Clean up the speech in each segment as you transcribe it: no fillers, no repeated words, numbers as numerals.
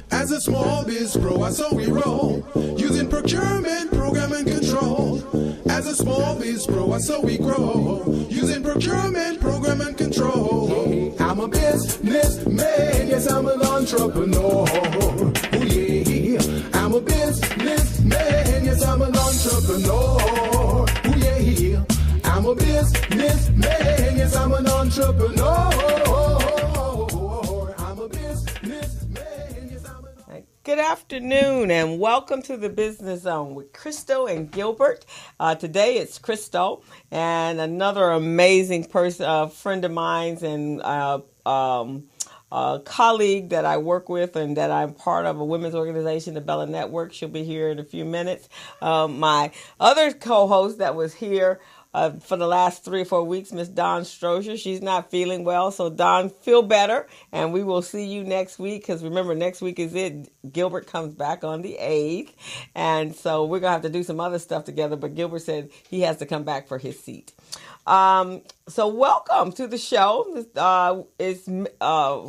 As a small biz pro, I saw we roll, using procurement, program, and control. As a small biz pro, I saw we grow, using procurement, program, and control. I'm a businessman, yes, I'm an entrepreneur. Oh yeah, I'm a businessman, yes, I'm an entrepreneur. Oh yeah, I'm a businessman, yes, I'm an entrepreneur. Good afternoon and welcome to the Business Zone with Crystal and Gilbert. Today it's Crystal and another amazing person, friend of mine and colleague that I work with and that I'm part of a women's organization, the Bella Network. She'll be here in a few minutes. My other co-host that was here for the last 3 or 4 weeks, Miss Dawn Strozier. She's not feeling well, so Dawn, feel better, and we will see you next week, because remember, next week is it. Gilbert comes back on the 8th, and so we're going to have to do some other stuff together, but Gilbert said he has to come back for his seat. So welcome to the show.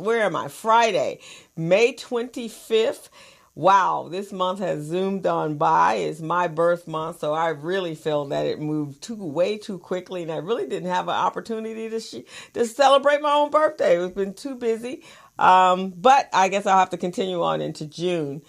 Where am I? Friday, May 25th. Wow, this month has zoomed on by. It's my birth month, so I really feel that it moved way too quickly, and I really didn't have an opportunity to celebrate my own birthday. It's been too busy, but I guess I'll have to continue on into June.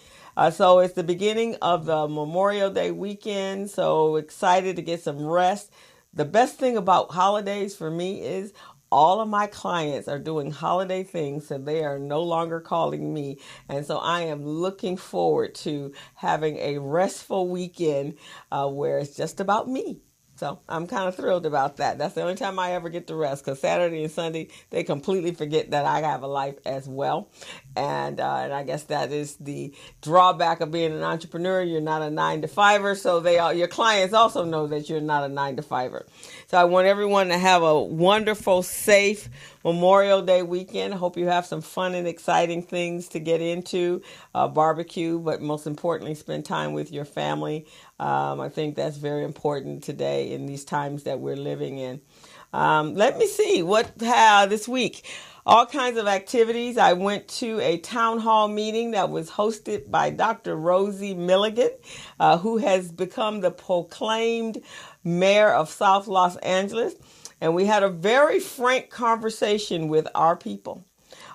So it's the beginning of the Memorial Day weekend, so excited to get some rest. The best thing about holidays for me is all of my clients are doing holiday things, so they are no longer calling me. And so I am looking forward to having a restful weekend where it's just about me. So I'm kind of thrilled about that. That's the only time I ever get to rest, because Saturday and Sunday, they completely forget that I have a life as well. And I guess that is the drawback of being an entrepreneur. You're not a 9-to-5er, so your clients also know that you're not a 9-to-5er. So I want everyone to have a wonderful, safe Memorial Day weekend. I hope you have some fun and exciting things to get into, barbecue, but most importantly, spend time with your family. I think that's very important today in these times that we're living in. Let me see this week. All kinds of activities. I went to a town hall meeting that was hosted by Dr. Rosie Milligan, who has become the proclaimed mayor of South Los Angeles. And we had a very frank conversation with our people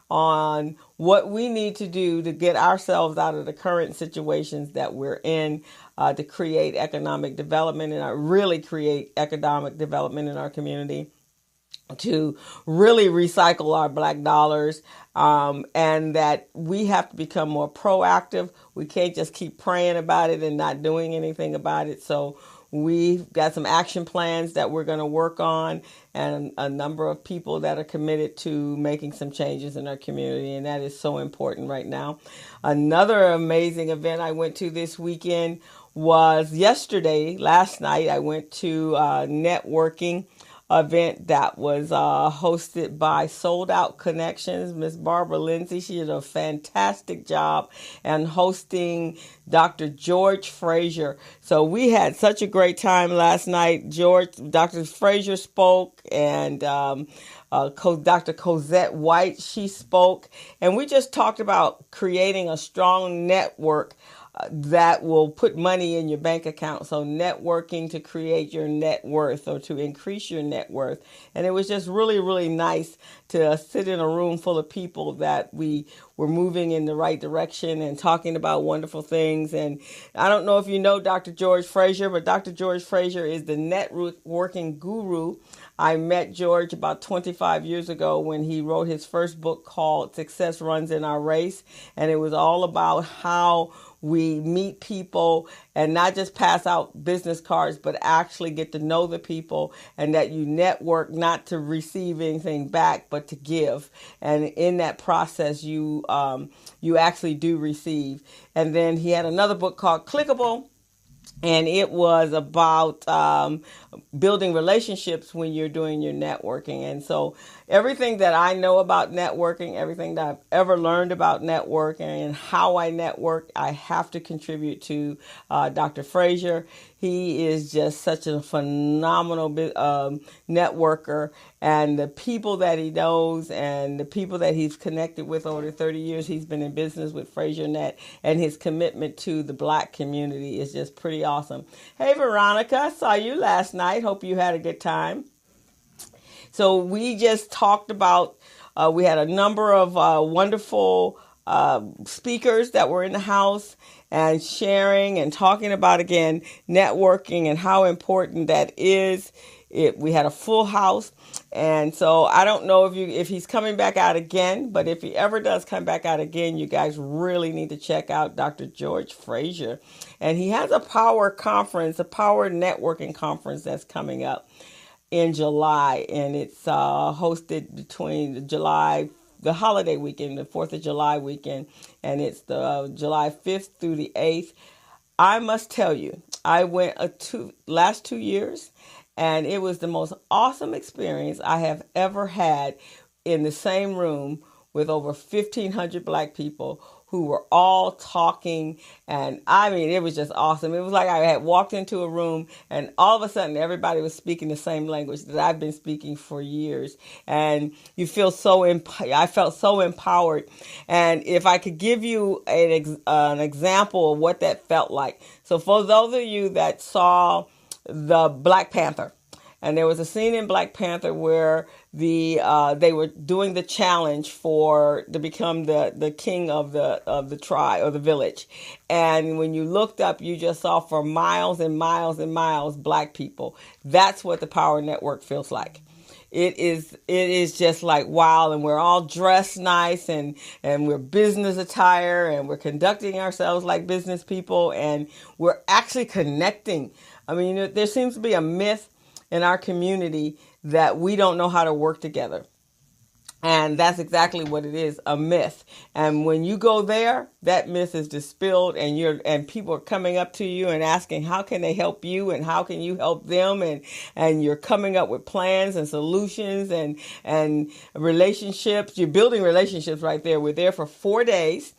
on what we need to do to get ourselves out of the current situations that we're in, to create economic development and really create economic development in our community, to really recycle our black dollars, and that we have to become more proactive. We can't just keep praying about it and not doing anything about it. So we've got some action plans that we're going to work on, and a number of people that are committed to making some changes in our community, and that is so important right now. Another amazing event I went to this weekend was last night. I went to a networking event that was hosted by Sold Out Connections. Miss Barbara Lindsay, she did a fantastic job, and hosting Dr. George Frazier. So we had such a great time last night. Dr. Frazier spoke, and Dr. Cosette White, she spoke, and we just talked about creating a strong network that will put money in your bank account. So networking to create your net worth, or to increase your net worth. And it was just really, really nice to sit in a room full of people that we were moving in the right direction and talking about wonderful things. And I don't know if you know Dr. George Frazier, but Dr. George Frazier is the networking guru. I met George about 25 years ago when he wrote his first book called Success Runs in Our Race. And it was all about how we meet people and not just pass out business cards, but actually get to know the people, and that you network not to receive anything back, but to give. And in that process, you actually do receive. And then he had another book called Clickable, and it was about building relationships when you're doing your networking. And so everything that I know about networking, everything that I've ever learned about networking and how I network, I have to contribute to Dr. Frazier. He is just such a phenomenal networker, and the people that he knows and the people that he's connected with over the 30 years he's been in business with FraserNet, and his commitment to the Black community is just pretty awesome. Hey, Veronica, I saw you last night. Hope you had a good time. So we just talked about, we had a number of wonderful speakers that were in the house and sharing and talking about, again, networking and how important that is. We had a full house. And so I don't know if he's coming back out again, but if he ever does come back out again, you guys really need to check out Dr. George Fraser. And he has a power conference, a power networking conference that's coming up in July, and it's hosted between the holiday weekend, the 4th of July weekend, and it's the July 5th through the 8th. I must tell you, I went last 2 years, and it was the most awesome experience I have ever had in the same room with over 1,500 Black people who were all talking. And I mean, it was just awesome. It was like I had walked into a room and all of a sudden everybody was speaking the same language that I've been speaking for years. And you feel I felt so empowered. And if I could give you an example of what that felt like. So for those of you that saw the Black Panther, and there was a scene in Black Panther where they were doing the challenge to become the king of the tribe or the village. And when you looked up, you just saw for miles and miles and miles Black people. That's what the Power Network feels like. It is just like, wow, and we're all dressed nice and we're business attire and we're conducting ourselves like business people, and we're actually connecting. I mean, there seems to be a myth in our community that we don't know how to work together. And that's exactly what it is, a myth. And when you go there, that myth is dispelled, and people are coming up to you and asking how can they help you and how can you help them, and you're coming up with plans and solutions and relationships. You're building relationships right there. We're there for 4 days,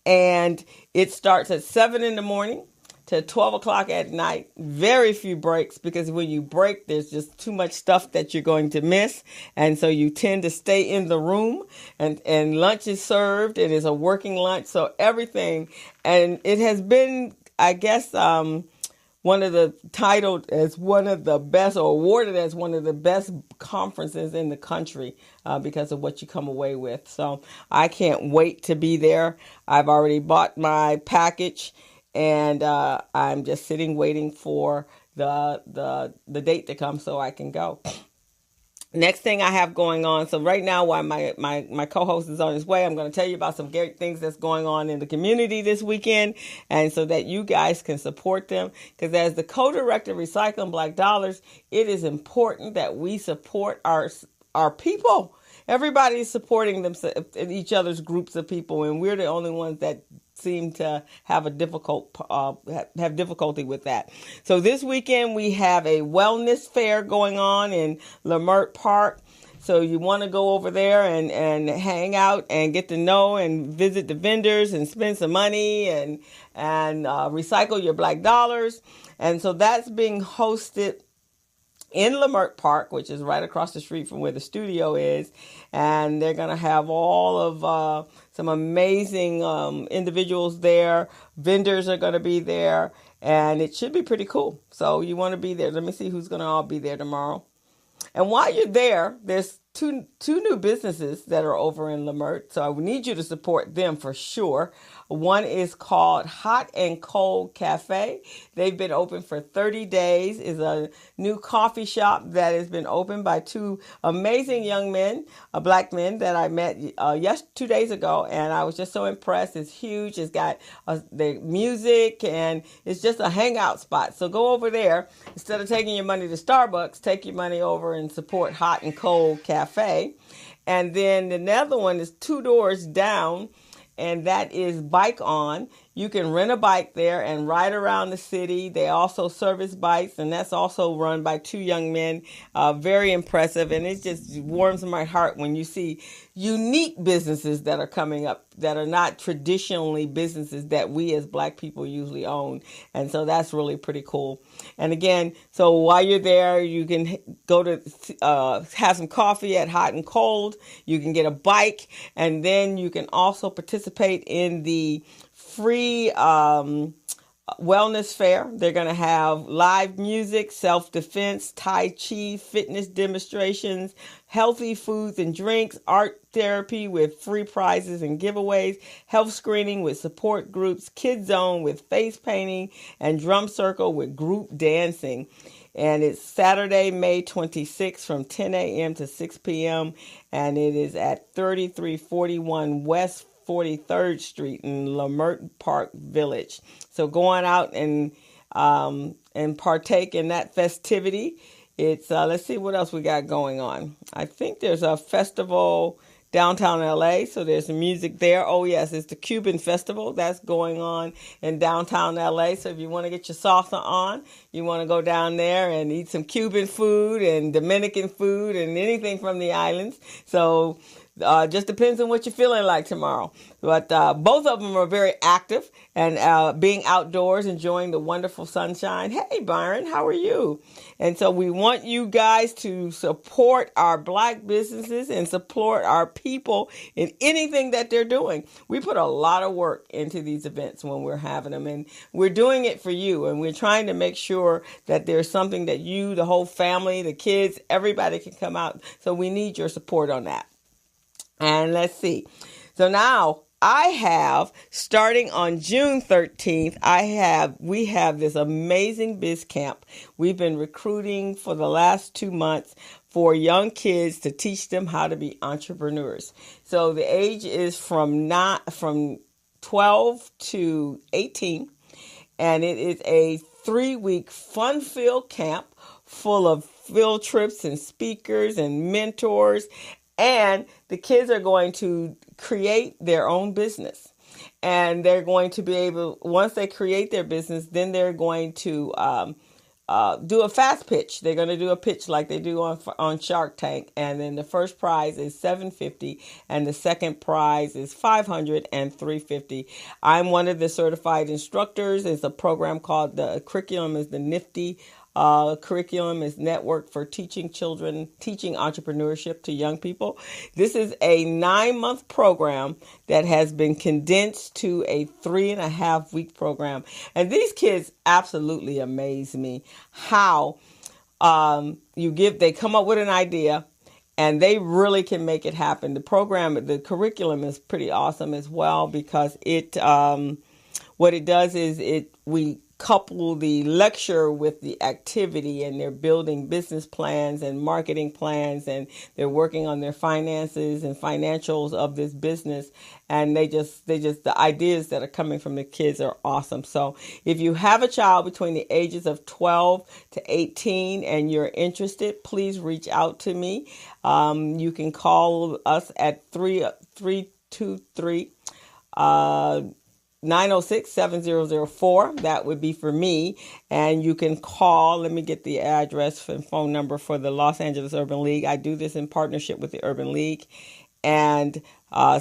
and it starts at 7 a.m. to 12 o'clock at night. Very few breaks, because when you break, there's just too much stuff that you're going to miss. And so you tend to stay in the room, and lunch is served. It is a working lunch. So everything, and it has been, I guess, one of the titled as one of the best, or awarded as one of the best conferences in the country because of what you come away with. So I can't wait to be there. I've already bought my package, and I'm just sitting waiting for the date to come so I can go. Next thing I have going on. So right now, while my co-host is on his way, I'm going to tell you about some great things that's going on in the community this weekend, and so that you guys can support them. Because as the co-director of Recycling Black Dollars, it is important that we support our people. Everybody is supporting each other's groups of people, and we're the only ones that seem to have difficulty with that. So this weekend we have a wellness fair going on in Lamert Park. So you want to go over there and hang out and get to know and visit the vendors and spend some money and recycle your Black dollars. And so that's being hosted in Lamert Park, which is right across the street from where the studio is. And they're going to have all of some amazing individuals there. Vendors are going to be there, and it should be pretty cool. So you want to be there. Let me see who's going to all be there tomorrow. And while you're there, there's two new businesses that are over in Lamert. So I need you to support them for sure. One is called Hot and Cold Cafe. They've been open for 30 days. It's a new coffee shop that has been opened by two amazing young men, Black men that I met 2 days ago. And I was just so impressed. It's huge. It's got the music, and it's just a hangout spot. So go over there. Instead of taking your money to Starbucks, take your money over and support Hot and Cold Cafe. And then the other one is 2 doors down, and that is Bike On. You can rent a bike there and ride around the city. They also service bikes, and that's also run by two young men. Very impressive, and it just warms my heart when you see unique businesses that are coming up that are not traditionally businesses that we as Black people usually own. And so that's really pretty cool. And again, so while you're there, you can go to have some coffee at Hot and Cold. You can get a bike, and then you can also participate in the free wellness fair. They're going to have live music, self-defense, Tai Chi, fitness demonstrations, healthy foods and drinks, art therapy with free prizes and giveaways, health screening with support groups, Kids Zone with face painting, and Drum Circle with group dancing. And it's Saturday, May 26th from 10 a.m. to 6 p.m. And it is at 3341 West 43rd Street in Lamert Park Village. So going out and partake in that festivity. It's let's see what else we got going on. I think there's a festival downtown LA, so there's some music there. Oh yes, it's the Cuban Festival that's going on in downtown LA. So if you want to get your salsa on, you want to go down there and eat some Cuban food and Dominican food and anything from the islands. So just depends on what you're feeling like tomorrow. But both of them are very active and being outdoors, enjoying the wonderful sunshine. Hey, Byron, how are you? And so we want you guys to support our Black businesses and support our people in anything that they're doing. We put a lot of work into these events when we're having them, and we're doing it for you. And we're trying to make sure that there's something that you, the whole family, the kids, everybody can come out. So we need your support on that. And let's see. So now I have, starting on June 13th, we have this amazing biz camp. We've been recruiting for the last 2 months for young kids to teach them how to be entrepreneurs. So the age is from 12 to 18, and it is a 3-week fun-filled camp full of field trips and speakers and mentors. And the kids are going to create their own business. And they're going to be able, once they create their business, then they're going to do a fast pitch. They're going to do a pitch like they do on Shark Tank. And then the first prize is $750, and the second prize is $500 and $350. I'm one of the certified instructors. It's a program called, the curriculum is the Nifty curriculum, is Network for Teaching Entrepreneurship to Young People. This is a 9-month program that has been condensed to a 3.5-week program. And these kids absolutely amaze me how they come up with an idea and they really can make it happen. The curriculum is pretty awesome as well, because what it does is we couple the lecture with the activity, and they're building business plans and marketing plans, and they're working on their finances and financials of this business. And the ideas that are coming from the kids are awesome. So if you have a child between the ages of 12 to 18 and you're interested, please reach out to me. You can call us at 323 906-7004. That would be for me. And you can call, let me get the address and phone number for the Los Angeles Urban League. I do this in partnership with the Urban League. And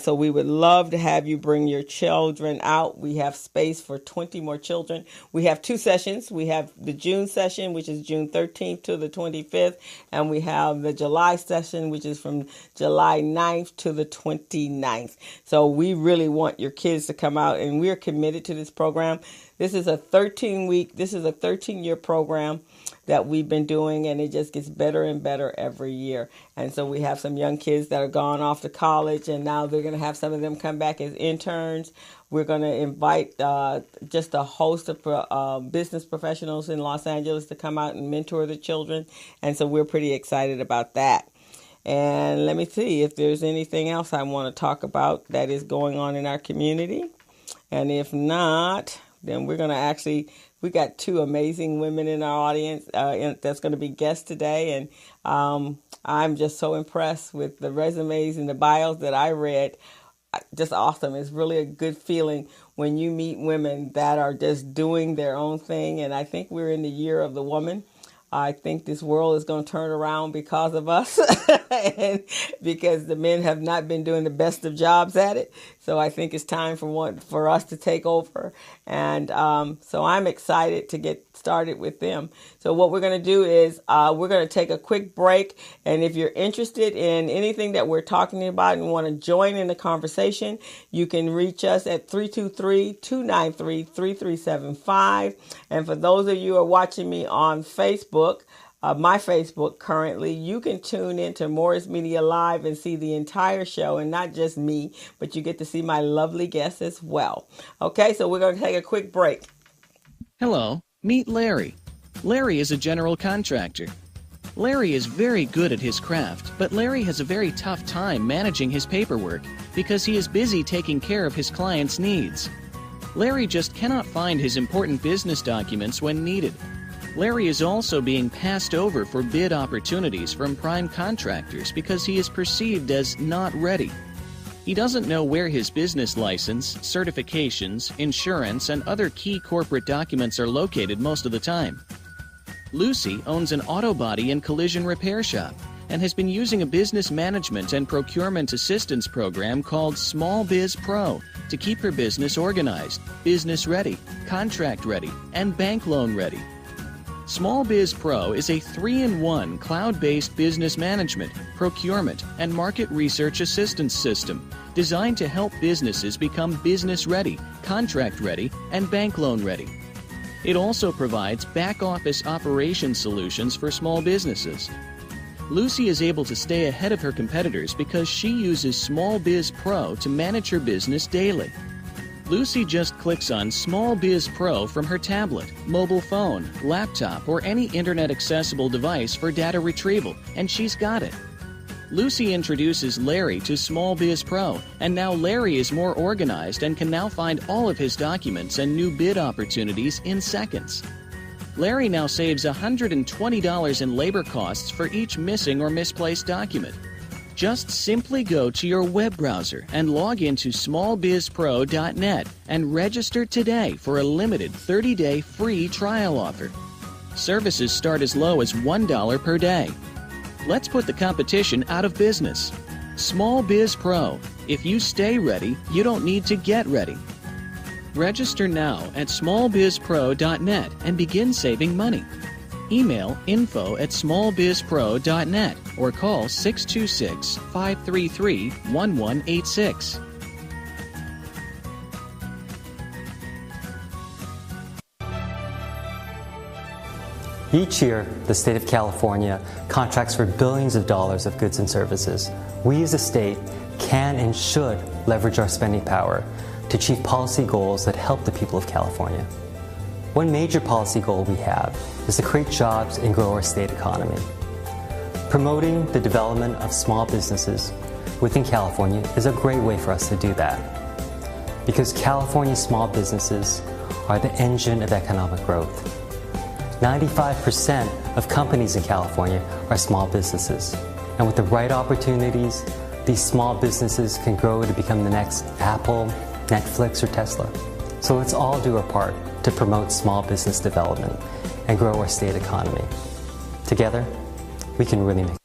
so we would love to have you bring your children out. We have space for 20 more children. We have 2 sessions. We have the June session, which is June 13th to the 25th. And we have the July session, which is from July 9th to the 29th. So we really want your kids to come out, and we're committed to this program. This is a 13-year program that we've been doing, and it just gets better and better every year. And so we have some young kids that are gone off to college, and now they're going to have some of them come back as interns. We're going to invite just a host of business professionals in Los Angeles to come out and mentor the children. And so we're pretty excited about that. And let me see if there's anything else I want to talk about that is going on in our community. And if not, then we're going to we got 2 amazing women in our audience that's going to be guests today. And I'm just so impressed with the resumes and the bios that I read. Just awesome. It's really a good feeling when you meet women that are just doing their own thing. And I think we're in the year of the woman. I think this world is going to turn around because of us and because the men have not been doing the best of jobs at it. So I think it's time for us to take over. And so I'm excited to get started with them. So what we're going to do is we're going to take a quick break. And if you're interested in anything that we're talking about and want to join in the conversation, you can reach us at 323-293-3375. And for those of you who are watching me on Facebook, my Facebook currently, you can tune into Morris Media Live and see the entire show, and not just me, but you get to see my lovely guests as well. Okay, so we're going to take a quick break. Hello, meet Larry. Larry is a general contractor. Larry is very good at his craft, but Larry has a very tough time managing his paperwork because he is busy taking care of his clients' needs. Larry just cannot find his important business documents when needed. Larry is also being passed over for bid opportunities from prime contractors because he is perceived as not ready. He doesn't know where his business license, certifications, insurance, and other key corporate documents are located most of the time. Lucy owns an auto body and collision repair shop and has been using a business management and procurement assistance program called Small Biz Pro to keep her business organized, business ready, contract ready, and bank loan ready. Small Biz Pro is a 3-in-1 cloud-based business management, procurement, and market research assistance system designed to help businesses become business ready, contract ready, and bank loan ready. It also provides back-office operation solutions for small businesses. Lucy is able to stay ahead of her competitors because she uses Small Biz Pro to manage her business daily. Lucy just clicks on Small Biz Pro from her tablet, mobile phone, laptop, or any internet-accessible device for data retrieval, and she's got it. Lucy introduces Larry to Small Biz Pro, and now Larry is more organized and can now find all of his documents and new bid opportunities in seconds. Larry now saves $120 in labor costs for each missing or misplaced document. Just simply go to your web browser and log into smallbizpro.net and register today for a limited 30-day free trial offer. Services start as low as $1 per day. Let's put the competition out of business. Small Biz Pro. If you stay ready, you don't need to get ready. Register now at smallbizpro.net and begin saving money. Email info@smallbizpro.net or call 626-533-1186. Each year, the state of California contracts for billions of dollars of goods and services. We as a state can and should leverage our spending power to achieve policy goals that help the people of California. One major policy goal we have is to create jobs and grow our state economy. Promoting the development of small businesses within California is a great way for us to do that, because California small businesses are the engine of economic growth. 95% of companies in California are small businesses, and with the right opportunities, these small businesses can grow to become the next Apple, Netflix, or Tesla. So let's all do our part to promote small business development and grow our state economy. Together, we can really make.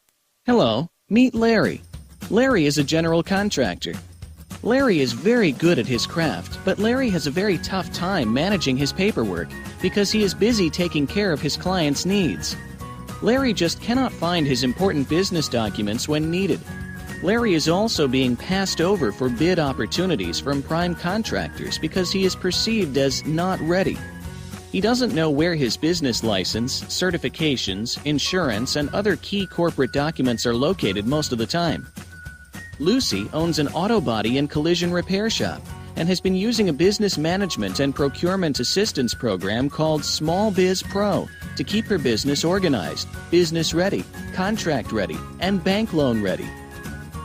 Hello, meet Larry. Larry is a general contractor. Larry is very good at his craft, but Larry has a very tough time managing his paperwork because he is busy taking care of his clients' needs. Larry just cannot find his important business documents when needed. Larry is also being passed over for bid opportunities from prime contractors because he is perceived as not ready. He doesn't know where his business license, certifications, insurance, and other key corporate documents are located most of the time. Lucy owns an auto body and collision repair shop and has been using a business management and procurement assistance program called Small Biz Pro to keep her business organized, business ready, contract ready, and bank loan ready.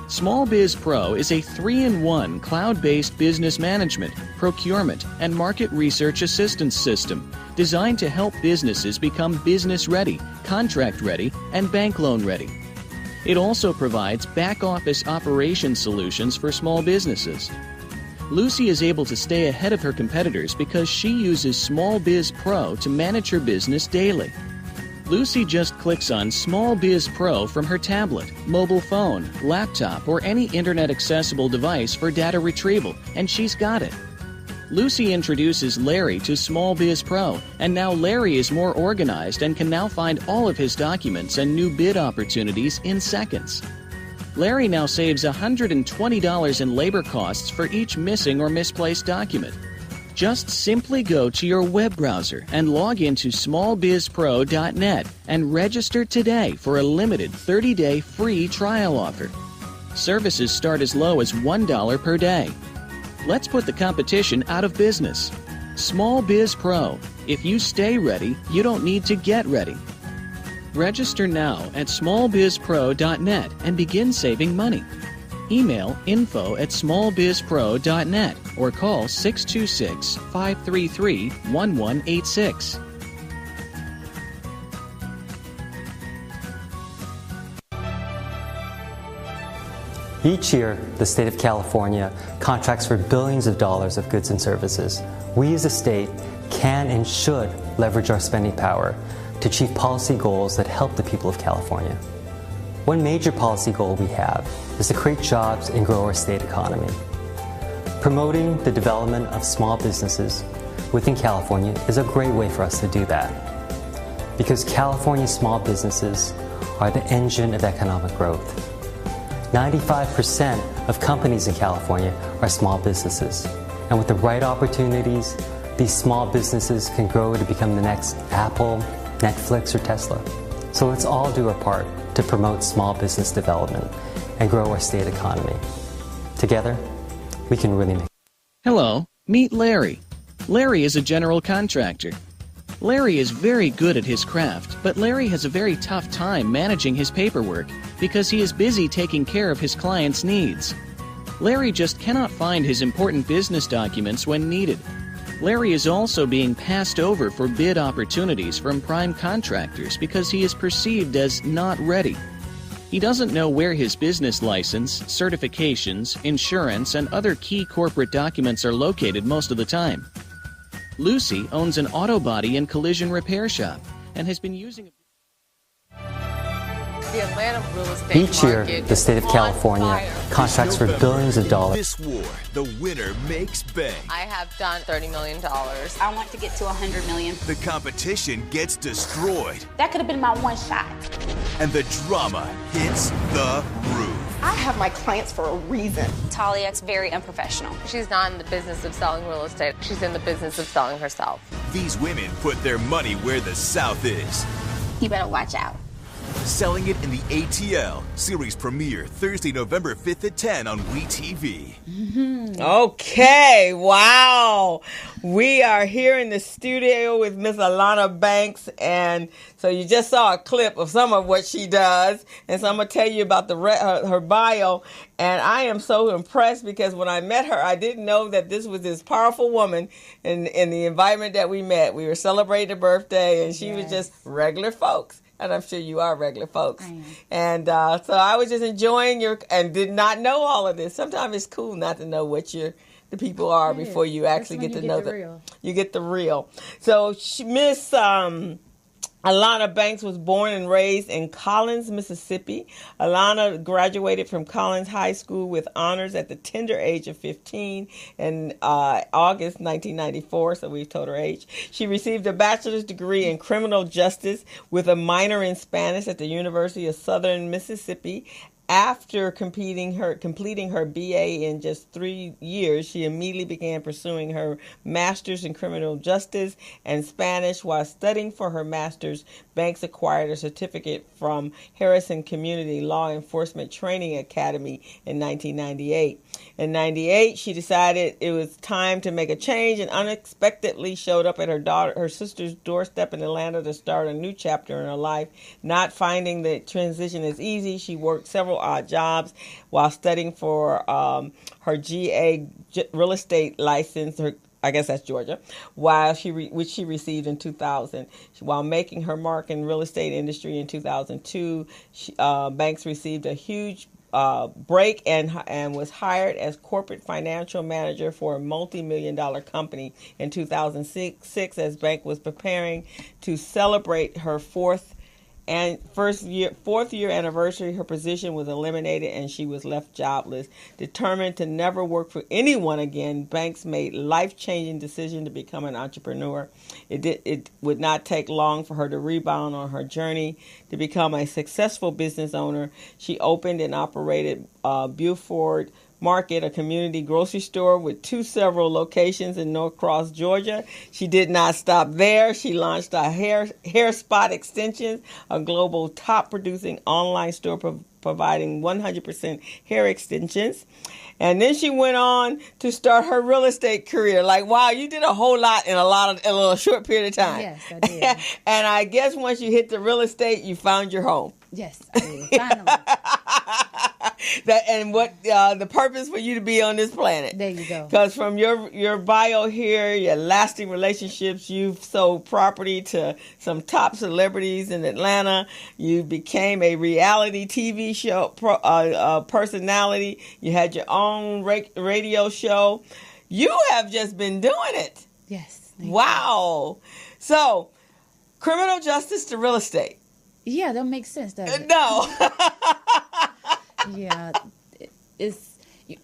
Small Biz Pro is a 3-in-1 cloud-based business management, procurement, and market research assistance system designed to help businesses become business ready, contract ready, and bank loan ready. It also provides back-office operation solutions for small businesses. Lucy is able to stay ahead of her competitors because she uses Small Biz Pro to manage her business daily. Lucy just clicks on Small Biz Pro from her tablet, mobile phone, laptop, or any internet-accessible device for data retrieval, and she's got it. Lucy introduces Larry to Small Biz Pro, and now Larry is more organized and can now find all of his documents and new bid opportunities in seconds. Larry now saves $120 in labor costs for each missing or misplaced document. Just simply go to your web browser and log into smallbizpro.net and register today for a limited 30-day free trial offer. Services start as low as $1 per day. Let's put the competition out of business. Small Biz Pro. If you stay ready, you don't need to get ready. Register now at smallbizpro.net and begin saving money. Email info@smallbizpro.net or call 626-533-1186. Each year, the state of California contracts for billions of dollars of goods and services. We as a state can and should leverage our spending power to achieve policy goals that help the people of California. One major policy goal we have is to create jobs and grow our state economy. Promoting the development of small businesses within California is a great way for us to do that, because California's small businesses are the engine of economic growth. 95% of companies in California are small businesses, and with the right opportunities, these small businesses can grow to become the next Apple, Netflix, or Tesla. So let's all do our part to promote small business development and grow our state economy. Together, we can really make. Hello, meet Larry. Larry is a general contractor. Larry is very good at his craft, but Larry has a very tough time managing his paperwork because he is busy taking care of his clients' needs. Larry just cannot find his important business documents when needed. Larry is also being passed over for bid opportunities from prime contractors because he is perceived as not ready. He doesn't know where his business license, certifications, insurance, and other key corporate documents are located most of the time. Lucy owns an auto body and collision repair shop and has been using the Atlanta real estate Each year, market the state of is on California fire. contracts for billions of dollars. This war, the winner makes bank. I have done $30 million. I want to get to 100 million. The competition gets destroyed, That could have been my one shot. and the drama hits the roof. I have my clients for a reason. Talia's very unprofessional. She's not in the business of selling real estate. She's in the business of selling herself. These women put their money where the South is. You better watch out. Selling it in the ATL. Series premiere Thursday, November 5th at 10 on WeTV. Okay, wow. We are here in the studio with Miss Alana Banks, and so you just saw a clip of some of what she does, and so I'm going to tell you about her bio, and I am so impressed because when I met her, I didn't know that this was this powerful woman in the environment that we met. We were celebrating a birthday, and she was just regular folks. And I'm sure you are regular folks. And so I was just enjoying and did not know all of this. Sometimes it's cool not to know what the people are before you actually get to know them. You get the real. So Miss Alana Banks was born and raised in Collins, Mississippi. Alana graduated from Collins High School with honors at the tender age of 15 in August 1994, so we've told her age. She received a bachelor's degree in criminal justice with a minor in Spanish at the University of Southern Mississippi. After completing her BA in just 3 years, she immediately began pursuing her master's in criminal justice and Spanish. While studying for her master's, Banks acquired a certificate from Harrison Community Law Enforcement Training Academy in 1998. In 1998, she decided it was time to make a change and unexpectedly showed up at her sister's doorstep in Atlanta to start a new chapter in her life. Not finding the transition as easy, she worked several odd jobs while studying for her GA real estate license. I guess that's Georgia, which she received in 2000. While making her mark in real estate industry in 2002, Banks received a huge break and was hired as corporate financial manager for a multi-million-dollar company in 2006 as bank was preparing to celebrate her fourth year anniversary. Her position was eliminated and she was left jobless. Determined to never work for anyone again, Banks made life-changing decision to become an entrepreneur. It would not take long for her to rebound on her journey to become a successful business owner. She opened and operated Beaufort Market, a community grocery store with several locations in North Cross, Georgia. She did not stop there. She launched a hair spot extensions, a global top producing online store providing 100% hair extensions. And then she went on to start her real estate career. Like, wow, you did a whole lot in a little short period of time. Yes, I did. And I guess once you hit the real estate, you found your home. Yes, I did. Finally. And what the purpose for you to be on this planet. There you go. Because from your bio here, your lasting relationships, you've sold property to some top celebrities in Atlanta. You became a reality TV show personality. You had your own radio show. You have just been doing it. Yes. Wow. So, criminal justice to real estate. Yeah, that makes sense, doesn't it? No. Yeah.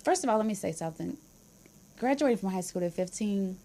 First of all, let me say something. Graduated from high school at 15,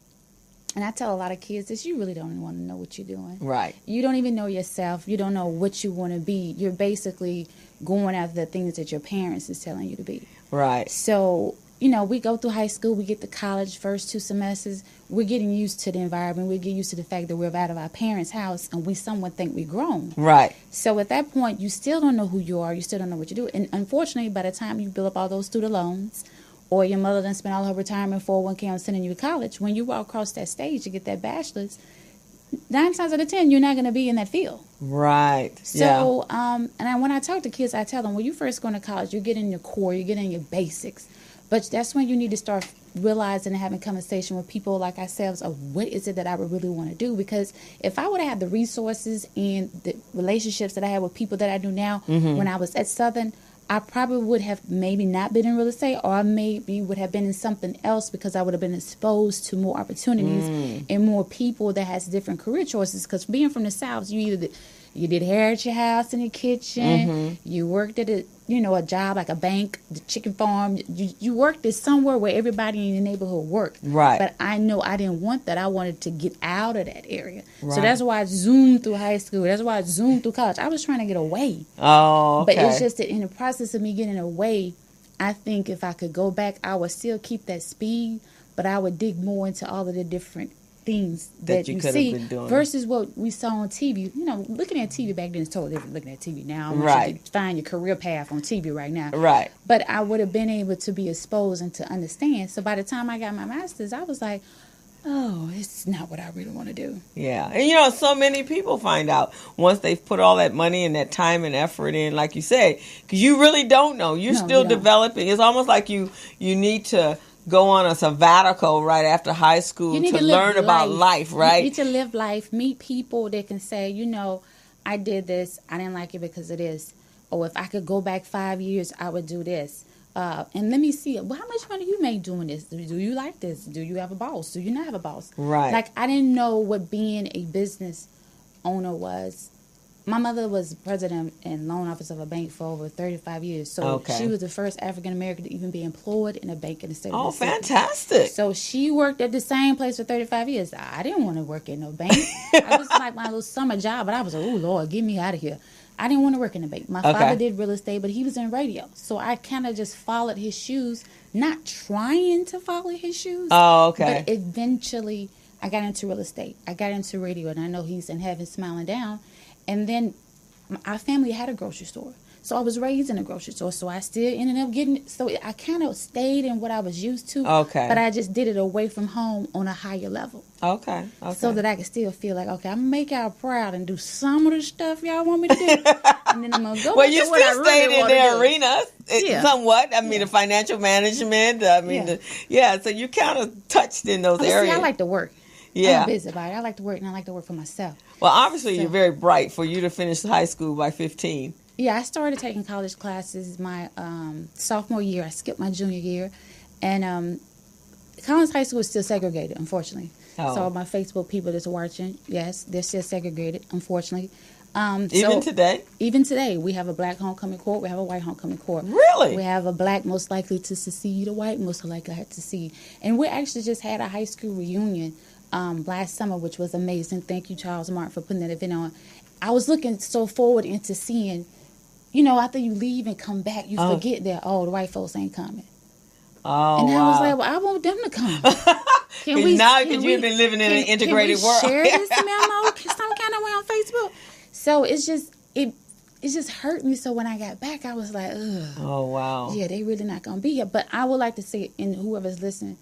and I tell a lot of kids this, you really don't want to know what you're doing. Right. You don't even know yourself. You don't know what you want to be. You're basically going after the things that your parents is telling you to be. Right. So, we go through high school, we get to college, first 2 semesters, we're getting used to the environment, we get used to the fact that we're out of our parents' house, and we somewhat think we're grown. Right. So at that point, you still don't know who you are, you still don't know what you do, and unfortunately, by the time you build up all those student loans, or your mother done spent all her retirement 401k on sending you to college, when you walk across that stage to get that bachelor's, 9 times out of 10, you're not going to be in that field. Right. So, when I talk to kids, I tell them, when you first go to college, you get in your core, you get in your basics. But that's when you need to start realizing and having conversation with people like ourselves of what is it that I would really want to do. Because if I would have had the resources and the relationships that I have with people that I do now, when I was at Southern, I probably would have maybe not been in real estate, or I maybe would have been in something else because I would have been exposed to more opportunities and more people that has different career choices. Because being from the South, you did hair at your house in the kitchen, you worked at a job like a bank, the chicken farm. You worked at somewhere where everybody in your neighborhood worked. Right. But I know I didn't want that. I wanted to get out of that area. Right. So that's why I zoomed through high school. That's why I zoomed through college. I was trying to get away. Oh, okay. But it's just that in the process of me getting away, I think if I could go back, I would still keep that speed, but I would dig more into all of the different things that you see versus what we saw on TV. Looking at TV back then is totally different looking at TV now. I want you to find your career path on TV right now. Right. But I would have been able to be exposed and to understand. So by the time I got my master's, I was like, oh, it's not what I really want to do. Yeah. And, so many people find out once they've put all that money and that time and effort in, like you say, because you really don't know. You're still developing. It's almost like you need to go on a sabbatical right after high school to learn about life, right? You need to live life, meet people that can say, I did this, I didn't like it because of this. Or if I could go back 5 years, I would do this. And let me see, how much money you make doing this? Do you like this? Do you have a boss? Do you not have a boss? Right. Like, I didn't know what being a business owner was. My mother was president and loan officer of a bank for over 35 years. So she was the first African-American to even be employed in a bank in the state of Mississippi. Oh, fantastic. So she worked at the same place for 35 years. I didn't want to work in no bank. I was like my little summer job, but I was like, oh, Lord, get me out of here. I didn't want to work in a bank. My father did real estate, but he was in radio. So I kind of just followed his shoes, not trying to follow his shoes. Oh, okay. But eventually I got into real estate. I got into radio, and I know he's in heaven smiling down. And then our family had a grocery store. So I was raised in a grocery store. So I still ended up getting, so I kind of stayed in what I was used to. Okay. But I just did it away from home on a higher level. Okay. So that I could still feel like, okay, I'm going to make y'all proud and do some of the stuff y'all want me to do. And then I'm going to go well, you still stayed in the arena somewhat. I mean, the financial management. So you kind of touched in those areas. See, I like to work. Yeah. I'm a busybody. I like to work, and I like to work for myself. Well, obviously, you're very bright for you to finish high school by 15. Yeah, I started taking college classes my sophomore year. I skipped my junior year. And Collins High School is still segregated, unfortunately. Oh. So my Facebook people that's watching, yes, they're still segregated, unfortunately. Even today? Even today. We have a black homecoming court. We have a white homecoming court. Really? We have a black most likely to secede, a white most likely to secede. And we actually just had a high school reunion last summer, which was amazing. Thank you, Charles Martin, for putting that event on. I was looking so forward into seeing, after you leave and come back, you forget that, the white folks ain't coming. Oh, and I was like, well, I want them to come. Because you've been living in an integrated world. Share this memo some kind of way on Facebook. So it's just hurt me. So when I got back, I was like, ugh. Oh, wow. Yeah, they really not gonna be here. But I would like to say, and whoever's listening,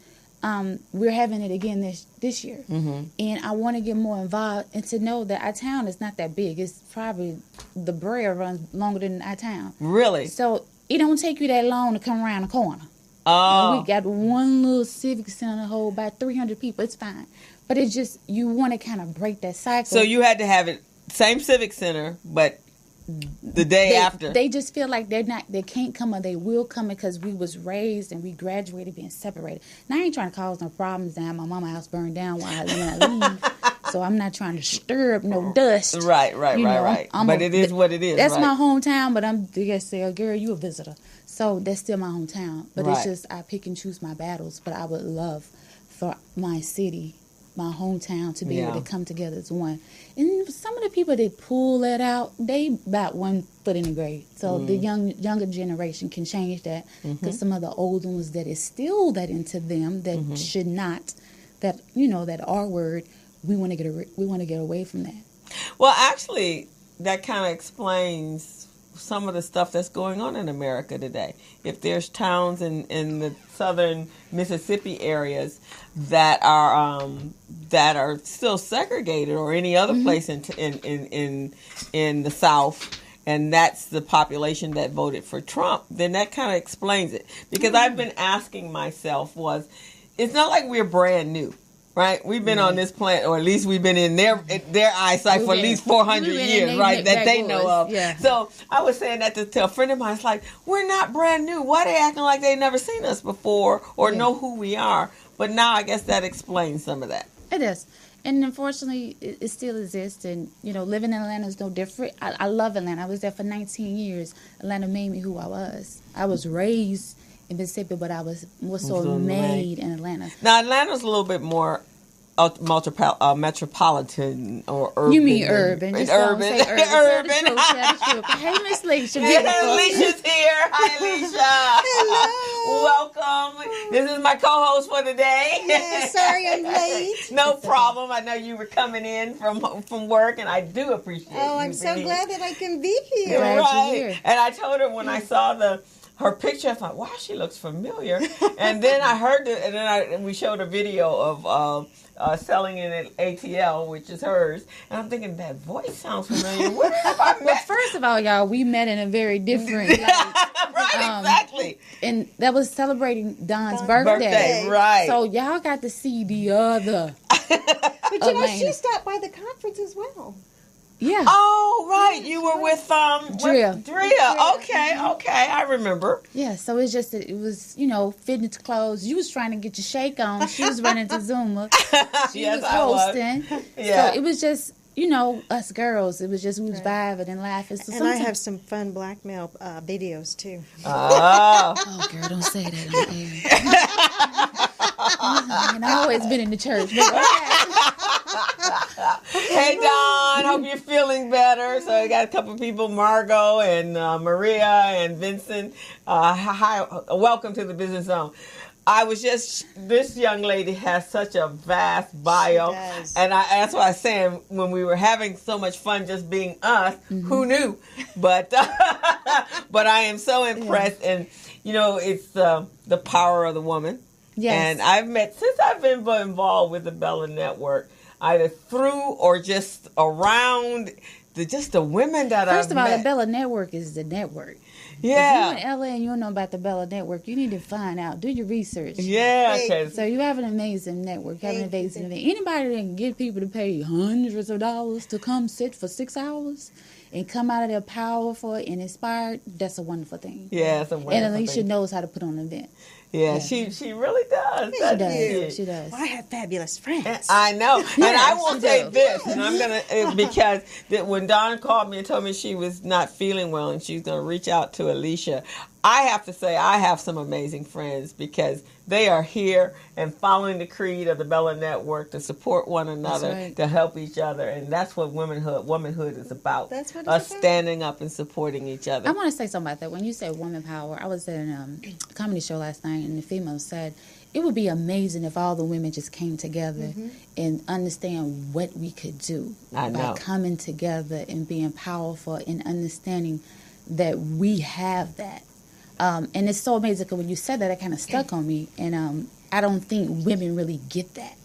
we're having it again this year, and I want to get more involved and to know that our town is not that big. It's probably the Brea runs longer than our town. Really? So it don't take you that long to come around the corner. Oh. We got one little civic center hold about 300 people. It's fine, but it's just you want to kind of break that cycle. So you had to have it same civic center, but the day after. They just feel like they can't come or they will come because we was raised and we graduated being separated. Now I ain't trying to cause no problems and have my mama's house burned down when I leave. So I'm not trying to stir up no dust. Right. But it is what it is. That's my hometown, but they just say, girl, you a visitor. So that's still my hometown. But it's just I pick and choose my battles. But I would love for my city, my hometown, to be able to come together as one. And some of the people that pull that out, they about 1 foot in the grave. So the younger generation can change that. Because some of the older ones that is still that into them that should not, that that R word, we want to get away from that. Well, actually, that kind of explains some of the stuff that's going on in America today. If there's towns in the southern Mississippi areas that are still segregated, or any other place in the South, and that's the population that voted for Trump, then that kind of explains it. Because I've been asking myself it's not like we're brand new. Right, we've been on this planet, or at least we've been in their eyesight for at least 400 years, right? That they know of. Yeah. So I was saying that to a friend of mine. It's like, we're not brand new. Why are they acting like they've never seen us before or know who we are? But now I guess that explains some of that. It is, and unfortunately, it still exists. And living in Atlanta is no different. I love Atlanta. I was there for 19 years. Atlanta made me who I was. I was raised in Mississippi, but I was made in Atlanta. Now, Atlanta's a little bit more metropolitan or urban. You mean urban? Just urban. Don't say urban. Tell the truth. Hey, Miss Leisha. Alicia's here. Hi, Alicia. Hello. Welcome. This is my co-host for today. Yeah, sorry I'm late. No problem. I know you were coming in from work, and I do appreciate it. Oh, I'm so glad that I can be here. Right. Here. And I told her when I saw her picture, I thought, wow, she looks familiar. And then I heard it, and we showed a video of selling in an ATL, which is hers. And I'm thinking, that voice sounds familiar. Where have I met? Well, first of all, y'all, we met in a very different light. Right, exactly. And that was celebrating Don's birthday. Right. So y'all got to see the other. But she stopped by the conference as well. Yeah. Oh, right. You were with Drea. Okay. I remember. Yeah. So it's just that it was, fitting to clothes. You was trying to get your shake on. She was running to Zuma. She was hosting. Yeah. So it was just, us girls. It was just we was vibing and laughing. So and I have some fun blackmail videos too. Oh, girl, don't say that on air. And I've always been in the church. Hey, Don, hope you're feeling better. So I got a couple of people, Margot and Maria and Vincent. Hi, welcome to the Business Zone. This young lady has such a vast bio. And that's what I was saying, when we were having so much fun just being us, who knew? But I am so impressed. And, it's the power of the woman. Yes. And since I've been involved with the Bella Network, either through or just around the women that I've met. First of all, the Bella Network is the network. Yeah. If you're in LA and you don't know about the Bella Network, you need to find out. Do your research. Yeah. Okay. So you have an amazing network. You have an amazing event. Anybody that can get people to pay hundreds of dollars to come sit for 6 hours and come out of there powerful and inspired, that's a wonderful thing. Yeah, it's a wonderful And Alicia thing. knows how to put on an event. Yeah, she really does. She does. Well, I have fabulous friends. I know. And I will say does. this, and I'm going to, because when Dawn called me and told me she was not feeling well and she's going to reach out to Alicia, I have to say I have some amazing friends because they are here and following the creed of the Bella Network to support one another, right. to help each other. And that's what womanhood is about. That's what it's us about. standing up and supporting each other. I want to say something about that. When you say woman power, I was at a comedy show last night, and the female said, it would be amazing if all the women just came together and understand what we could do I know. by coming together and being powerful and understanding that we have that. And it's so amazing because when you said that, it kind of stuck on me. And I don't think women really get that.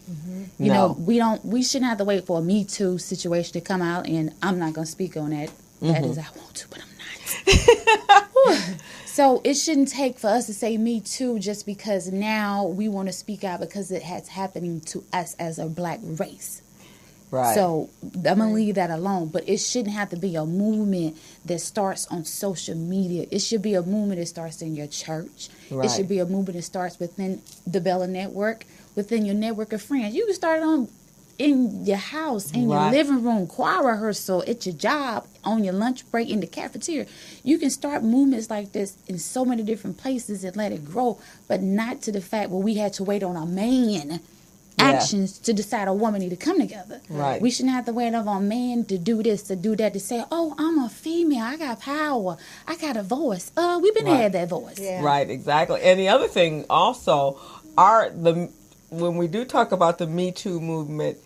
You know, we shouldn't have to wait for a Me Too situation to come out. And I'm not going to speak on that. That is, I want to, but I'm not. So it shouldn't take for us to say Me Too just because now we want to speak out because it has happening to us as a black race. Right. So I'm going to leave that alone. But it shouldn't have to be a movement that starts on social media. It should be a movement that starts in your church. Right. It should be a movement that starts within the Bella Network, within your network of friends. You can start it in your house, in your living room, choir rehearsal, at your job, on your lunch break, in the cafeteria. You can start movements like this in so many different places and let it grow, but not to the fact where we had to wait on a man actions to decide a woman need to come together. Right. We shouldn't have to wait on a man to do this, to do that, to say, oh, I'm a female, I got power, I got a voice. We've been had that voice. Yeah. Right, exactly. And the other thing also, when we do talk about the Me Too movement,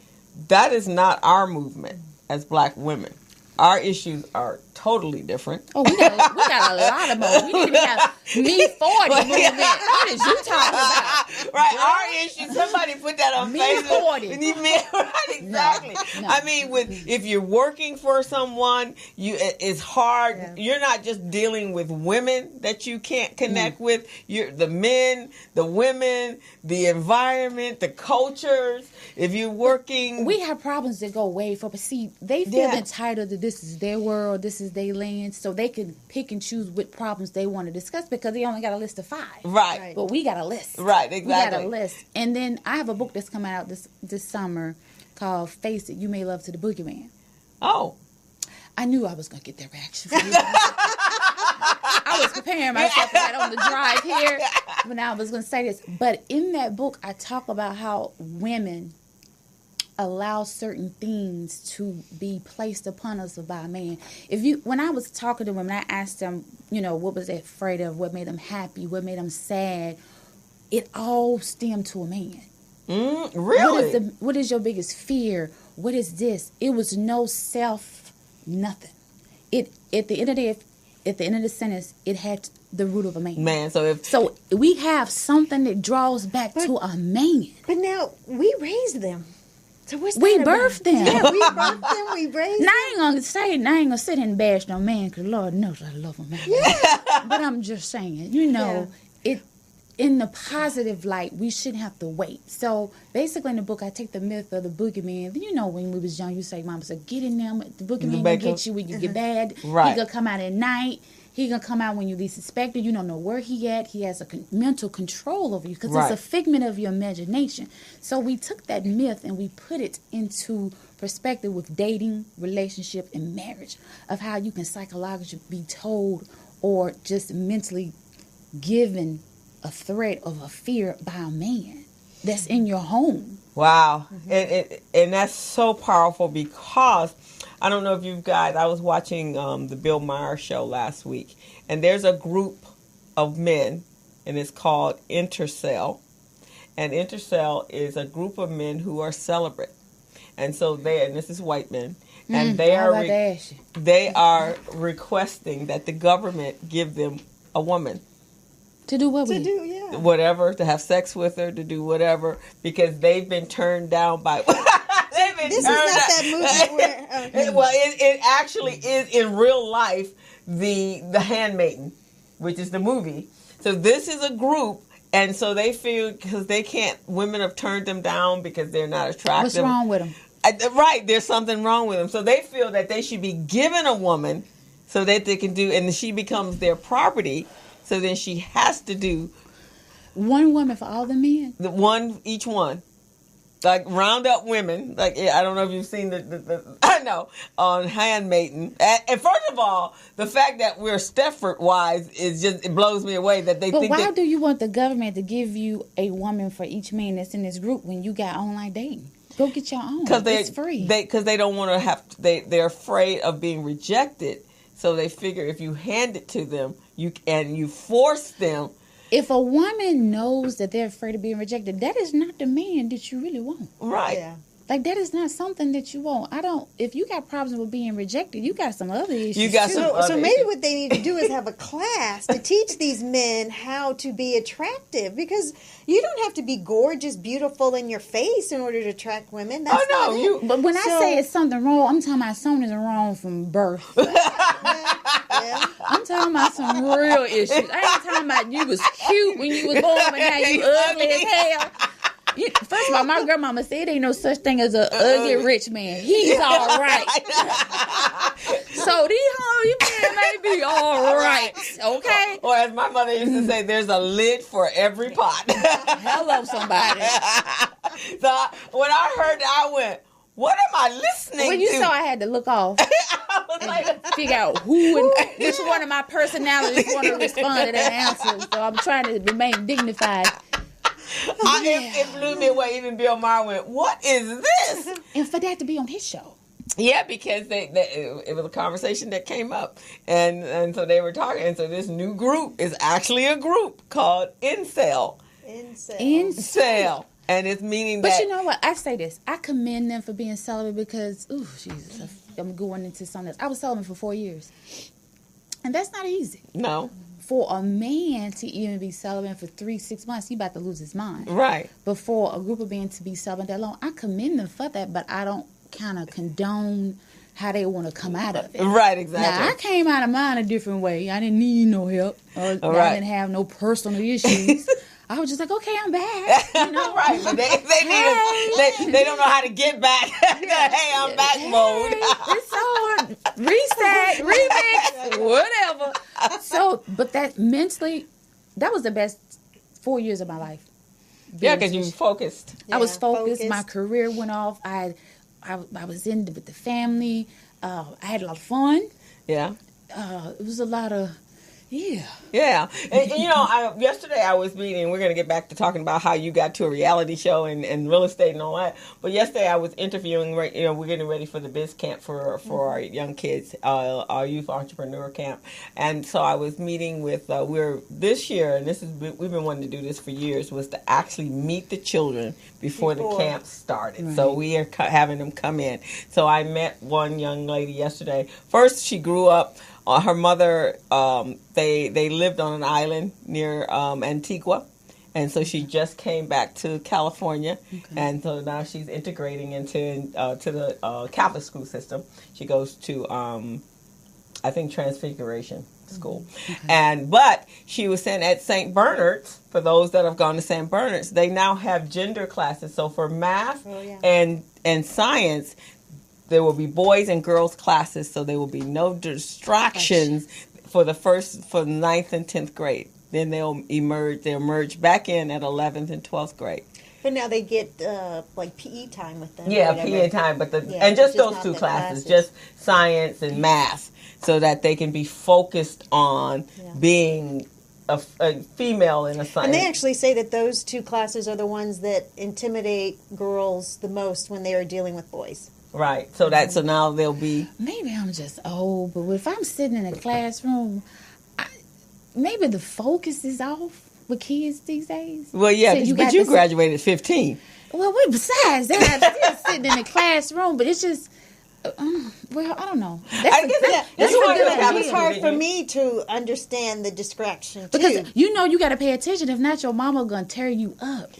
that is not our movement as black women. Our issues are totally different. Oh, we got a lot of more. We need to have Me 40 movement. What is you talking about? Right, our issues. Somebody put that on Me Facebook. 40. Right, exactly. No. I mean, if you're working for someone, it's hard. Yeah. You're not just dealing with women that you can't connect with. You're the men, the women, the environment, the cultures. If you're working, we have problems that go way for. But see, they feel entitled that this is their world, this is their land, so they can pick and choose what problems they want to discuss because they only got a list of 5. Right. But we got a list. Right, exactly. We got a list. And then I have a book that's coming out this summer called Face It, You May Love to the Boogeyman. Oh. I knew I was going to get that reaction from you. I was preparing myself for that on the drive here when I was going to say this. But in that book, I talk about how women allow certain things to be placed upon us by a man. When I was talking to women, I asked them, what was they afraid of, what made them happy, what made them sad. It all stemmed to a man. Really? What is your biggest fear? What is this? It was no nothing. At the end of the sentence, it had the root of a man. So we have something that draws back to a man. But now we raised them. So what's we that birthed them. Yeah, we birthed them. We raised them. I ain't gonna sit and bash no man because Lord knows I love him. Yeah. But I'm just saying, it in the positive light, we shouldn't have to wait. So basically, in the book, I take the myth of the boogeyman. When we was young, you say, "Mama said, get in there. The boogeyman gonna get you when you get bad. Right. He gonna come out at night." He gonna come out when you least expect it. You don't know where he at. He has a mental control over you because it's a figment of your imagination. So we took that myth and we put it into perspective with dating, relationship, and marriage of how you can psychologically be told or just mentally given a threat of a fear by a man that's in your home. Wow. And that's so powerful because I don't know if you guys, I was watching the Bill Maher show last week, and there's a group of men, and it's called Intercell. And Intercell is a group of men who are celibate. And so and this is white men, and they are requesting that the government give them a woman. To do what? Whatever, to have sex with her, to do whatever, because they've been turned down by... This is not that movie Well, it actually is in real life the Handmaiden, which is the movie. So this is a group, and so they feel because women have turned them down because they're not attractive. What's wrong with them? Right, there's something wrong with them. So they feel that they should be given a woman so that they can do, and she becomes their property. So then she has to do one woman for all the men. Each one. Like round up women. Like I don't know if you've seen the I know on Handmaiden. And first of all, the fact that we're Stepford wise is just it blows me away that they. But why do you want the government to give you a woman for each man that's in this group when you got online dating? Go get your own. It's free. Because they don't want to have. They're afraid of being rejected, so they figure if you hand it to them, you force them. If a woman knows that they're afraid of being rejected, that is not the man that you really want. Right. Yeah. Like, that is not something that you want. If you got problems with being rejected, you got some other issues. So maybe what they need to do is have a class to teach these men how to be attractive, because you don't have to be gorgeous, beautiful in your face in order to attract women. That's But when I say it's something wrong, I'm talking about something is wrong from birth. I'm talking about some real issues. I ain't talking about you was cute when you was born, but now you ugly as hell. First of all, my grandmama said ain't no such thing as an ugly rich man. He's all right. So these men may be all right, okay? Or as my mother used to say, there's a lid for every pot. Hello, somebody. So when I heard that, I went, what am I listening to? When you saw I had to look off and figure out which one of my personalities want to respond to that answer. So I'm trying to remain dignified. It blew me away. Even Bill Maher went, what is this? And for that to be on his show. Yeah, because it was a conversation that came up. And so they were talking. And so this new group is actually a group called Incel. Incel. And it's meaning that... But you know what? I say this. I commend them for being celibate because, Jesus, I'm going into something else. I was celibate for 4 years. And that's not easy. No. For a man to even be celibate for 3-6 months, he about to lose his mind. Right. But for a group of men to be celibate that long, I commend them for that, but I don't kind of condone how they want to come out of it. Right, exactly. Now, I came out of mine a different way. I didn't need no help. I didn't have no personal issues. I was just like, okay, I'm back. You know? Right, but they don't know how to get back. Hey, I'm back mode. It's on reset, remix, whatever. So, but that mentally, that was the best 4 years of my life. Yeah, because you were focused. I was focused. My career went off. I was in with the family. I had a lot of fun. Yeah. It was a lot of... Yeah. And yesterday I was meeting, we're going to get back to talking about how you got to a reality show and real estate and all that. But yesterday I was interviewing, we're getting ready for the Biz Camp for our young kids, our youth entrepreneur camp. And so I was meeting with, this year, and we've been wanting to do this for years, was to actually meet the children before the camp started. Right. So we are having them come in. So I met one young lady yesterday. First, she grew up. Her mother, they lived on an island near Antigua, and so she just came back to California, and so now she's integrating into to the Catholic school system. She goes to, I think, Transfiguration School, but she was sent at St. Bernard's. For those that have gone to St. Bernard's, they now have gender classes. So for math and science, there will be boys and girls classes, so there will be no distractions for 9th and 10th grade. Then they'll merge back in at 11th and 12th grade. But now they get like PE time with them. Yeah, PE time, and just those two classes, just science and math, so that they can be focused on being a female in a science. And they actually say that those two classes are the ones that intimidate girls the most when they are dealing with boys. Right. So now they'll be... Maybe I'm just old, but if I'm sitting in a classroom, maybe the focus is off with kids these days. Well, yeah, but you graduated at 15. Well, besides that, I'm still sitting in a classroom, but it's just... Well, I don't know. That's hard for me to understand the distraction too. Because you got to pay attention. If not, your mama gonna tear you up.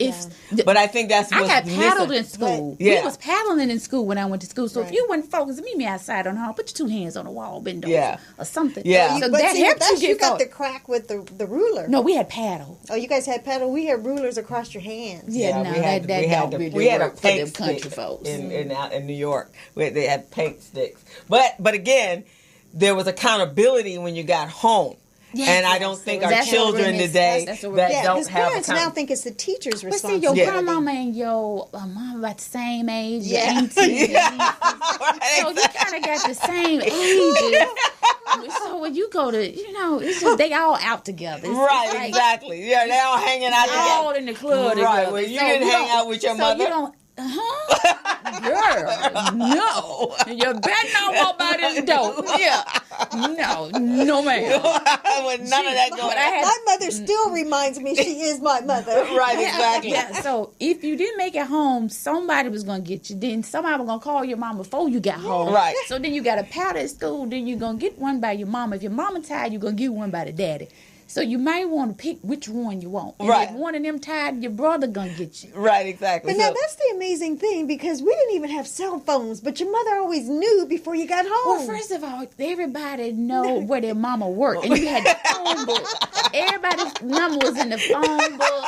But I think that's I what's got paddled missing. in school. Yeah. We was paddling in school when I went to school. So if you wasn't focused, meet me outside on the hall. Put your 2 hands on the wall, bend over, or something. Yeah. So but that helps you get got the crack with the ruler. No, we had paddle. Oh, you guys had paddle. We had rulers across your hands. Yeah, no, we had a paint country stick folks in New York. They had paint sticks, but again, there was accountability when you got home. Yes, and I don't think our children today that don't have parents now think it's the teacher's responsibility. But see, your grandmama and your mom about the same age. Your auntie. So you kind of got the same ages. So when you go to, it's just they all out together. Right, exactly. Yeah, they all hanging out together. All in the club together. Right, well, you didn't hang out with your mother. You don't. Girl, no. You better not walk by this door. Yeah. No, ma'am. None of that going on. My mother still reminds me she is my mother. Right, exactly. Yeah, so if you didn't make it home, somebody was going to get you. Then somebody was going to call your mom before you got home. Right. So then you got a powder at school. Then you're going to get one by your mama. If your mama tired, you're going to get one by the daddy. So you might want to pick which one you want. And if one of them tired, your brother gonna get you. Right, exactly. But now that's the amazing thing, because we didn't even have cell phones, but your mother always knew before you got home. Well, first of all, everybody know where their mama worked, and you had the phone book. Everybody's number was in the phone book.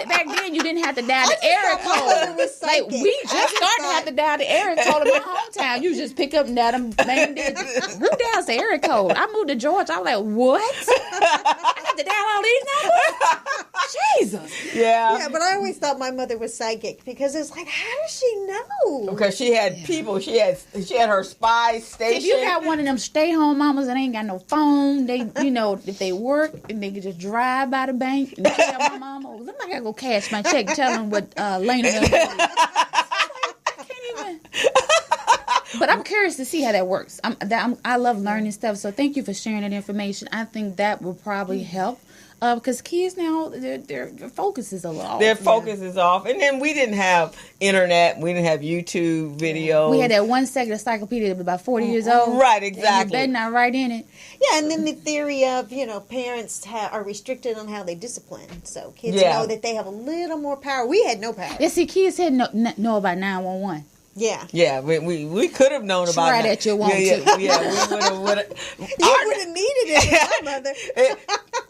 Back then, you didn't have to dial the area code. Like we just started to have to dial the area code in my hometown. You just pick up and dial them main digits. Who dials the area code? I moved to Georgia. I was like, what? I got to dial all these numbers? Jesus. Yeah, but I always thought my mother was psychic, because it's like, how does she know? Because she had people. She had her spy station. If you got one of them stay-home mamas that ain't got no phone, they, if they work and they could just drive by the bank and tell my mama, I gotta go cash my check, tell them what Lena done did. I can't even. But I'm curious to see how that works. I love learning stuff, so thank you for sharing that information. I think that will probably help, because kids now, their focus is a little off. Their focus is off. And then we didn't have internet. We didn't have YouTube videos. We had that one second encyclopedia that was about 40 years old. Right, exactly. You better not write in it. Yeah, and then the theory of, parents are restricted on how they discipline. So kids know that they have a little more power. We had no power. Yeah, see, kids had know about 911. Yeah, we could have known about it. Try that you want to. Yeah, we would have. You would have needed it with my mother.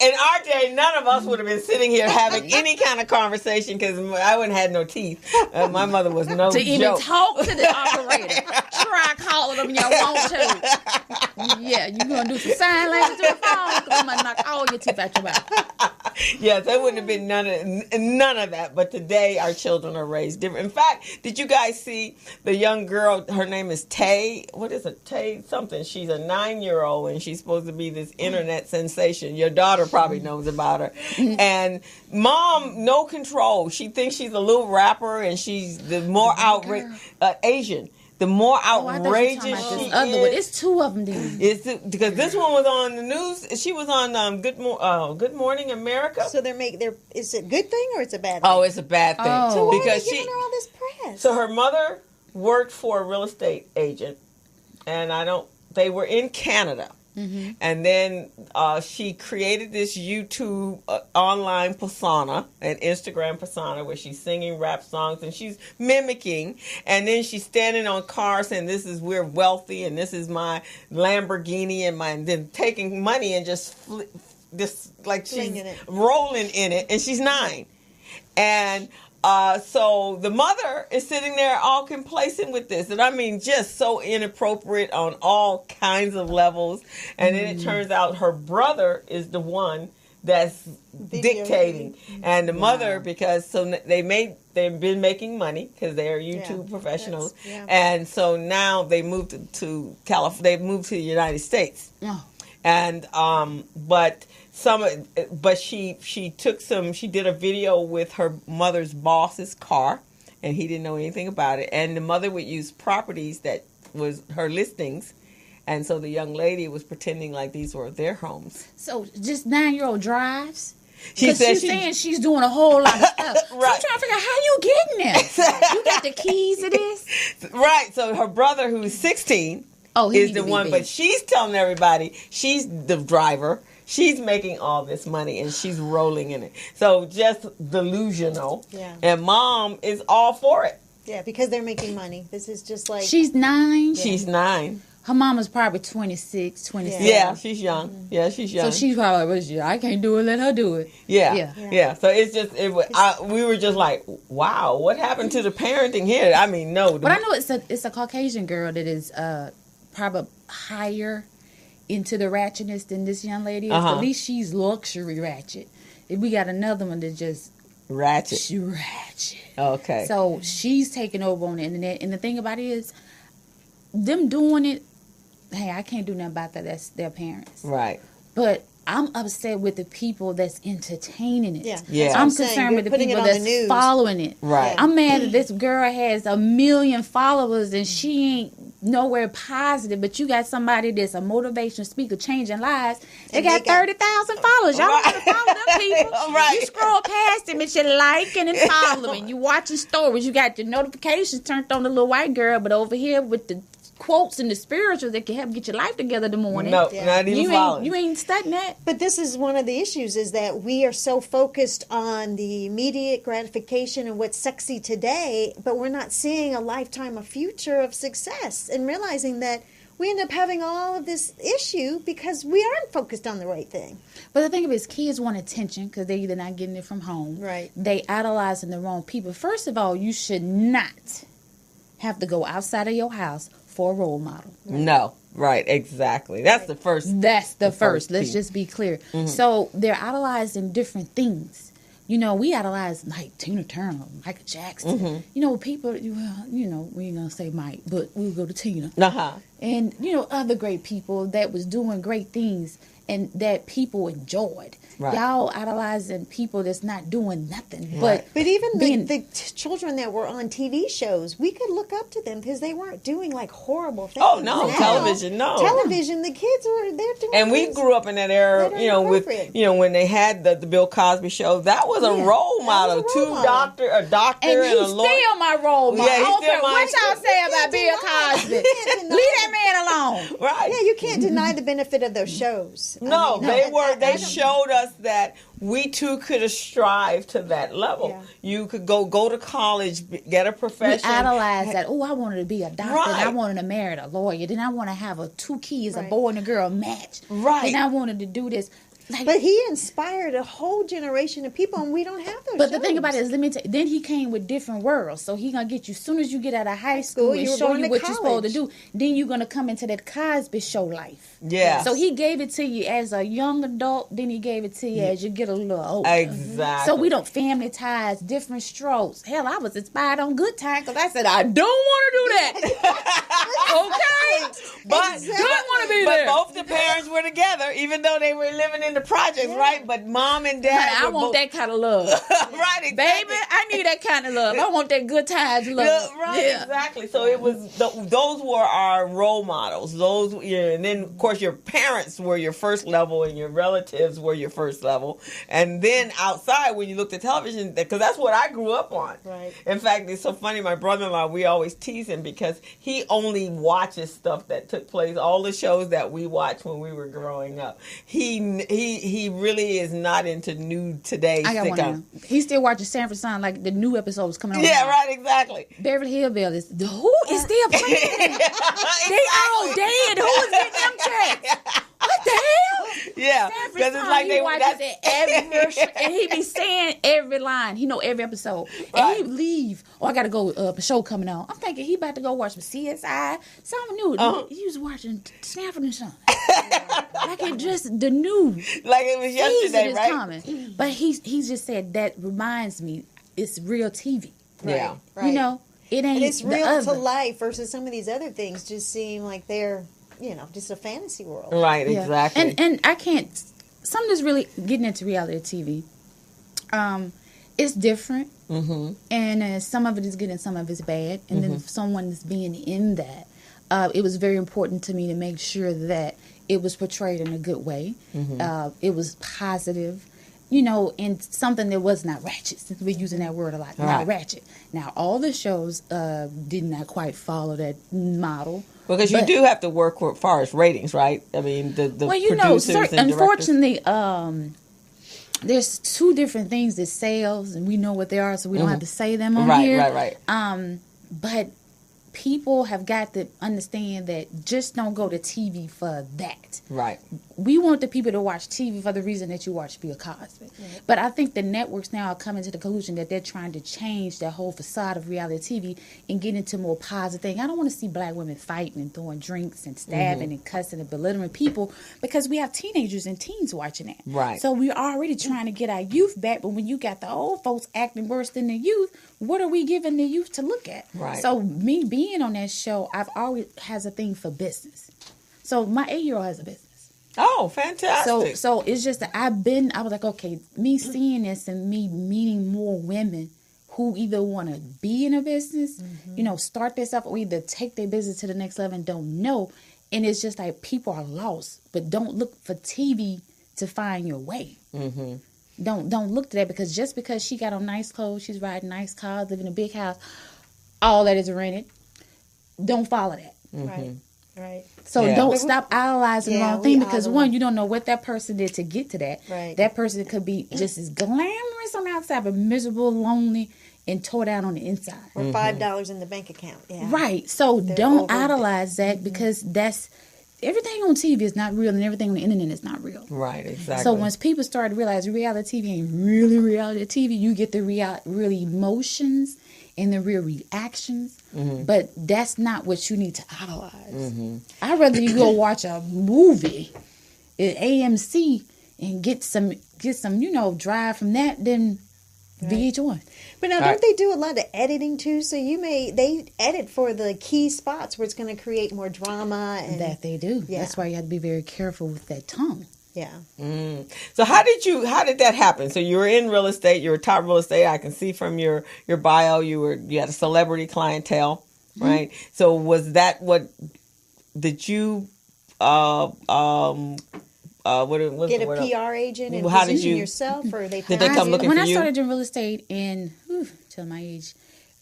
In our day, none of us would have been sitting here having any kind of conversation, because I wouldn't have had no teeth. My mother was no to joke. Even talk to the operator. Try calling them, you want to. Yeah, you're going to do some sign language to the phone, because I'm going to knock all your teeth out your mouth. Yes, there wouldn't have been none of that. But today, our children are raised different. In fact, did you guys see the young girl? Her name is Tay. What is it? Tay something. She's a 9-year-old, and she's supposed to be this internet sensation. Your daughter probably knows about her. And mom, no control. She thinks she's a little rapper, and she's the more Asian. The more outrageous she is. It's two of them then. Because this one was on the news. She was on Good Morning America. So is it a good thing or it's a bad thing? Oh, it's a bad thing. Oh. So why are they giving her all this press? So her mother worked for a real estate agent, and they were in Canada. Mm-hmm. And then she created this YouTube online persona, an Instagram persona, where she's singing rap songs and she's mimicking. And then she's standing on cars saying, we're wealthy, and this is my Lamborghini, and then taking money and just like she's rolling in it. And she's 9. And so the mother is sitting there all complacent with this. And I mean, just so inappropriate on all kinds of levels. And then it turns out her brother is the one that's dictating. And the mother, because they've been making money because they are YouTube professionals. And so now they moved to California. They moved to the United States. And she did a video with her mother's boss's car, and he didn't know anything about it. And the mother would use properties that was her listings, and so the young lady was pretending like these were their homes. So just 9-year-old drives? She's saying she's doing a whole lot of stuff. So I'm trying to figure out how you getting this. You got the keys to this? Right. So her brother, who's 16, is the one, but she's telling everybody she's the driver. She's making all this money and she's rolling in it. So just delusional. Yeah. And mom is all for it. Yeah, because they're making money. This is just like... She's 9? Yeah. She's 9. Her mama's probably 26, 27. Yeah, she's young. Mm-hmm. Yeah, she's young. So she's probably like, I can't do it, let her do it. Yeah. So it's just, we were just like, wow, what happened to the parenting here? I mean, no. But I know it's a Caucasian girl that is probably higher into the ratchetness than this young lady is. At least she's luxury ratchet. If we got another one that just... Ratchet. Okay. So she's taking over on the internet. And the thing about it is, them doing it, hey, I can't do nothing about that. That's their parents. Right. But I'm upset with the people that's entertaining it. Yeah. I'm concerned with the people that's following it. Right. I'm mad that this girl has 1 million followers and she ain't nowhere positive, but you got somebody that's a motivational speaker changing lives. They got 30,000 followers. Y'all want to follow them people. Right. You scroll past them and you're liking and following. You watching stories. You got your notifications turned on the little white girl, but over here with the quotes and the spirituals that can help get your life together in the morning. No, not even following. You ain't studying that. But this is one of the issues, is that we are so focused on the immediate gratification and what's sexy today, but we're not seeing a lifetime, a future of success, and realizing that we end up having all of this issue because we aren't focused on the right thing. But the thing is, kids want attention because they're either not getting it from home. Right. They idolizing the wrong people. First of all, you should not have to go outside of your house for a role model. No, right, exactly. That's the first. That's the first. Let's just be clear. Mm-hmm. So they're idolizing different things. You know, we idolize like Tina Turner, Michael Jackson. Mm-hmm. You know, people, well, you know, we ain't going to say Mike, but we'll go to Tina. And, you know, other great people that was doing great things and that people enjoyed. Right. Y'all idolizing people that's not doing nothing. But even the children that were on TV shows, we could look up to them because they weren't doing like horrible things. Oh, no. Television, no. Television, the kids they're doing And we grew up in that era, you know, with, you know, when they had the Bill Cosby show, that was a role model. A doctor and a lawyer. He's still my role model. Yeah, I don't care what y'all say about Bill Cosby. Leave that man alone. Right. Yeah, you can't deny the benefit of those shows. No, they showed us that we too could have strived to that level. Yeah. You could go to college, get a profession. We idolize that. Oh, I wanted to be a doctor. Right. And I wanted to marry a lawyer. Then I want to have 2 kids, a boy and a girl match. Right. And I wanted to do this. Like, but he inspired a whole generation of people, and we don't have those. But the thing about it is, let me tell you, then he came with different worlds. So he gonna get you as soon as you get out of high school and show you what you're supposed to do. Then you're gonna come into that Cosby Show life. Yeah. So he gave it to you as a young adult. Then he gave it to you as you get a little older. Exactly. So we don't family ties, different strokes. Hell, I was inspired on Good Time because I said I don't want to do that. Okay. But don't want to be there. But both the parents were together, even though they were living in the projects, right? But mom and dad. I want that kind of love. Right, exactly. Baby, I need that kind of love. I want that Good Times love. Right, exactly. So it was those were our role models. Those, and then of course your parents were your first level, and your relatives were your first level, and then outside when you looked at television, because that's what I grew up on. Right. In fact, it's so funny. My brother-in-law, we always tease him because he only watches stuff that took place, all the shows that we watched when we were growing up. He really is not into new today. I got one. He's still watching Sanford Son, like the new episodes coming on. Yeah, right, exactly. Beverly Hillbillies. Who is still playing? They all dead. Who is getting them checks? What the hell? Yeah, because it's like he watches it every, and he be saying every line. He know every episode, and he leave. Oh, I gotta go. A show coming on. I'm thinking he about to go watch some CSI. Something new. He was watching Sanford and Son. Like it just the new. Like it was yesterday, right? Coming. But he's just said that reminds me. It's real TV. Right. Yeah, right. You know, it ain't. And it's real to life versus some of these other things. Just seem like they're, just a fantasy world. Right, yeah. Exactly. And I can't. Something that's really getting into reality TV. It's different, and some of it is good and some of it's bad. And then if someone is being in that, it was very important to me to make sure that it was portrayed in a good way. It was positive. in something that was not ratchet, since we're using that word a lot, not ratchet. Now, all the shows did not quite follow that model. Because you do have to work as far as ratings, right? I mean, the producers and unfortunately, there's two different things that sells, and we know what they are, so we don't have to say them on here. Right. But people have got to understand that just don't go to TV for that. Right. We want the people to watch TV for the reason that you watch Bill Cosby. Right. But I think the networks now are coming to the conclusion that they're trying to change that whole facade of reality TV and get into more positive things. I don't want to see black women fighting and throwing drinks and stabbing and cussing and belittling people, because we have teenagers and teens watching that. Right. So we're already trying to get our youth back, but when you got the old folks acting worse than the youth, what are we giving the youth to look at? Right. So me being on that show, I've always has a thing for business. So my 8-year-old has a business. Oh, fantastic. So it's just that I was like, okay, me seeing this and me meeting more women who either want to be in a business, start this up, or either take their business to the next level and don't know. And it's just like people are lost, but don't look for TV to find your way. Mm-hmm. Don't look to that, because just because she got on nice clothes, she's riding nice cars, living in a big house, all that is rented. Don't follow that. Mm-hmm. Right. So don't stop idolizing the wrong thing, because one, you don't know what that person did to get to that. Right. That person could be just as glamorous on the outside, but miserable, lonely, and tore down on the inside. Or $5 in the bank account. Yeah. Right. So don't idolize that, because that's everything on TV is not real, and everything on the internet is not real. Right. Exactly. So once people start to realize reality TV ain't really reality TV, you get the real emotions and the real reactions, but that's not what you need to idolize. I'd rather you go watch a movie at AMC and get some drive from that than VH1. But now, don't they do a lot of editing too? So they edit for the key spots where it's going to create more drama. And that they do. Yeah. That's why you have to be very careful with that tongue. Yeah. So how did that happen? So you were in real estate, you were top real estate. I can see from your bio you had a celebrity clientele, right? So was that what did you get a PR agent and position yourself, or did they come looking for you? When I started in real estate in till my age,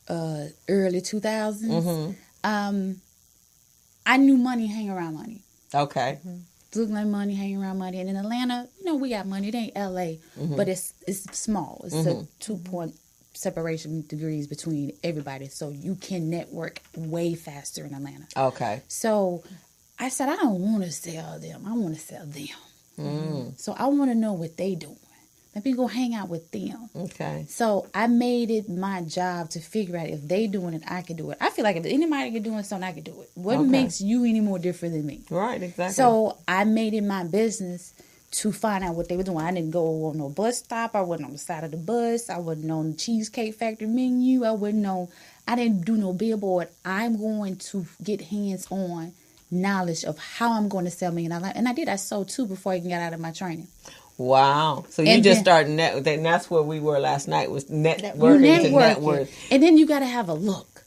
early 2000s, I knew money hang around money. Okay. Look like money, hanging around money. And in Atlanta, we got money. It ain't LA, but it's small. It's a 2-point separation degrees between everybody. So you can network way faster in Atlanta. Okay. So I said, I don't want to sell them. I want to sell them. So I want to know what they doing. Let me go hang out with them. Okay. So I made it my job to figure out if they doing it, I can do it. I feel like if anybody can do something, I can do it. What makes you any more different than me? Right, exactly. So I made it my business to find out what they were doing. I didn't go on no bus stop. I wasn't on the side of the bus. I wasn't on the Cheesecake Factory menu. I didn't do no billboard. I'm going to get hands-on knowledge of how I'm going to sell $1 million. And I did. I sold 2 before I even got out of my training. Wow. So you just started and that's where we were last night, was networking to network. And then you got to have a look.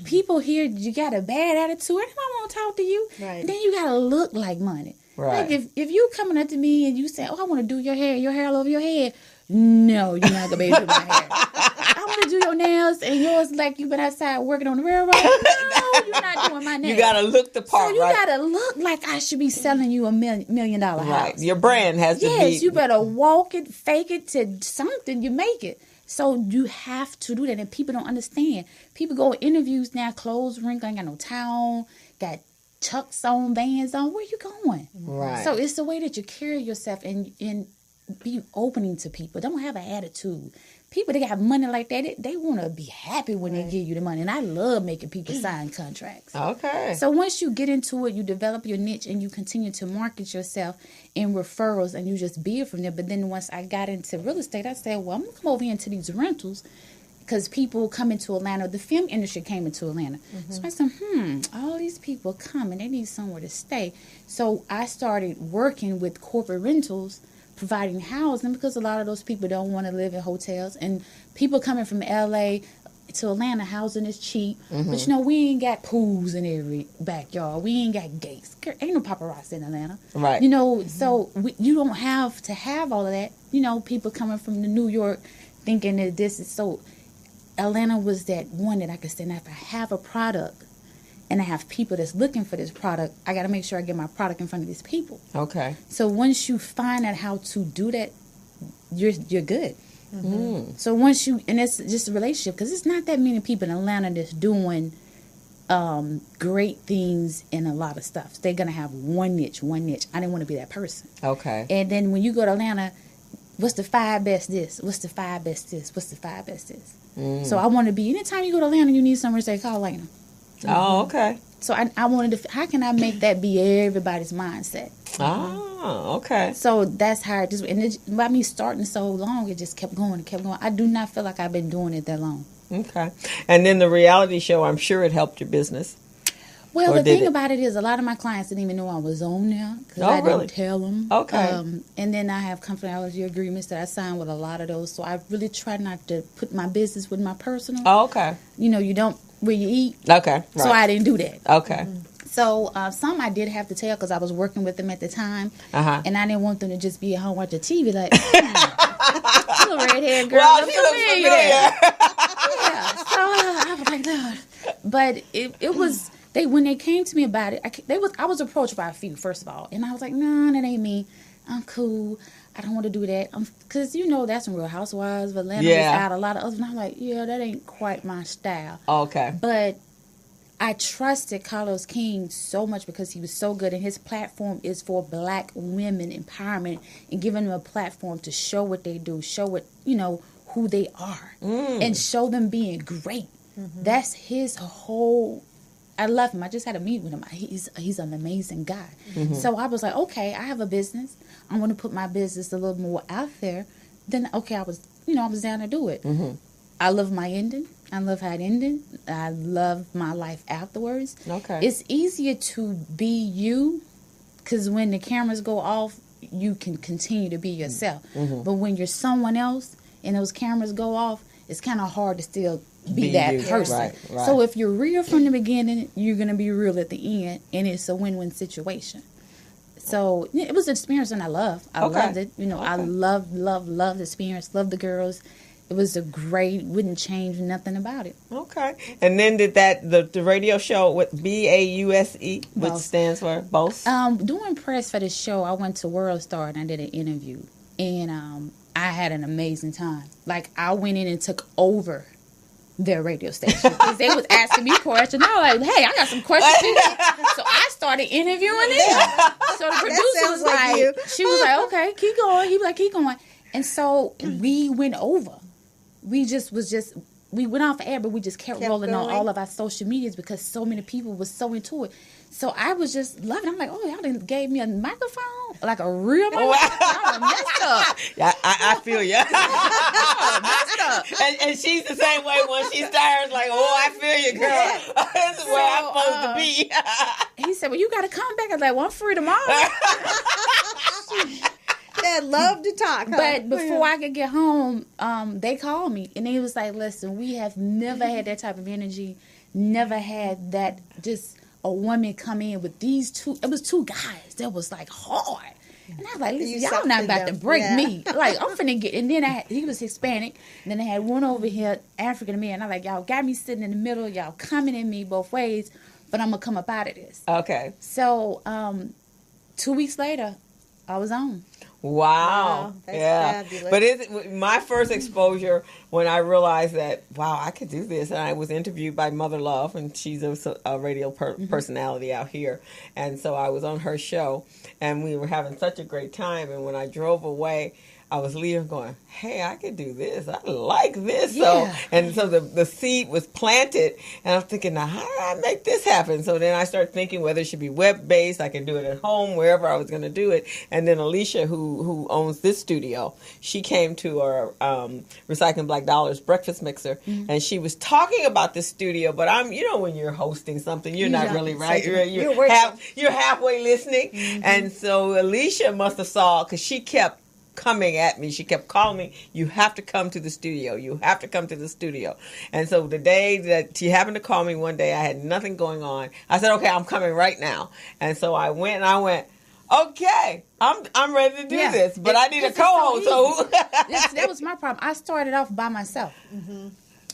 People here, you got a bad attitude. Anybody want to talk to you? Right. And then you got to look like money. Right. Like if you coming up to me and you say, I want to do your hair all over your head. No, you're not going to be able to do my hair. I want to do your nails and yours like you've been outside working on the railroad. No, you're not doing my nails. You got to look the part, so you got to look like I should be selling you $1 million house. Right. Your brand has to be. Yes, you better walk it, fake it to something, you make it. So you have to do that, and people don't understand. People go to interviews now, clothes wrinkled, ain't got no towel, got Chucks on, Vans on. Where you going? Right. So it's the way that you carry yourself and be opening to people. Don't have an attitude. People that got money like that, they want to be happy when they give you the money. And I love making people sign contracts. Okay. So once you get into it, you develop your niche and you continue to market yourself in referrals and you just build from there. But then once I got into real estate, I said, well, I'm going to come over here into these rentals because people come into Atlanta. The film industry came into Atlanta. So I said, all these people come and they need somewhere to stay. So I started working with corporate rentals, providing housing, because a lot of those people don't want to live in hotels, and people coming from LA to Atlanta, housing is cheap. But, you know, we ain't got pools in every backyard. We ain't got gates. Ain't no paparazzi in Atlanta. Right. You know, so you don't have to have all of that. You know, people coming from the New York thinking that this is so... Atlanta was that one that I could say, now if I have a product and I have people that's looking for this product, I got to make sure I get my product in front of these people. Okay. So once you find out how to do that, you're good. So once you, and it's just a relationship, because it's not that many people in Atlanta that's doing great things in a lot of stuff. They're going to have one niche. I didn't want to be that person. Okay. And then when you go to Atlanta, what's the 5 best this? What's the 5 best this? What's the 5 best this? So I want to be, anytime you go to Atlanta, you need somewhere to say, call Lena. Oh, okay. So I wanted to, how can I make that be everybody's mindset? Oh, okay. So that's how it just, and it, by me starting so long, it just kept going and kept going. I do not feel like I've been doing it that long. Okay. And then the reality show, I'm sure it helped your business. Well, the thing about it is, a lot of my clients didn't even know I was on there because I didn't tell them. Okay. And then I have confidentiality agreements that I signed with a lot of those. So I really try not to put my business with my personal. Oh, okay. You know, you don't where you eat. Okay. Right. So I didn't do that. Okay. So some I did have to tell because I was working with them at the time, and I didn't want them to just be at home watching TV like, little redhead girl. Well, she looks familiar. Yeah. So I was like, no. But it was. When they came to me about it, I was approached by a few, first of all, and I was like, no, that ain't me. I'm cool. I don't want to do that. Because, you know, that's some Real Housewives of Atlanta. Out a lot of others. And I'm like, yeah, that ain't quite my style. Okay. But I trusted Carlos King so much because he was so good, and his platform is for black women empowerment and giving them a platform to show what they do, show what, you know, who they are, and show them being great. That's his whole... I love him. I just had a meeting with him. He's an amazing guy. So I was like, okay, I have a business. I want to put my business a little more out there. Then, okay, I was down to do it. I love my ending. I love how it ended. I love my life afterwards. Okay. It's easier to be you because when the cameras go off, you can continue to be yourself. But when you're someone else and those cameras go off, it's kind of hard to still be that you. Person. Right. So if you're real from the beginning, you're going to be real at the end, and it's a win-win situation. So it was an experience, and I loved it. You know, I love the experience, love the girls. It was a great, wouldn't change nothing about it. Okay. And then did the radio show with B.A.U.S.E, which stands for B.A.U.S.E? Doing press for this show, I went to World Star and I did an interview, and I had an amazing time. Like, I went in and took over their radio station because they was asking me questions. I was like, hey, I got some questions for you. So I started interviewing them. So the producer was like, she was like, okay, keep going. He was like, keep going. And so we went over. We went off air, but we just kept rolling going on all of our social medias because so many people were so into it. So I was just loving it. I'm like, oh, y'all done gave me a microphone, like a real microphone. I messed up. Yeah, I feel you. Messed up. And she's the same way when she starts, like, oh, I feel you, girl. This is where I'm supposed to be. He said, well, you got to come back. I was like, well, I'm free tomorrow. That love to talk. Huh? But before I could get home, they called me and they was like, listen, we have never had that type of energy, never had that, just a woman come in with these two. It was two guys that was like hard. And I was like, listen, y'all not about to break me. Like, I'm finna get, and then he was Hispanic, and then I had one over here, African American. I'm like, y'all got me sitting in the middle, y'all coming at me both ways, but I'm gonna come up out of this. Okay. So 2 weeks later, I was on. Wow. That's fabulous. But my first exposure when I realized that, wow, I could do this. And I was interviewed by Mother Love, and she's a radio personality out here. And so I was on her show, and we were having such a great time. And when I drove away, I was leaving going, hey, I could do this. I like this. Yeah. So the seed was planted, and I'm thinking, now, how do I make this happen? So then I started thinking whether it should be web-based. I can do it at home, wherever I was going to do it. And then Alicia, who owns this studio, she came to our Recycling Black Dollars breakfast mixer, and she was talking about this studio. But when you're hosting something, you're not really right. You're halfway listening. And so Alicia must have saw, because she kept coming at me. She kept calling me, you have to come to the studio. You have to come to the studio. And so the day that she happened to call me one day, I had nothing going on. I said, okay, I'm coming right now. And so I went, okay, I'm ready to do this, but I need a co-host. So that was my problem. I started off by myself. Mm-hmm.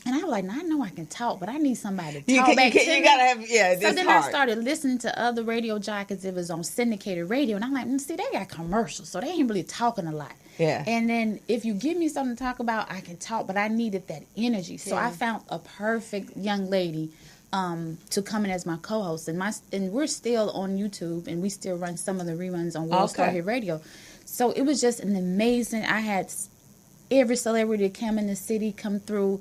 And I was like, I know I can talk, but I need somebody to talk back to me. You gotta have, So then I started listening to other radio jockeys. It was on syndicated radio. And I'm like, see, they got commercials, so they ain't really talking a lot. Yeah. And then if you give me something to talk about, I can talk, but I needed that energy. So I found a perfect young lady to come in as my co-host. And we're still on YouTube, and we still run some of the reruns on World Star Hit Radio. So it was just an amazing, I had every celebrity that came in the city come through.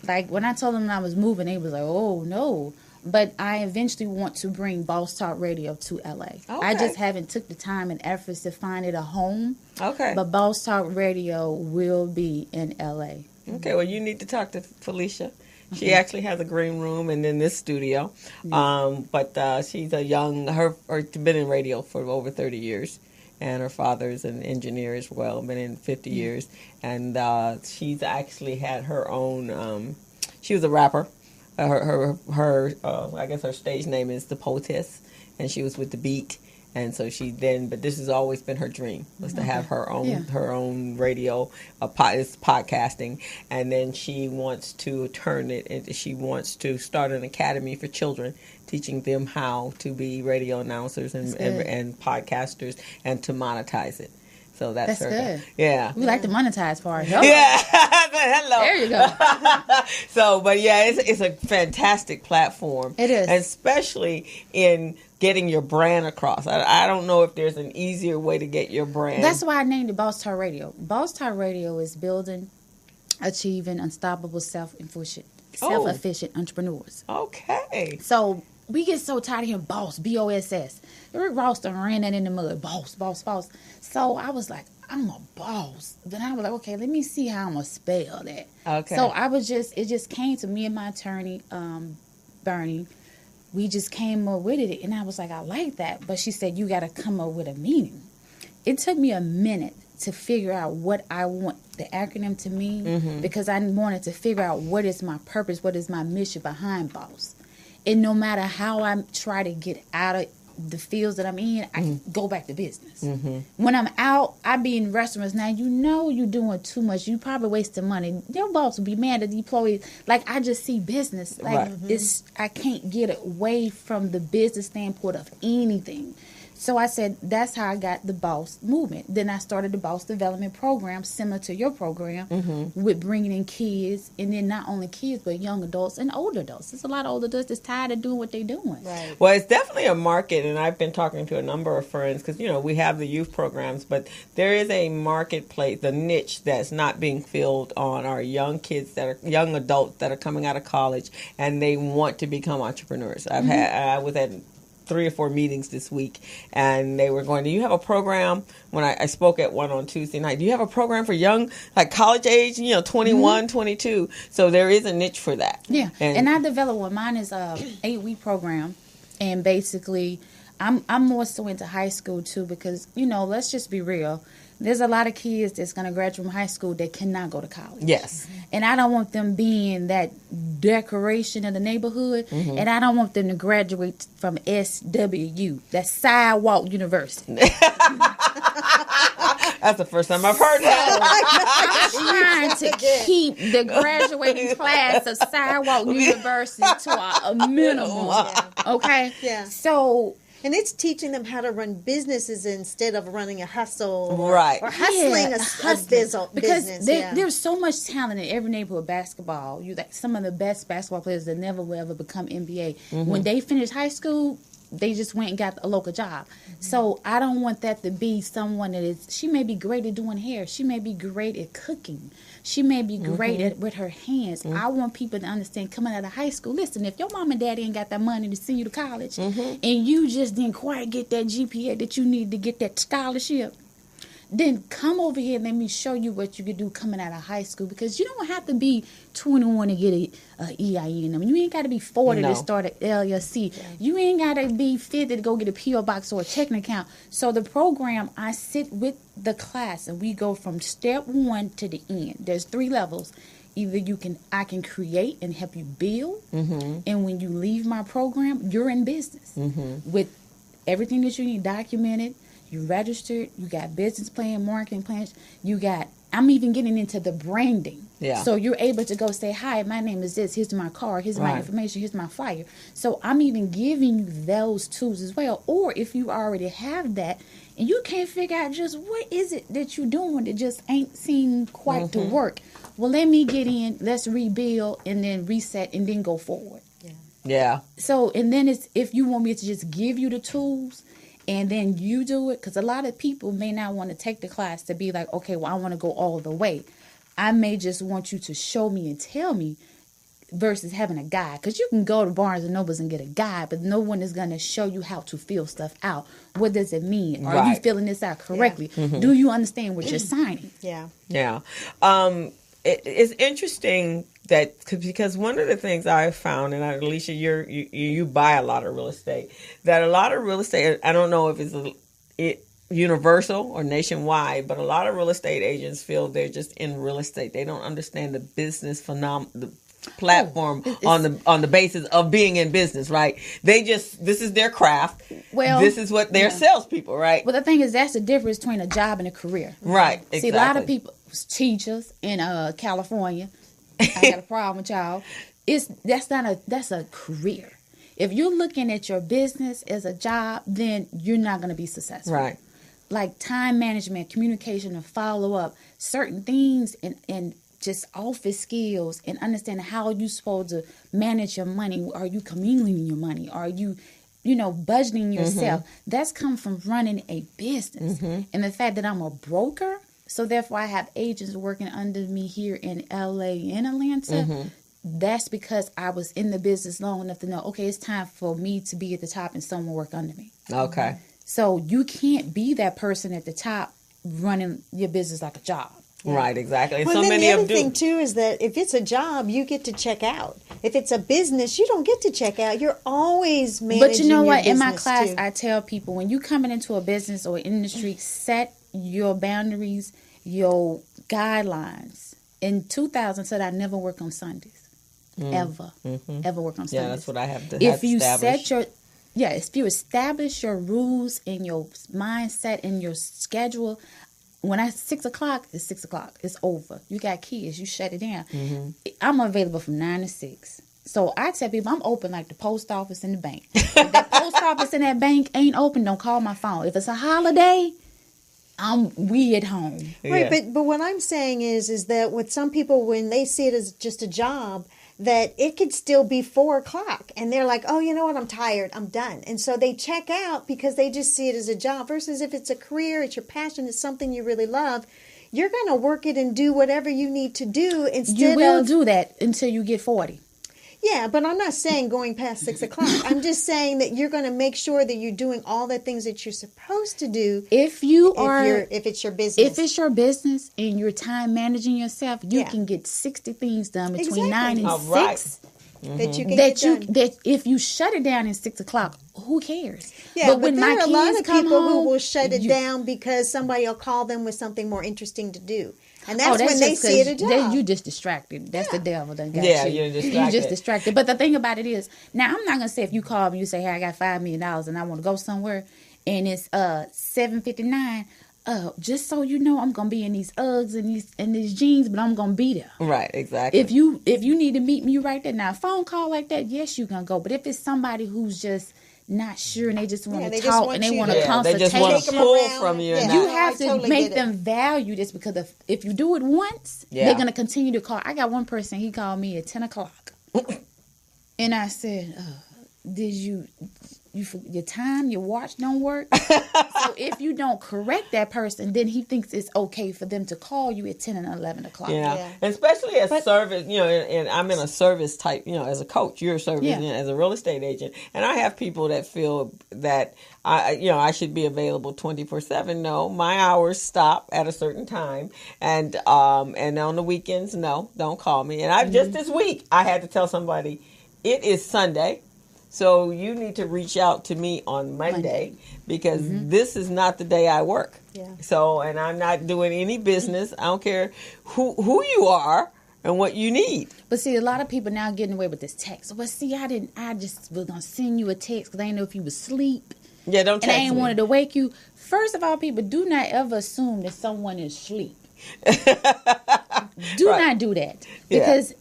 Like, when I told them I was moving, they was like, oh, no. But I eventually want to bring Boss Talk Radio to L.A. Okay. I just haven't took the time and efforts to find it a home. Okay. But Boss Talk Radio will be in L.A. Okay, well, you need to talk to Felicia. She actually has a green room and then this studio. But she's a young, been in radio for over 30 years. And her father's an engineer as well, been in 50 years. And she's actually had her own, she was a rapper. I guess her stage name is The Poetess. And she was with The Beat. And so but this has always been her dream, was to have her own radio, it's podcasting. And then she wants to turn it into, she wants to start an academy for children, teaching them how to be radio announcers and podcasters and to monetize it. So that's her. Good. Yeah. We like the monetize part. Yeah. Hello. There you go. So, but yeah, it's a fantastic platform. It is. Especially in getting your brand across. I don't know if there's an easier way to get your brand. That's why I named it Boss Talk Radio. Boss Talk Radio is building, achieving unstoppable self-efficient entrepreneurs. Okay. So we get so tired of hearing boss, B.O.S.S. Rick Ross done ran that in the mud. Boss, boss, boss. So I was like, I'm a boss. Then I was like, okay, let me see how I'm going to spell that. Okay. So it just came to me and my attorney, Bernie. We just came up with it. And I was like, I like that. But she said, you got to come up with a meaning. It took me a minute to figure out what I want the acronym to mean, because I wanted to figure out what is my purpose, what is my mission behind boss. And no matter how I try to get out of the fields that I'm in, I go back to business. When I'm out, I be in restaurants. Now, you're doing too much. You probably wasting money. Your boss will be mad at the employees. Like, I just see business. Like, I can't get away from the business standpoint of anything. So I said, that's how I got the BOSS movement. Then I started the BOSS development program, similar to your program, with bringing in kids, and then not only kids, but young adults and older adults. There's a lot of older adults that's tired of doing what they're doing. Right. Well, it's definitely a market, and I've been talking to a number of friends, because, we have the youth programs, but there is a marketplace, the niche that's not being filled on our young kids, young adults that are coming out of college, and they want to become entrepreneurs. I was at 3 or 4 meetings this week, and they were going, do you have a program? When I spoke at one on Tuesday night, do you have a program for young, like college age, 21, 22? So there is a niche for that. Yeah. And I developed one. Mine is a 8-week program, and basically I'm more so into high school too, because, let's just be real. There's a lot of kids that's going to graduate from high school that cannot go to college. Yes. And I don't want them being that decoration of the neighborhood. And I don't want them to graduate from SWU, that's Sidewalk University. That's the first time I've heard that. I'm trying to keep the graduating class of Sidewalk University to a minimum. Okay? Yeah. So... And it's teaching them how to run businesses instead of running a hustle, right? Or hustling a business. Because there's so much talent in every neighborhood basketball. Some of the best basketball players that never will ever become NBA. When they finish high school, they just went and got a local job. So I don't want that to be someone that is. She may be great at doing hair. She may be great at cooking. She may be great at with her hands. I want people to understand, coming out of high school, listen, if your mom and daddy ain't got that money to send you to college, and you just didn't quite get that GPA that you need to get that scholarship, then come over here and let me show you what you could do coming out of high school, because you don't have to be 21 to get a EIN. I mean, you ain't got to be 40 to start an LLC. Yeah. You ain't got to be 50 to go get a P.O. box or a checking account. So the program, I sit with the class and we go from step 1 to the end. There's 3 levels. Either I can create and help you build, and when you leave my program, you're in business with everything that you need documented. You registered. You got business plan, marketing plans. I'm even getting into the branding. Yeah. So you're able to go say, hi, my name is this. Here's my card. Here's my information. Here's my flyer. So I'm even giving you those tools as well. Or if you already have that and you can't figure out just what is it that you're doing that just ain't seem quite to work. Well, let me get in. Let's rebuild and then reset and then go forward. Yeah. So, and then it's, if you want me to just give you the tools and then you do it, because a lot of people may not want to take the class to be like, okay, well, I want to go all the way. I may just want you to show me and tell me versus having a guide. Because you can go to Barnes and Nobles and get a guide, but no one is going to show you how to fill stuff out. What does it mean? Are you filling this out correctly? Yeah. Do you understand what you're signing? Yeah. Yeah. It's interesting that, because one of the things I found, and Alicia, you buy a lot of real estate, that a lot of real estate, I don't know if it's universal or nationwide, but a lot of real estate agents feel they're just in real estate. They don't understand the business the platform on the basis of being in business, right? This is their craft. Well, this is what they're salespeople, right? Well, the thing is, that's the difference between a job and a career. Right. Exactly. See, a lot of people, teachers in California, I got a problem with y'all. That's a career. If you're looking at your business as a job, then you're not going to be successful. Right. Like time management, communication, and follow up, certain things, and just office skills, and understanding how you're supposed to manage your money. Are you commingling your money? Are you, budgeting yourself? That's come from running a business. And the fact that I'm a broker, so therefore I have agents working under me here in LA and Atlanta. That's because I was in the business long enough to know, okay, it's time for me to be at the top and someone work under me. Okay. So you can't be that person at the top running your business like a job. Yeah. Right, exactly. Well, so then the other thing, too, is that if it's a job, you get to check out. If it's a business, you don't get to check out. You're always managing. But you know what? In my class, too. I tell people, when you coming into a business or industry, set your boundaries, your guidelines. In 2000, said I never work on Sundays. Ever work on Sundays. Yeah, that's what I have to if you establish your rules and your mindset and your schedule, when it's 6 o'clock, it's 6 o'clock. It's over. You got kids, you shut it down. I'm available from 9 to 6. So I tell people I'm open like the post office and the bank. If that post office and that bank ain't open, don't call my phone. If it's a holiday, we at home. Right, but what I'm saying is that with some people, when they see it as just a job, that it could still be 4 o'clock and they're like, oh, you know what, I'm tired, I'm done. And so they check out because they just see it as a job, versus if it's a career, it's your passion, it's something you really love, you're going to work it and do whatever you need to do instead You will do that until you get 40. Yeah, but I'm not saying going past 6 o'clock. I'm just saying that you're going to make sure that you're doing all the things that you're supposed to do. If it's your business. If it's your business and you're time managing yourself, you can get 60 things done between 9 and 6. That you can get done. That if you shut it down at 6 o'clock, who cares? Yeah, but there are a lot of people who will shut it down because somebody will call them with something more interesting to do. And that's when they see it a job. You just distracted. That's the devil that got you. You're distracted. You're just distracted. But the thing about it is, now I'm not going to say if you call me, you say, hey, I got $5 million and I want to go somewhere, and it's $7.59. Just so you know, I'm going to be in these Uggs and these jeans, but I'm going to be there. Right, exactly. If you need to meet me right there, now a phone call like that, yes, you're going to go. But if it's somebody who's just not sure and they just want to talk and they want to consultate, they just want to pull from you. You have to make them value this, because if you do it once, they're going to continue to call. I got one person, he called me at 10 o'clock. And I said, did you your time, your watch don't work. So if you don't correct that person, then he thinks it's okay for them to call you at 10 and 11 o'clock. Yeah. And especially as service, and I'm in a service type, as a coach, you're a service, as a real estate agent. And I have people that feel that I should be available 24/7. No, my hours stop at a certain time, and on the weekends, no, don't call me. And just this week, I had to tell somebody, it is Sunday, so you need to reach out to me on Monday because this is not the day I work. Yeah. So, and I'm not doing any business. I don't care who you are and what you need. But see, a lot of people now getting away with this text. Well, see, I just was gonna send you a text because I didn't know if you was asleep. Yeah, don't text me. And I ain't wanted to wake you. First of all, people, do not ever assume that someone is asleep. Do not do that. Because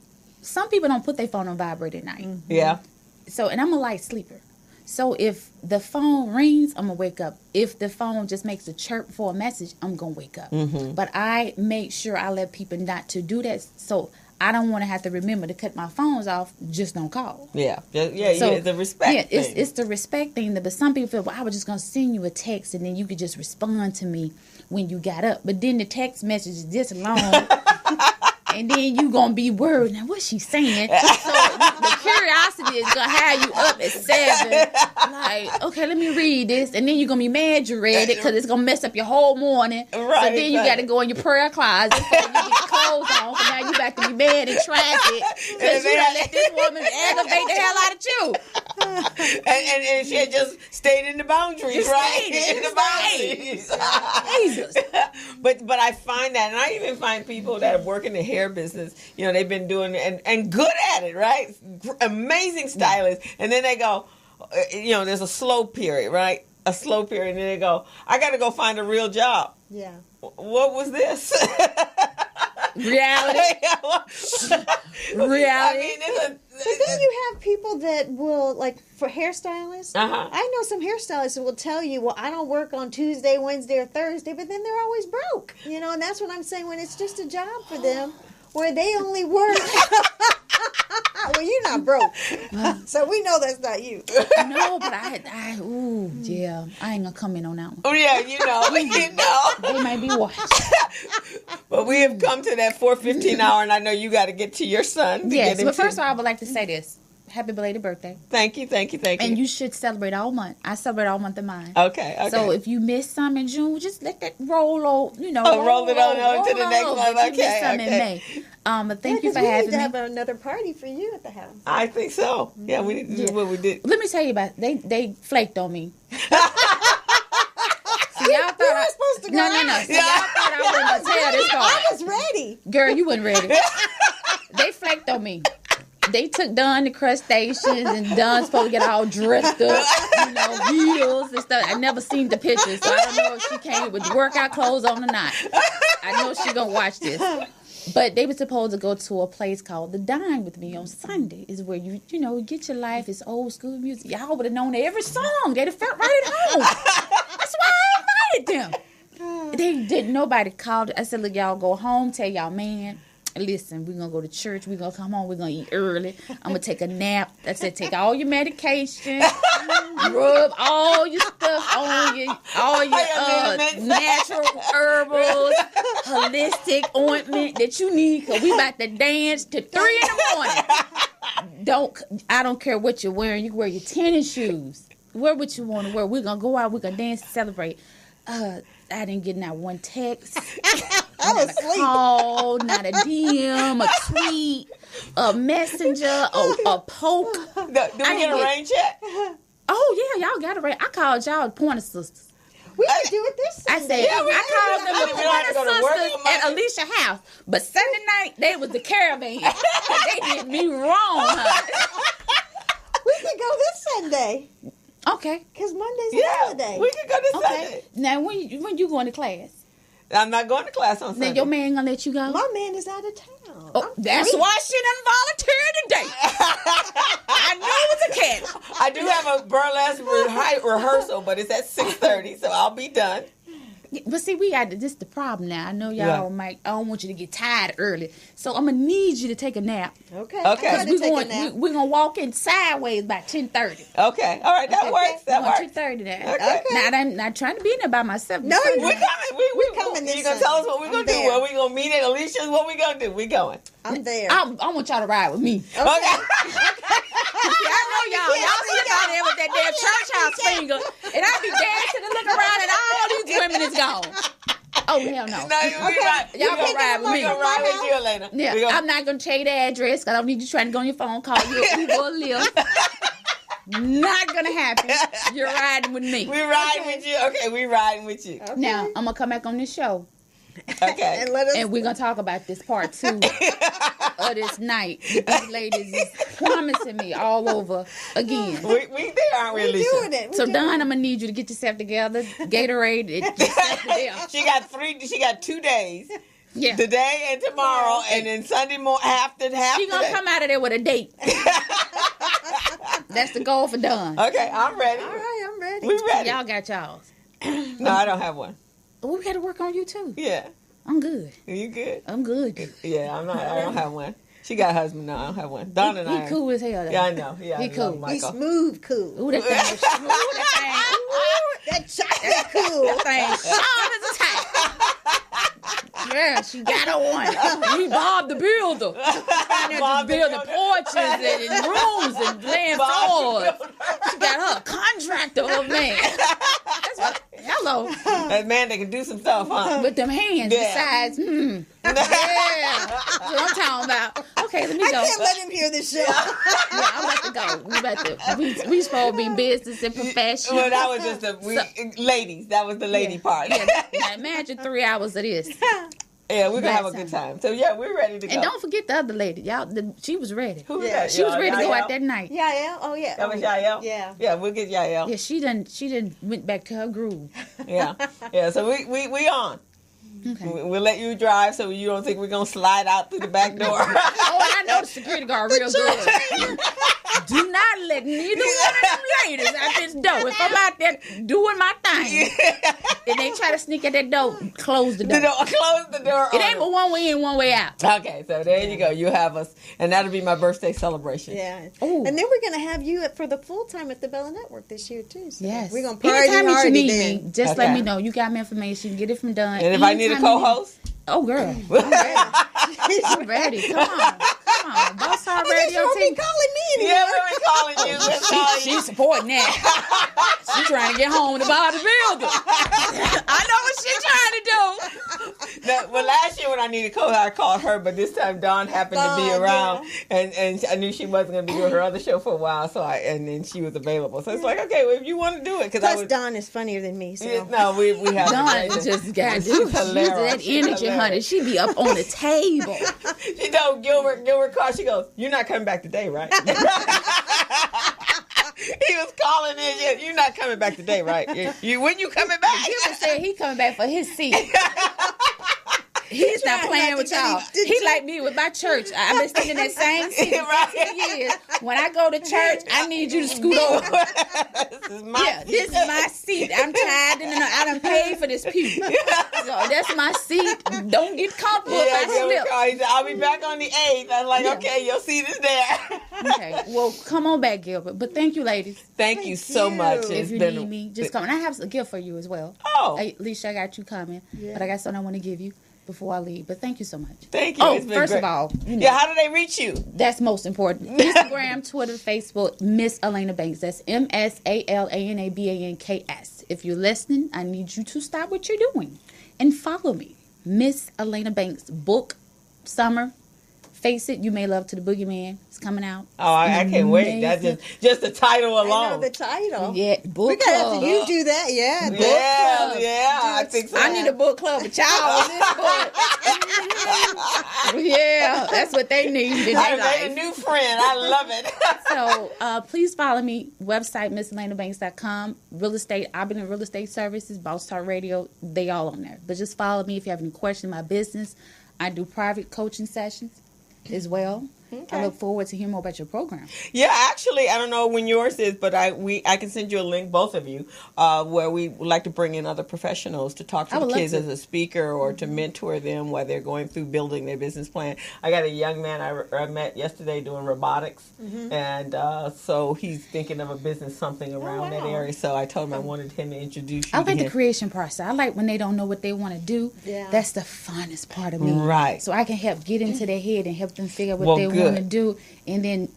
some people don't put their phone on vibrate at night. Yeah. So, and I'm a light sleeper. So if the phone rings, I'm going to wake up. If the phone just makes a chirp for a message, I'm going to wake up. But I make sure I let people not to do that. So I don't want to have to remember to cut my phones off. Just don't call. Yeah. So, the respect thing. It's the respect thing. But some people feel, well, I was just going to send you a text and then you could just respond to me when you got up. But then the text message is this long. And then you going to be worried. Now, what's she saying? So the curiosity is going to have you up at 7. Like, okay, let me read this. And then you're going to be mad you read it because it's going to mess up your whole morning. Right, so then you got to go in your prayer closet and you get your clothes on. And now you got to be mad in traffic because you done let this woman aggravate the hell out of you. And she had just stayed in the boundaries, right? In the boundaries. Jesus. But I find that, and I even find people that work in the hair business, they've been doing and good at it, right? Amazing stylists. And then they go, there's a slow period, right? A slow period. And then they go, I got to go find a real job. Yeah. What was this? Reality. Reality. But then you have people that will, like, for hairstylists, I know some hairstylists that will tell you, well, I don't work on Tuesday, Wednesday, or Thursday, but then they're always broke. And that's what I'm saying, when it's just a job for them, where they only work. Well, you're not broke. So we know that's not you. No, but I ain't gonna comment on that one. Oh, yeah, They might be watching. But we have come to that 4:15 hour, and I know you got to get to your son. Yes, but first of all, I would like to say this. Happy belated birthday. Thank you. And you should celebrate all month. I celebrate all month of mine. Okay. So if you miss some in June, just let that roll on, roll it on to the next one. Okay. Miss some in May. But thank you for having me. We need to have another party for you at the house. I think so. Yeah, we need to do what we did. Let me tell you about it. They flaked on me. See, y'all thought I was supposed to go. No. See, y'all thought I wasn't gonna tell this part. I was ready. Girl, you wasn't ready. They flaked on me. They took Dawn to crustaceans, and Dawn's supposed to get all dressed up, heels and stuff. I never seen the pictures, so I don't know if she came with workout clothes on or not. I know she gonna watch this. But they were supposed to go to a place called The Dine with me on Sunday. Is where you get your life. It's old school music. Y'all would have known every song. They'd have felt right at home. That's why I invited them. They didn't. Nobody called. I said, look, y'all go home. Tell y'all man. Listen, we're going to go to church. We're going to come home. We're going to eat early. I'm going to take a nap. I said, take all your medication. Rub all your stuff on all your natural herbals, holistic ointment that you need, because we about to dance to 3 in the morning. I don't care what you're wearing. You can wear your tennis shoes. Wear what you want to wear. We're going to go out. We're going to dance and celebrate. I didn't get not one text. I was asleep. Call, not a DM, a tweet, a messenger, a poke. Do we get a rain check? Oh, yeah, y'all got a rain. I called y'all Pointer Sisters. We can do it this Sunday. I called them the Pointer Sisters at Alicia's house. But Sunday night, they was the caravan. They did me wrong, We can go this Sunday. Okay. Because Monday's a holiday. We can go this Sunday. Now, when you going to class? I'm not going to class on Sunday. Now, your man gonna let you go? My man is out of town. Oh, that's why she done volunteered today. I knew it was a catch. I do have a burlesque rehearsal, but it's at 6:30, so I'll be done. But see, we got this. The problem now. I know y'all might. I don't want you to get tired early, so I'm gonna need you to take a nap. Okay. We're gonna walk in sideways by 10:30. Okay. All right. That works. That works. 10:30 now. Okay. Now I'm not trying to be in there by myself. No, We're coming. We're coming. You gonna tell us what we're gonna do? Where we gonna meet at Alicia's? What we gonna do? We going. I'm there. I want y'all to ride with me. Okay. See, I know y'all sit out there with that damn church house finger, and I be dancing and look around, and all these women is gone. Oh hell no! Y'all gonna ride with me. We gonna ride with you, Elena. Yeah, I'm not gonna tell you the address. Cause I don't need you trying to go on your phone, call you Uber or Lyft. Not gonna happen. You're riding with me. We riding with you. Okay, we riding with you. Okay. Now I'm gonna come back on this show. Okay. And we're gonna talk about this part 2 of this night. These ladies is promising me all over again. We there, aren't we, Alicia? We're doing it. So Don, I'm gonna need you to get yourself together. Gatorade, yourself there. She got 2 days. Yeah. Today and tomorrow, and then Sunday morning half. She gonna come out of there with a date. That's the goal for Don. Okay, I'm ready. All right, I'm ready. We ready. Y'all got y'all's. No, I don't have one. We got to work on you too. Yeah. I'm good. You good? I'm good. Yeah, I'm not. I don't have one. She got a husband. No, I don't have one. Don and I. He cool as hell. Though. Yeah, I know. Yeah, he cool. He's smooth cool. Ooh, that thing is smooth. That chocolate cool. That thing sharp as a tack. Yeah, she got a one. He Bob the Builder. Just building porches and rooms and laying floors. She got her a contractor of a man. That's what, hello. That man that can do some stuff, huh? With them hands besides, Yeah. That's what I'm talking about. Okay, let me go. I can't let him hear this show. Yeah, I'm about to go. We supposed to be business and professional. Well, that was just ladies. That was the lady part. Yeah. Now imagine 3 hours of this. Yeah, we're going to have a good time. So, yeah, we're ready to go. And don't forget the other lady. She was ready. Who was that? She was ready to go out that night. Yael? Oh, yeah. That was Yael? Yeah. Yeah, we'll get Yael. Yeah, she done went back to her groove. Yeah. Yeah, so we on. Okay. We'll let you drive so you don't think we're going to slide out through the back door. Oh, and I know the security guard real good. Do not let neither one of them ladies out this door. If I'm out there doing my thing, and they try to sneak at that door, close the door. Close the door. It ain't but one way in, one way out. Okay, so there you go. You have us, and that'll be my birthday celebration. Yeah. Ooh. And then we're going to have you for the full time at the Bella Network this year, too. So Yes. we're going to party Anytime that you need then. me, just let me know. You got my information. Get it from Don. And if I need a co-host? Oh, girl. I'm ready. I'm ready. Come on. Boss Hard Radio You team. won't be calling me anymore. Yeah, we'll be calling you. She's supporting that. She's trying to get home to buy the building. I know what she's trying to do. Well, last year when I needed a co-host, I called her, but this time Dawn happened to be around, and I knew she wasn't going to be doing her other show for a while, and then she was available. So it's like, okay, well, if you want to do it. Plus, Dawn is funnier than me. So. No, we have Dawn just got that energy, honey. She be up on the table. She told Gilbert called. She goes, "You're not coming back today, right?" He was calling in. You're not coming back today, right? When you coming back? Gilbert said he coming back for his seat. He's not playing with y'all. He like me with my church. I've been sitting in that same seat for 10 years. When I go to church, I need you to scoot over. This is my seat. I'm tired and I done paid for this pew. So that's my seat. Don't get comfortable if I slip. He said, I'll be back on the 8th. I was like, okay, your seat is there. Okay, well, come on back, Gilbert. But thank you, ladies. Thank you so much. If you need me, just come. And I have a gift for you as well. Oh. At least I got you coming. Yeah. But I got something I want to give you before I leave. But thank you so much. Thank you. Oh, first of all, how do they reach you? That's most important. Instagram, Twitter, Facebook, Miss Elena Banks. That's MSALANABANKS. If you're listening, I need you to stop what you're doing and follow me. Miss Elena Banks book, Summer. Face It, You May Love to the Boogeyman. It's coming out. Oh, I can't wait. That's just the title alone. I know the title. Yeah, book we club. After you do that, yeah. Book club. Yeah, I think so. I need a book club with y'all on this book. Yeah, that's what they need. I made a new friend. I love it. So please follow me. Website, MissElenaBanks.com. Real estate, Opulent Real Estate Services, Boss Talk Radio. They all on there. But just follow me if you have any questions about business. I do private coaching sessions as well. I look forward to hearing more about your program. Yeah, actually, I don't know when yours is, but I can send you a link, both of you, where we would like to bring in other professionals to talk to the kids as a speaker or to mentor them while they're going through building their business plan. I got a young man I met yesterday doing robotics, and so he's thinking of a business something around that area. So I told him I wanted him to introduce you. I like the creation process. I like when they don't know what they want to do. Yeah. That's the funnest part of me. Right. So I can help get into their head and help them figure out what they want to do, and then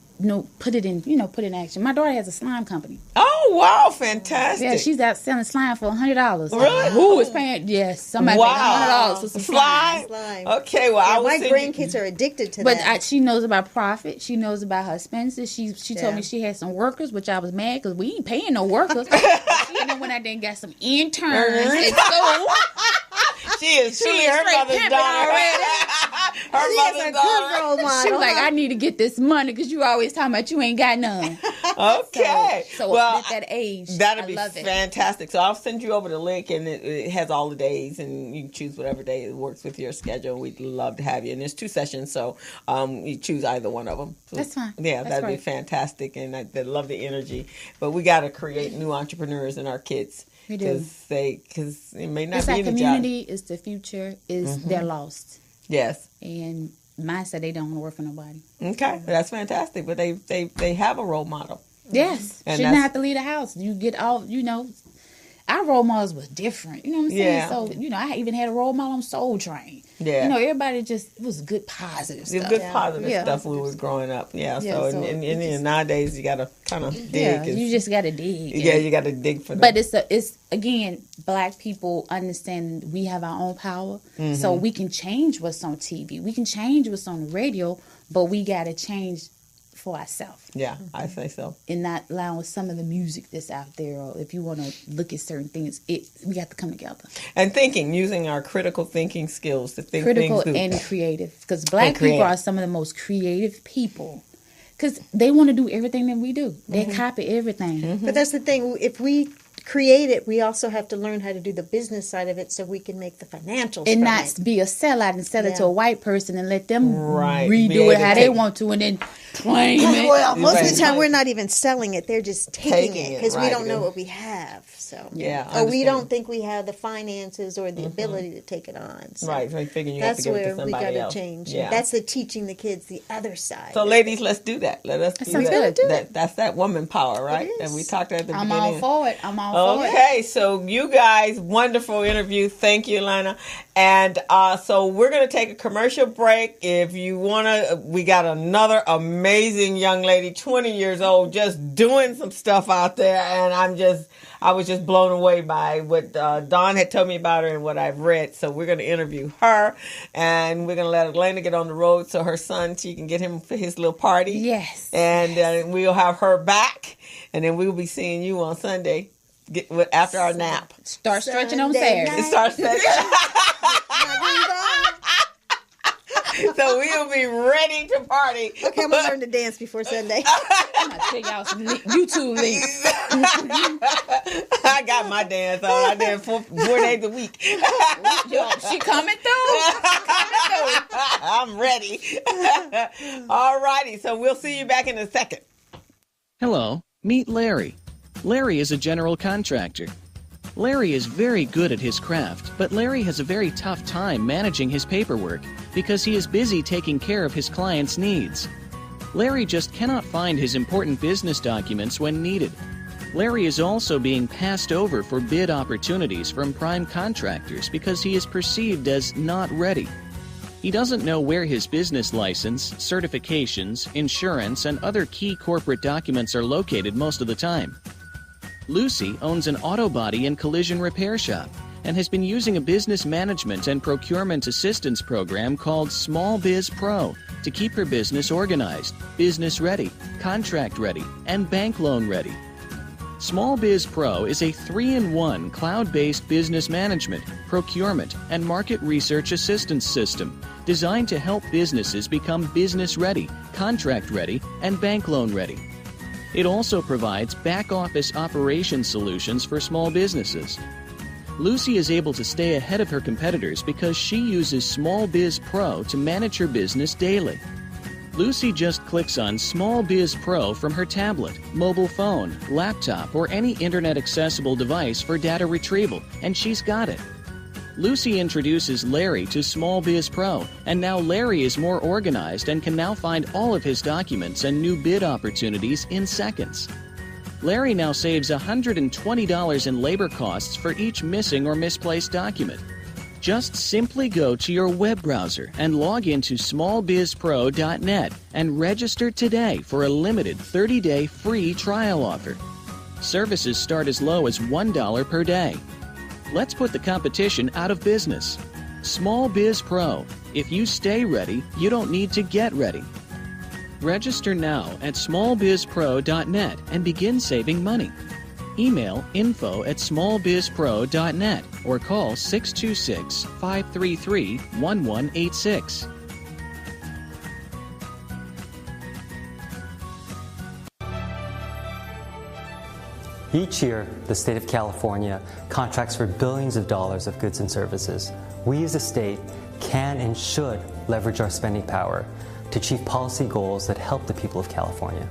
put it in action. My daughter has a slime company. Oh wow, fantastic! Yeah, she's out selling slime for $100. Really? Who is paying? Yes, somebody paid $100 for some slime. Okay, well, my grandkids are addicted to that. But she knows about profit. She knows about her expenses. She told me she had some workers, which I was mad because we ain't paying no workers. She went out there and got some interns. And so she is truly her mother's daughter. Her mother's daughter. She was like, I need to get this money because you always talking about you ain't got none. Okay. So at that age, that'd be fantastic. So I'll send you over the link, and it has all the days, and you can choose whatever day it works with your schedule. We'd love to have you. And there's 2 sessions, so you choose either one of them. So, that's fine. Yeah, that'd be fantastic, and I love the energy. But we got to create new entrepreneurs in our kids. We do. Because it may not it's be our any community, job. it's the future, they're lost. Yes. And mine said they don't want to work for nobody. Okay, that's fantastic. But they have a role model. Yes. And shouldn't have to leave the house. You get all, our role models was different. You know what I'm saying? Yeah. So, I even had a role model on Soul Train. Yeah. Everybody it was good positive stuff. It was good positive stuff when we was growing up. Yeah. So nowadays you got to kind of dig. Yeah, you just got to dig. Yeah, you got to dig for them. But it's again, Black people understand we have our own power. So we can change what's on TV. We can change what's on the radio, but we got to change for ourselves. Yeah, I say so. And not allowing some of the music that's out there, or if you want to look at certain things, we got to come together. And using our critical thinking skills to think critical things and creative, because Black people are some of the most creative people. Because they want to do everything that we do. They copy everything. But that's the thing. If we create it, we also have to learn how to do the business side of it so we can make the financials and not be a sellout and sell it to a white person and let them redo it how they want to and then claim it. Well, most of the time we're not even selling it; they're just taking it because we don't know what we have. So or we don't think we have the finances or the ability to take it on. So right, so figuring you have to give it to somebody else. That's where we got to change. Yeah. That's the teaching the kids the other side. So, ladies, let's do that. Let us do that. That's that woman power, right? And we talked at the beginning. I'm all for it. I'm all for it. Okay, so you guys, wonderful interview. Thank you, Lana. And so we're going to take a commercial break. If you want to, we got another amazing young lady, 20 years old, just doing some stuff out there. And I was just blown away by what Dawn had told me about her and what I've read. So we're going to interview her, and we're going to let Elena get on the road so her son, she can get him for his little party. Yes. And we'll have her back, and then we'll be seeing you on Sunday after our nap. Start stretching on Saturday. Start stretching. So we'll be ready to party. Okay, I'm going to learn to dance before Sunday. I'm going to take y'all some YouTube links. I got my dance on. I dance 4 days a week. She coming through? I'm ready. All righty. So we'll see you back in a second. Hello. Meet Larry. Larry is a general contractor. Larry is very good at his craft, but Larry has a very tough time managing his paperwork because he is busy taking care of his clients' needs. Larry just cannot find his important business documents when needed. Larry is also being passed over for bid opportunities from prime contractors because he is perceived as not ready. He doesn't know where his business license, certifications, insurance, and other key corporate documents are located most of the time. Lucy owns an auto body and collision repair shop and has been using a business management and procurement assistance program called Small Biz Pro to keep her business organized, business ready, contract ready, and bank loan ready. Small Biz Pro is a 3-in-1 cloud-based business management, procurement, and market research assistance system designed to help businesses become business ready, contract ready, and bank loan ready. It also provides back-office operation solutions for small businesses. Lucy is able to stay ahead of her competitors because she uses Small Biz Pro to manage her business daily. Lucy just clicks on Small Biz Pro from her tablet, mobile phone, laptop, or any internet-accessible device for data retrieval, and she's got it. Lucy introduces Larry to Small Biz Pro, and now Larry is more organized and can now find all of his documents and new bid opportunities in seconds. Larry now saves $120 in labor costs for each missing or misplaced document. Just simply go to your web browser and log into smallbizpro.net and register today for a limited 30-day free trial offer. Services start as low as $1 per day. Let's put the competition out of business. Small Biz Pro. If you stay ready, you don't need to get ready. Register now at smallbizpro.net and begin saving money. Email info@smallbizpro.net or call 626-533-1186. Each year, the state of California contracts for billions of dollars of goods and services. We as a state can and should leverage our spending power to achieve policy goals that help the people of California.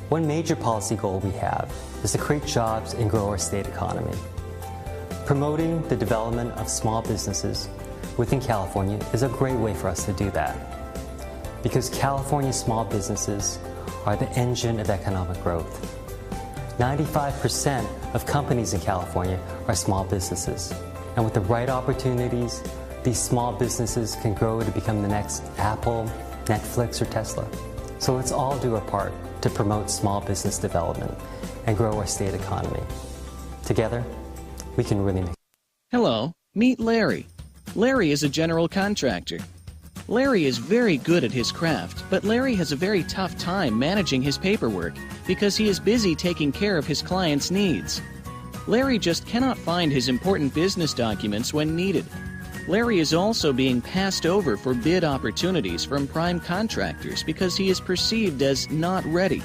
One major policy goal we have is to create jobs and grow our state economy. Promoting the development of small businesses within California is a great way for us to do that, because California small businesses are the engine of economic growth. 95% of companies in California are small businesses, and with the right opportunities, these small businesses can grow to become the next Apple, Netflix, or Tesla. So let's all do our part to promote small business development and grow our state economy. Together, we can really make. Hello, meet Larry. Larry is a general contractor. Larry is very good at his craft, but Larry has a very tough time managing his paperwork because he is busy taking care of his clients' needs. Larry just cannot find his important business documents when needed. Larry is also being passed over for bid opportunities from prime contractors because he is perceived as not ready.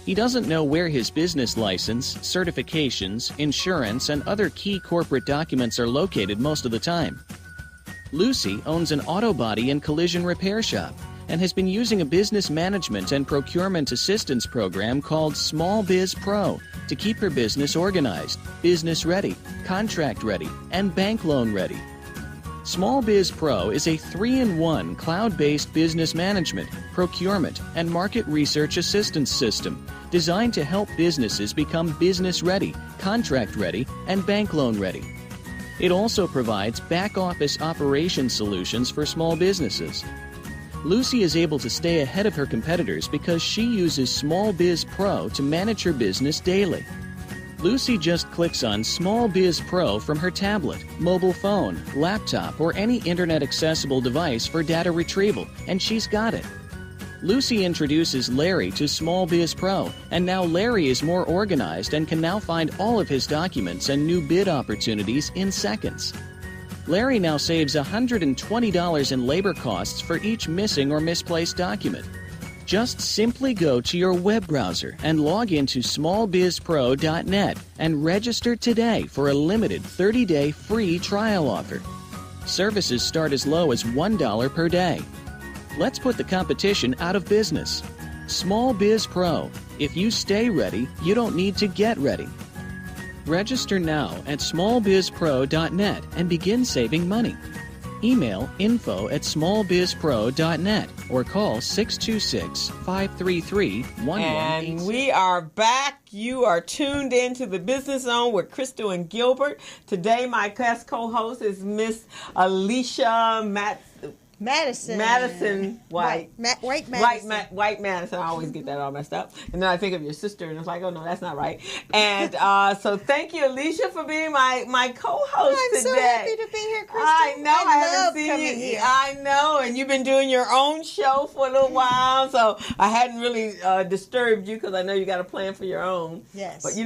He doesn't know where his business license, certifications, insurance, and other key corporate documents are located most of the time. Lucy owns an auto body and collision repair shop and has been using a business management and procurement assistance program called Small Biz Pro to keep her business organized, business ready, contract ready, and bank loan ready. Small Biz Pro is a 3-in-1 cloud-based business management, procurement, and market research assistance system designed to help businesses become business ready, contract ready, and bank loan ready. It also provides back-office operation solutions for small businesses. Lucy is able to stay ahead of her competitors because she uses Small Biz Pro to manage her business daily. Lucy just clicks on Small Biz Pro from her tablet, mobile phone, laptop, or any internet-accessible device for data retrieval, and she's got it. Lucy introduces Larry to Small Biz Pro, and now Larry is more organized and can now find all of his documents and new bid opportunities in seconds. Larry now saves $120 in labor costs for each missing or misplaced document. Just simply go to your web browser and log into smallbizpro.net and register today for a limited 30-day free trial offer. Services start as low as $1 per day. Let's put the competition out of business. Small Biz Pro. If you stay ready, you don't need to get ready. Register now at smallbizpro.net and begin saving money. Email info@smallbizpro.net or call 626-533-1186. And we are back. You are tuned into the Business Zone with Crystal and Gilbert. Today, my guest co-host is Miss Alicia Madison White. White Madison. White Madison. I always get that all messed up. And then I think of your sister, and it's like, oh, no, that's not right. And so thank you, Alicia, for being my co-host today. I'm so happy to be here, Crystal. I know. I haven't seen coming you. here. I know. And you've been doing your own show for a little while, so I hadn't really disturbed you because I know you got a plan for your own. Yes. But, we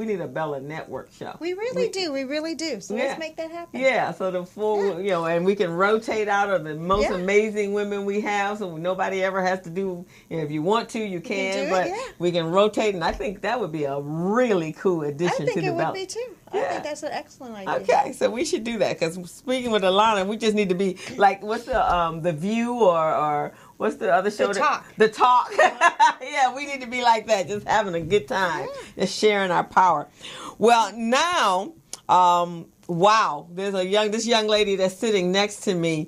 need a Bella Network show. We really do. We really do. So let's make that happen. Yeah. So the full, and we can rotate out of the most amazing women we have, so nobody ever has to do. If you want to, you can, but we can rotate, and I think that would be a really cool addition to the belt. I think it would be too. I think that's an excellent idea. Okay, so we should do that because speaking with Alana, we just need to be like, what's the View or what's the other show? The Talk. The Talk. Yeah, we need to be like that, just having a good time, just sharing our power. Well, now, wow, there's this young lady that's sitting next to me.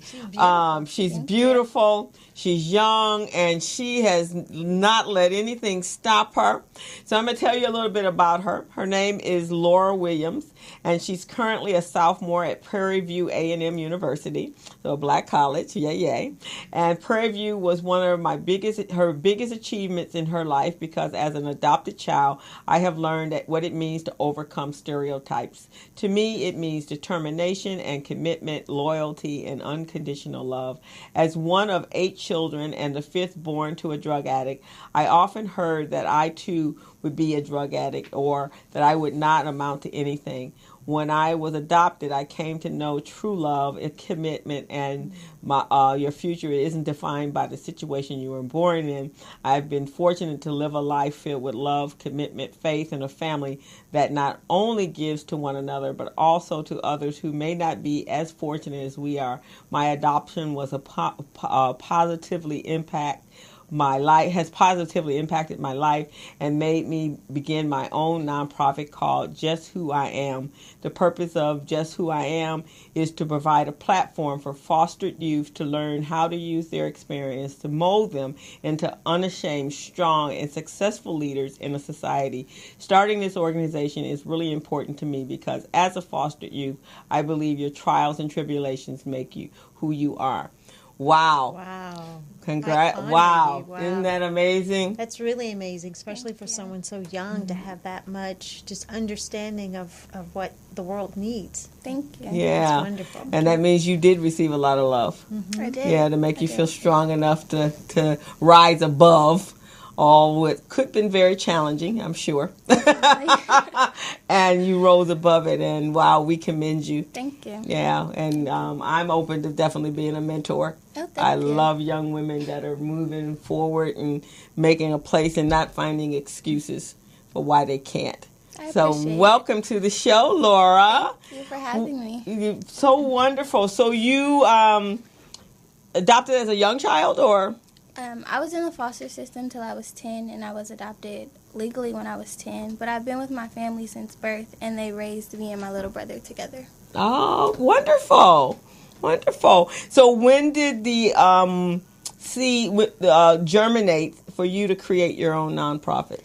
She's beautiful. She's young, and she has not let anything stop her. So I'm going to tell you a little bit about her. Her name is Laura Williams, and she's currently a sophomore at Prairie View A&M University, so a black college, yay. And Prairie View was one of her biggest achievements in her life, because as an adopted child, I have learned that what it means to overcome stereotypes. To me, it means determination and commitment, loyalty, and unconditional love. As one of 8 children and the 5th born to a drug addict, I often heard that I too would be a drug addict, or that I would not amount to anything. When I was adopted, I came to know true love and commitment, and your future isn't defined by the situation you were born in. I've been fortunate to live a life filled with love, commitment, faith, and a family that not only gives to one another, but also to others who may not be as fortunate as we are. My adoption was has positively impacted my life and made me begin my own nonprofit called Just Who I Am. The purpose of Just Who I Am is to provide a platform for fostered youth to learn how to use their experience to mold them into unashamed, strong, and successful leaders in a society. Starting this organization is really important to me because as a fostered youth, I believe your trials and tribulations make you who you are. Wow. Wow. Isn't that amazing? That's really amazing, especially for someone so young to have that much just understanding of what the world needs. Thank you. Yeah. That's wonderful. And that means you did receive a lot of love. I did. Yeah, to make you feel strong enough to rise above all what could have been very challenging, I'm sure. And you rose above it, and wow, we commend you. Thank you. Yeah, and I'm open to definitely being a mentor. Oh, I love young women that are moving forward and making a place and not finding excuses for why they can't. So welcome to the show, Laura. Thank you for having me. You're so wonderful. So you adopted as a young child, or? I was in the foster system till I was 10, and I was adopted legally when I was 10. But I've been with my family since birth, and they raised me and my little brother together. Oh, wonderful. Wonderful. So when did the seed germinate for you to create your own nonprofit?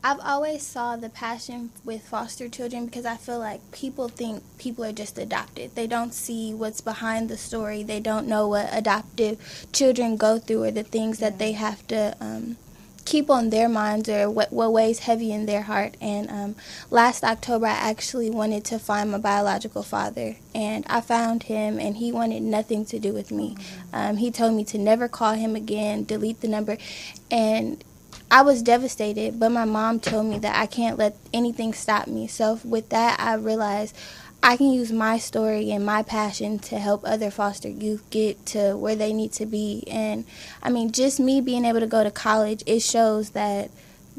I've always saw the passion with foster children because I feel like people think people are just adopted. They don't see what's behind the story. They don't know what adoptive children go through or the things that they have to keep on their minds or what weighs heavy in their heart. And last October, I actually wanted to find my biological father, and I found him, and he wanted nothing to do with me. He told me to never call him again, delete the number, and I was devastated, but my mom told me that I can't let anything stop me. So with that, I realized I can use my story and my passion to help other foster youth get to where they need to be. And, I mean, just me being able to go to college, it shows that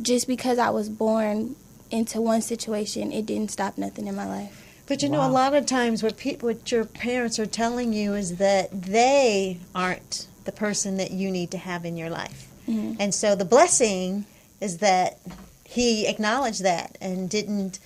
just because I was born into one situation, it didn't stop nothing in my life. But, you know, a lot of times what your parents are telling you is that they aren't the person that you need to have in your life. Mm-hmm. And so the blessing is that he acknowledged that and didn't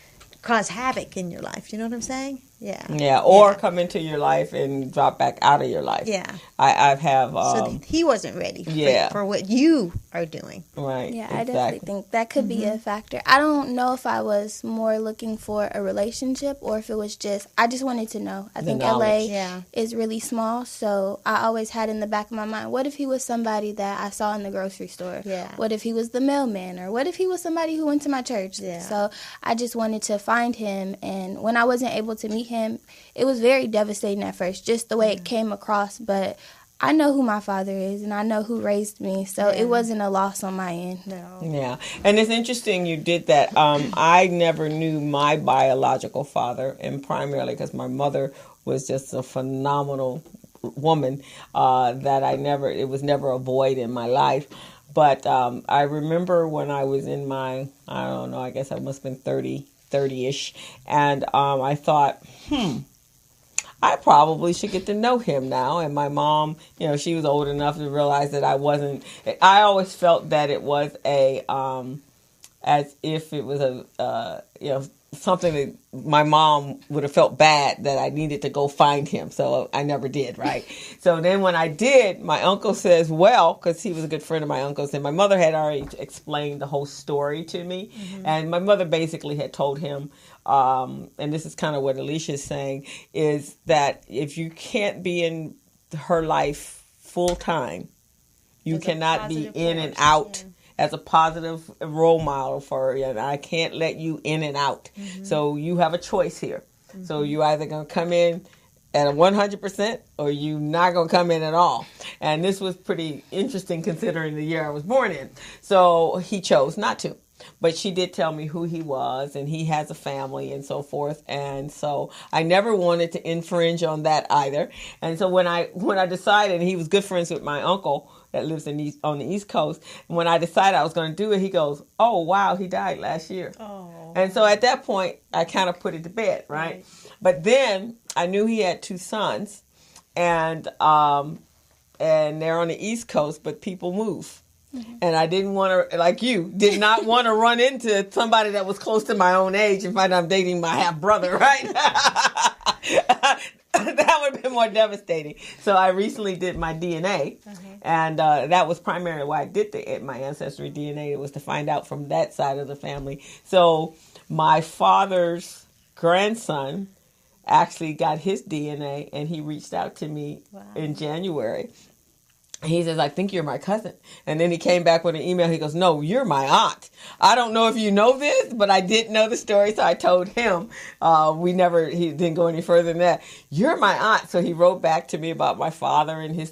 cause havoc in your life. You know what I'm saying? Yeah. Yeah, or come into your life and drop back out of your life. Yeah. I have... so he wasn't ready for what you are doing. Right. Yeah, exactly. I definitely think that could be a factor. I don't know if I was more looking for a relationship or if it was I just wanted to know. I think LA is really small, so I always had in the back of my mind, what if he was somebody that I saw in the grocery store? Yeah. What if he was the mailman? Or what if he was somebody who went to my church? Yeah. So I just wanted to find him, and when I wasn't able to meet him, it was very devastating at first, just the way it came across, but I know who my father is, and I know who raised me, so it wasn't a loss on my end. No. Yeah, and it's interesting you did that. I never knew my biological father, and primarily because my mother was just a phenomenal woman it was never a void in my life. But I remember when I was in my, I don't know, I guess I must have been 30-ish, and I thought, I probably should get to know him now. And my mom, she was old enough to realize that I always felt that it was as if it was something that my mom would have felt bad that I needed to go find him. So I never did, right? So then when I did, my uncle says, well, because he was a good friend of my uncle's, and my mother had already explained the whole story to me. Mm-hmm. And my mother basically had told him, and this is kind of what Alicia's saying, is that if you can't be in her life full time, you cannot be in and out. Yeah. As a positive role model for her, and I can't let you in and out. Mm-hmm. So you have a choice here. Mm-hmm. So you either going to come in at a 100% or you not going to come in at all. And this was pretty interesting considering the year I was born in. So he chose not to. But she did tell me who he was, and he has a family and so forth. And so I never wanted to infringe on that either. And so when I decided, he was good friends with my uncle that lives on the East Coast. And when I decided I was going to do it, he goes, oh, wow, he died last year. Oh. And so at that point, I kind of put it to bed, right? But then I knew he had 2 sons, and they're on the East Coast, but people move. Mm-hmm. And I didn't want to, like you, did not want to run into somebody that was close to my own age and find out I'm dating my half brother, right? That would have been more devastating. So I recently did my DNA, and that was primarily why I did my ancestry DNA. It was to find out from that side of the family. So my father's grandson actually got his DNA, and he reached out to me in January. He says, I think you're my cousin. And then he came back with an email. He goes, no, you're my aunt. I don't know if you know this, but I did know the story. So I told him, he didn't go any further than that. You're my aunt. So he wrote back to me about my father and his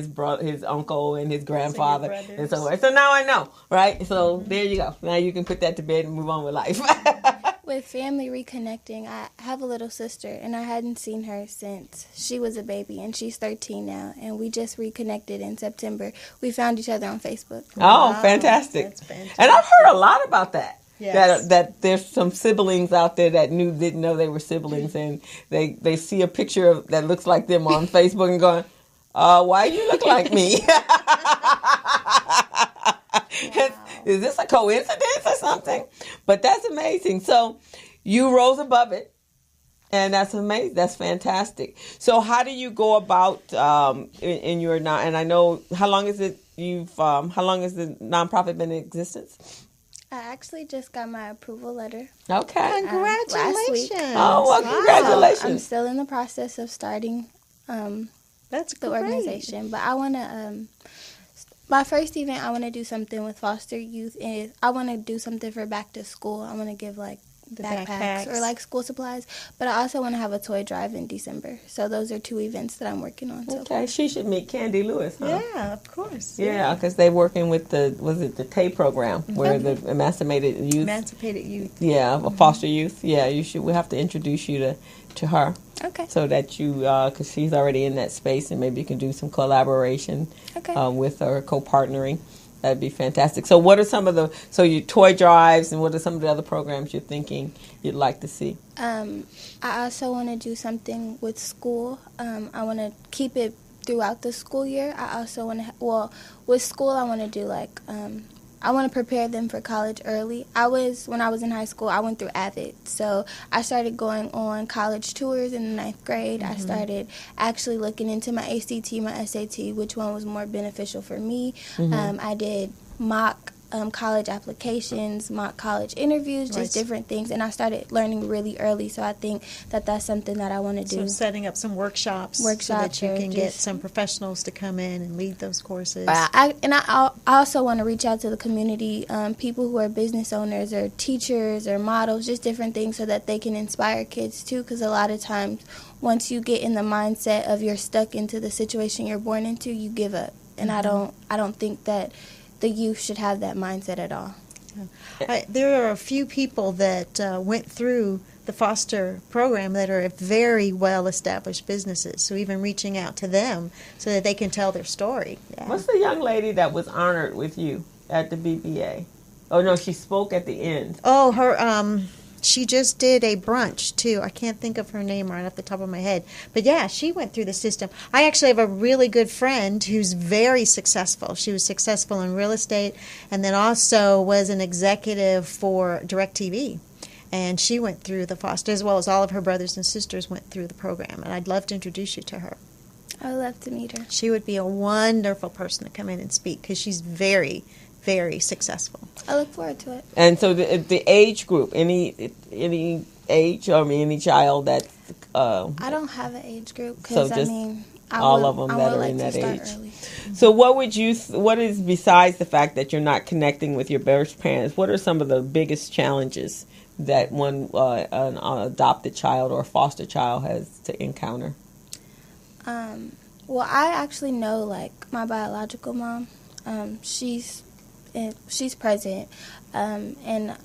brother, his uncle and his grandfather. And so now I know, right? So there you go. Now you can put that to bed and move on with life. With family reconnecting, I have a little sister, and I hadn't seen her since she was a baby, and she's 13 now, and we just reconnected in September. We found each other on Facebook. Oh, wow. Fantastic. That's fantastic. And I've heard a lot about that. Yes. That there's some siblings out there that didn't know they were siblings, and they see a picture that looks like them on Facebook and going, why you look like me? Wow. Is this a coincidence or something? But that's amazing. So you rose above it, and that's amazing. That's fantastic. So how do you go about in your and I know how long has the nonprofit been in existence? I actually just got my approval letter. Okay, congratulations! Last week. Oh, well, congratulations! I'm still in the process of starting that's the organization, but I want to. My first event, I want to do something with foster youth, and I want to do something for back to school. I want to give like backpacks or like school supplies, but I also want to have a toy drive in December. So those are 2 events that I'm working on. Okay, she should meet Candy Lewis, huh? Yeah, of course. Yeah, because they're working with the TAY program, where the emancipated youth. Yeah, foster youth. Yeah, we have to introduce you to her. Okay. So that you, because she's already in that space, and maybe you can do some collaboration with her, co-partnering. That'd be fantastic. So what are some of your toy drives, and what are some of the other programs you're thinking you'd like to see? I also want to do something with school. I want to keep it throughout the school year. I also want to, with school, I want to do like, I want to prepare them for college early. When I was in high school, I went through AVID. So I started going on college tours in the 9th grade. Mm-hmm. I started actually looking into my ACT, my SAT, which one was more beneficial for me. Mm-hmm. I did mock college applications, mock college interviews, just different things. And I started learning really early, so I think that that's something that I want to do. So setting up some workshops so that you can get some professionals to come in and lead those courses. I also want to reach out to the community, people who are business owners or teachers or models, just different things so that they can inspire kids too, because a lot of times once you get in the mindset of you're stuck into the situation you're born into, you give up. And I don't think that the youth should have that mindset at all. There are a few people that went through the foster program that are very well-established businesses, so even reaching out to them so that they can tell their story. Yeah. What's the young lady that was honored with you at the BBA? Oh, no, she spoke at the end. Oh, her... she just did a brunch too. I can't think of her name right off the top of my head. But yeah, she went through the system. I actually have a really good friend who's very successful. She was successful in real estate and then also was an executive for DirecTV. And she went through the foster, as well as all of her brothers and sisters went through the program. And I'd love to introduce you to her. I would love to meet her. She would be a wonderful person to come in and speak because she's very, very successful. I look forward to it. And so the age group, any age, any child that's... I don't have an age group because, all of them that are in that age. Early. So what is, besides the fact that you're not connecting with your birth parents, what are some of the biggest challenges that an adopted child or a foster child has to encounter? Well, I actually know, like, my biological mom. She's present, and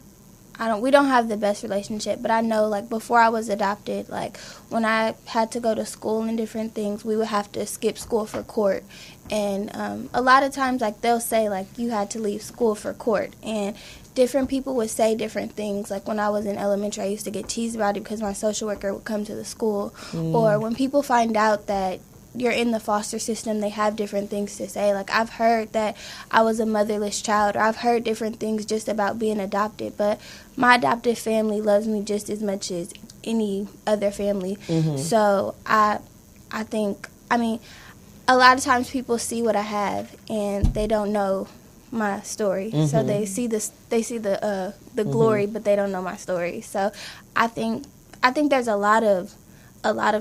we don't have the best relationship, but I know, like, before I was adopted, like, when I had to go to school and different things, we would have to skip school for court. And a lot of times, like, they'll say, like, you had to leave school for court. And different people would say different things. Like, when I was in elementary, I used to get teased about it because my social worker would come to the school. Or when people find out that you're in the foster system, they have different things to say. Like, I've heard that I was a motherless child, or I've heard different things just about being adopted. But my adopted family loves me just as much as any other family. So I think, a lot of times people see what I have and they don't know my story. So they see the glory, but they don't know my story. So I think there's a lot of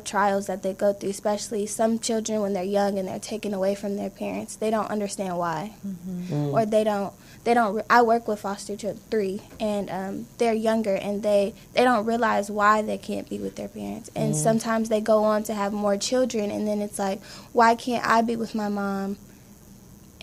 trials that they go through, especially some children when they're young and they're taken away from their parents. They don't understand why, or they don't. I work with foster children 3, and they're younger, and they don't realize why they can't be with their parents. And sometimes they go on to have more children, and then it's like, why can't I be with my mom?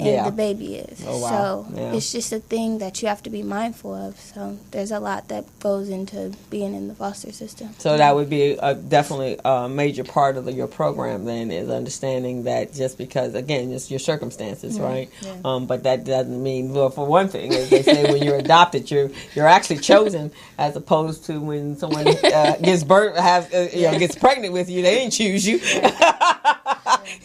And the baby is. Oh, wow. So it's just a thing that you have to be mindful of. So there's a lot that goes into being in the foster system. So that would be definitely a major part of your program then, is understanding that just because, again, it's your circumstances, right? Yeah. But that doesn't mean, well, for one thing, as they say, when you're adopted, you're actually chosen, as opposed to when someone gets pregnant with you, they didn't choose you.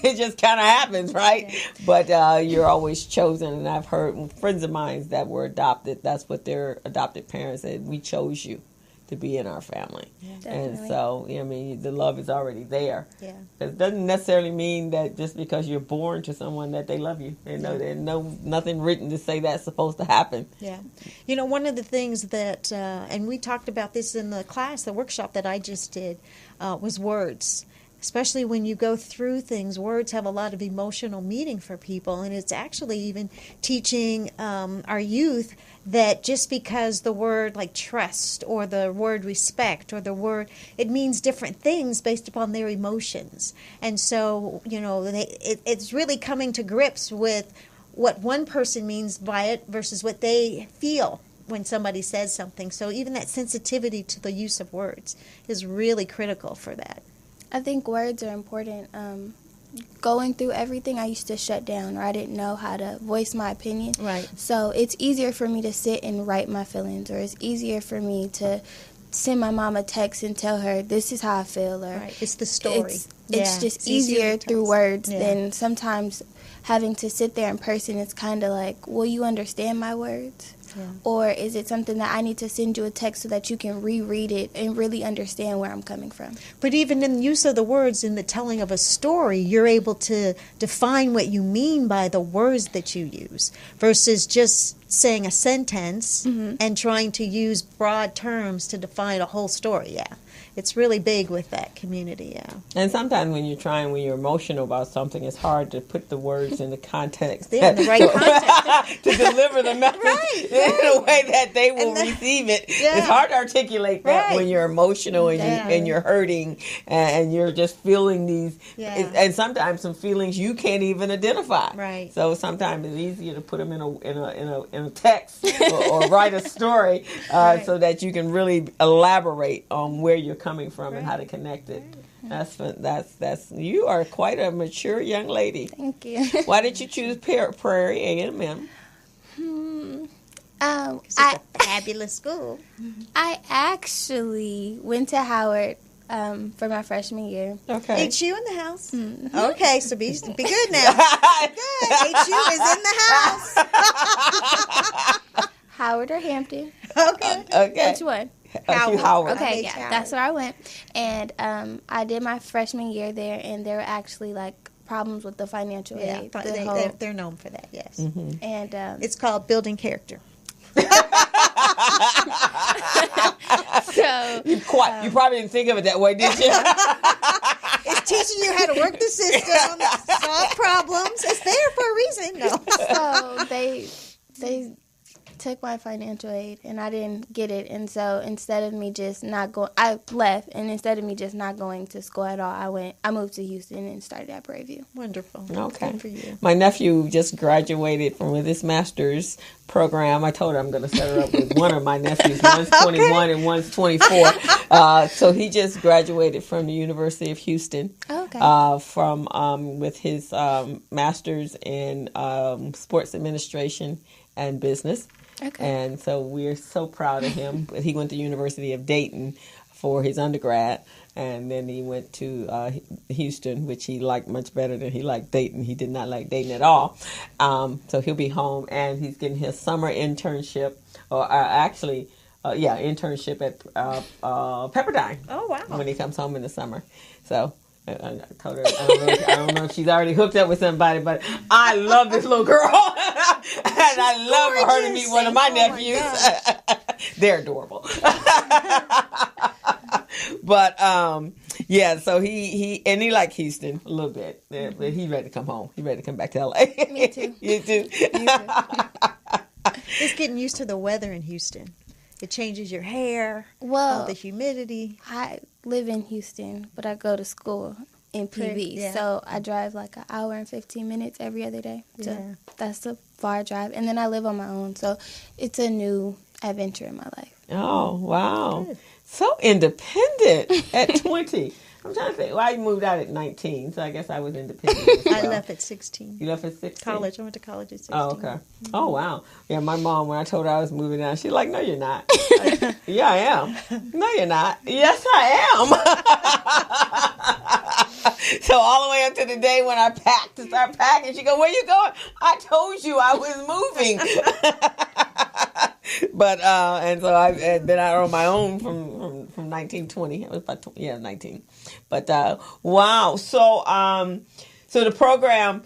It just kind of happens, right? Yeah. But you're always chosen, and I've heard friends of mine that were adopted, that's what their adopted parents said, we chose you to be in our family. Yeah, and so, the love is already there. Yeah. It doesn't necessarily mean that just because you're born to someone that they love you. There's nothing written to say that's supposed to happen. Yeah. One of the things that, and we talked about this in the class, the workshop that I just did, was words. Especially when you go through things, words have a lot of emotional meaning for people, and it's actually even teaching our youth that just because the word like trust or the word respect or the word, it means different things based upon their emotions. And so, it's really coming to grips with what one person means by it versus what they feel when somebody says something. So even that sensitivity to the use of words is really critical for that. I think words are important. Going through everything, I used to shut down, or I didn't know how to voice my opinion. Right. So it's easier for me to sit and write my feelings, or it's easier for me to send my mom a text and tell her, this is how I feel. Or it's the story. It's just easier through words than sometimes having to sit there in person. It's kind of like, will you understand my words? Yeah. Or is it something that I need to send you a text so that you can reread it and really understand where I'm coming from? But even in the use of the words in the telling of a story, you're able to define what you mean by the words that you use versus just saying a sentence and trying to use broad terms to define a whole story. Yeah. It's really big with that community, yeah. And sometimes when you're emotional about something, it's hard to put the words in the context. They're in the right context. To deliver the message in a way that they will receive it. Yeah. It's hard to articulate that when you're emotional and you're hurting and you're just feeling these, and sometimes some feelings you can't even identify. Right. So sometimes it's easier to put them in a text or write a story so that you can really elaborate on where you're coming from and how to connect it. That's you are quite a mature young lady. Thank you. Why did you choose Prairie A&M? It's a fabulous school. I actually went to Howard for my freshman year. Okay. HU in the house. Mm-hmm. Okay, so be good now. Good. HU is in the house. Howard or Hampton? Okay. Which one? Howard. Okay, yeah, that's where I went. And I did my freshman year there, and there were actually like problems with the financial aid. They're known for that, yes. Mm-hmm. And it's called building character. So you probably didn't think of it that way, did you? It's teaching you how to work the system, solve problems. It's there for a reason. No. So they took my financial aid, and I didn't get it. And so instead of me just not going, I left. And instead of me just not going to school at all, I moved to Houston and started at Prairie View. Wonderful. Okay. Good for you. My nephew just graduated from his master's program. I told her I'm going to set her up with one of my nephews. One's 21 and one's 24. So he just graduated from the University of Houston. Okay. With his master's in sports administration and business. Okay. And so we're so proud of him. He went to the University of Dayton for his undergrad, and then he went to Houston, which he liked much better than he liked Dayton. He did not like Dayton at all. So he'll be home, and he's getting his summer internship, internship at Pepperdine. Oh, wow. When he comes home in the summer. So I told her, I don't know if she's already hooked up with somebody, but I love this little girl. And I love for her to meet one of my nephews. They're adorable. But, so he liked Houston a little bit. But he's ready to come home. He's ready to come back to L.A. Me too. You too? Just getting used to the weather in Houston. It changes your hair, well, the humidity. I live in Houston, but I go to school in PV. Yeah. So I drive like an hour and 15 minutes every other day. So that's a far drive. And then I live on my own. So it's a new adventure in my life. Oh, wow. Good. So independent at 20. I'm trying to think. Well, I moved out at 19, so I guess I was independent as well. I left at 16. You left at 16? College. I went to college at 16. Oh, okay. Oh, wow. Yeah, my mom, when I told her I was moving out, she's like, no, you're not. Yeah, I am. No, you're not. Yes, I am. So all the way up to the day when I packed to start packing, she go, where you going? I told you I was moving. But and so I've been out on my own from 1920. I was about 19. But wow. So so the program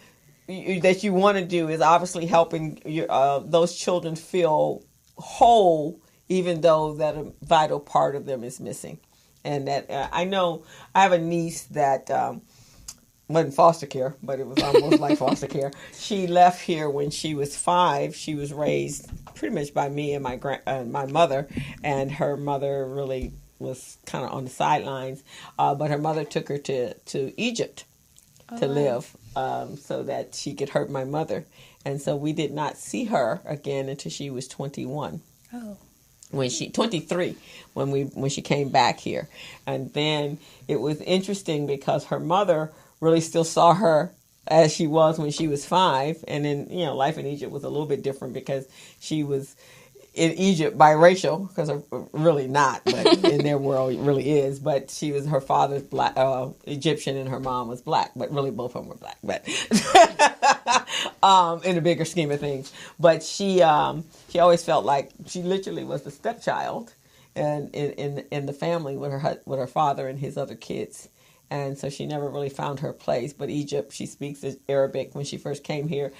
that you want to do is obviously helping those children feel whole, even though that a vital part of them is missing. And that I know I have a niece that wasn't foster care, but it was almost like foster care. She left here when she was 5. She was raised pretty much by me and my mother, and her mother really was kind of on the sidelines. But her mother took her to Egypt to live, so that she could hurt my mother. And so we did not see her again until she was 21. Oh. 23 when she came back here. And then it was interesting because her mother really still saw her as she was when she was 5. And then, life in Egypt was a little bit different because she was in Egypt biracial, because really not, but in their world it really is. But her father's black, Egyptian, and her mom was black, but really both of them were black. But in the bigger scheme of things, but she always felt like she literally was the stepchild, and in the family with her father and his other kids. And so she never really found her place. But Egypt, she speaks Arabic. When she first came here,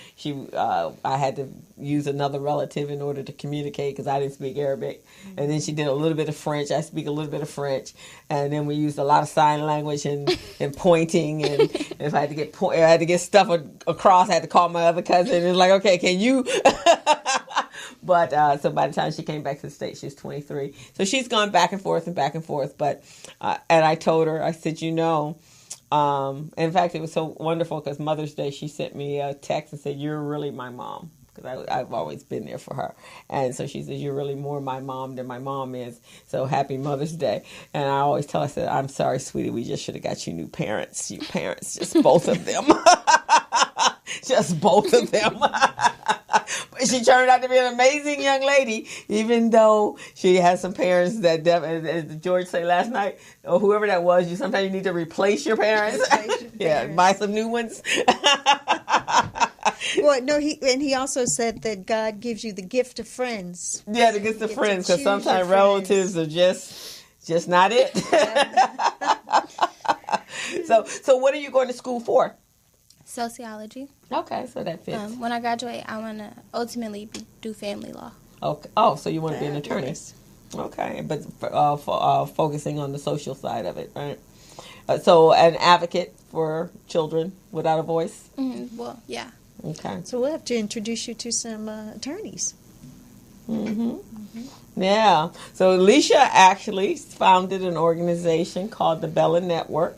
I had to use another relative in order to communicate because I didn't speak Arabic. Mm-hmm. And then she did a little bit of French. I speak a little bit of French. And then we used a lot of sign language and pointing. And if I had to get stuff across, I had to call my other cousin. It was like, okay, can you? But so by the time she came back to the States, she was 23. So she's gone back and forth. But and I told her, I said, in fact, it was so wonderful because Mother's Day, she sent me a text and said, you're really my mom. Because I've always been there for her. And so she says, you're really more my mom than my mom is. So happy Mother's Day. And I always tell her, I said, I'm sorry, sweetie, we just should have got you new parents. You parents, just both of them. Just both of them. But she turned out to be an amazing young lady, even though she has some parents that, as George said last night, or whoever that was, sometimes you need to replace your parents. Buy some new ones. Well, no, he also said that God gives you the gift of friends. Yeah, the gift of friends, because sometimes relatives are just not it. So what are you going to school for? Sociology. Okay, so that fits. When I graduate, I want to ultimately do family law. Okay. Oh, so you want to be an attorney? Nice. Okay, but focusing on the social side of it, right? So an advocate for children without a voice? Mm-hmm. Well, yeah. Okay. So we'll have to introduce you to some attorneys. Mm-hmm. Mm-hmm. Yeah. So Alicia actually founded an organization called the Bella Network.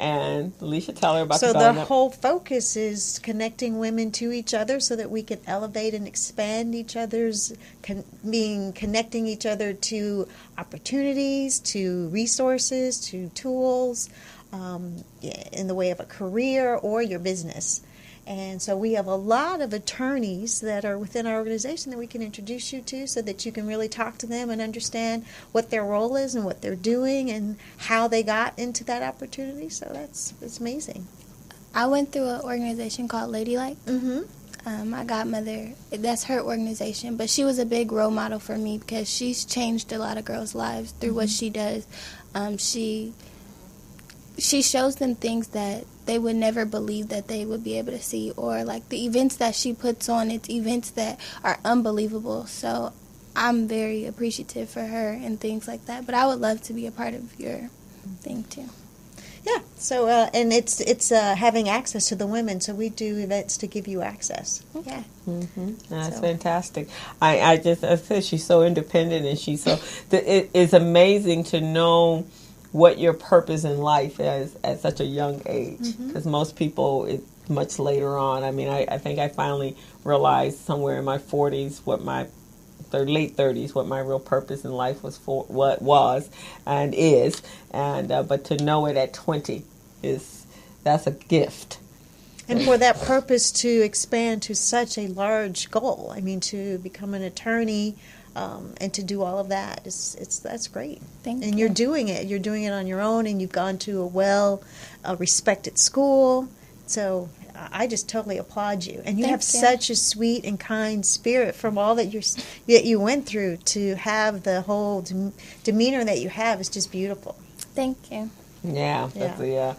And Alicia, tell her about the Bella Network. So the whole focus is connecting women to each other so that we can elevate and expand each other's, connecting each other to opportunities, to resources, to tools, in the way of a career or your business. And so we have a lot of attorneys that are within our organization that we can introduce you to so that you can really talk to them and understand what their role is and what they're doing and how they got into that opportunity. So it's amazing. I went through an organization called Ladylike. Mm-hmm. My godmother, that's her organization, but she was a big role model for me because she's changed a lot of girls' lives through what she does. She shows them things that they would never believe that they would be able to see, or like the events that she puts on, it's events that are unbelievable. So I'm very appreciative for her and things like that, but I would love to be a part of your thing too. Yeah, so and it's having access to the women, so we do events to give you access. Okay. Mm-hmm. That's fantastic. I said she's so independent, and she's so it is amazing to know what your purpose in life is at such a young age, because most people it's much later on. I mean, I think I finally realized somewhere in my 40s late 30s what my real purpose in life was for, what was and is, and but to know it at 20 that's a gift. And for that purpose to expand to such a large goal, I mean, to become an attorney. And to do all of that, that's great. Thank you. And you're doing it. You're doing it on your own, and you've gone to a respected school. So I just totally applaud you. And you have such a sweet and kind spirit from all that you went through. To have the whole demeanor that you have is just beautiful. Thank you. Yeah. That's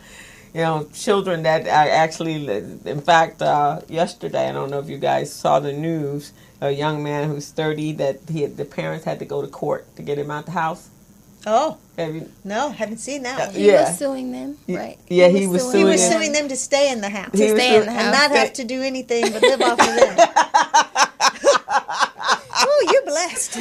children that I actually, in fact, yesterday, I don't know if you guys saw the news, a young man who's 30 that the parents had to go to court to get him out the house. Oh. No, haven't seen that one. He was suing them, right? Yeah, he was suing them. He was suing them to stay in the house. And not have to do anything but live off of them. Oh, you're blessed.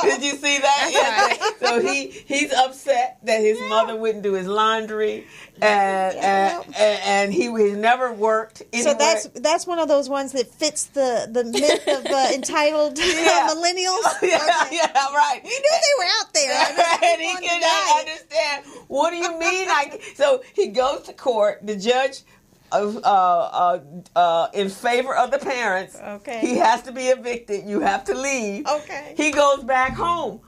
Did you see that? Yeah. So he's upset that his mother wouldn't do his laundry, and he's never worked anywhere. So that's one of those ones that fits the myth of entitled millennials. Yeah, right. You knew they were out there. And he cannot understand. What do you mean? So he goes to court. The judge, in favor of the parents, he has to be evicted. You have to leave. Okay. He goes back home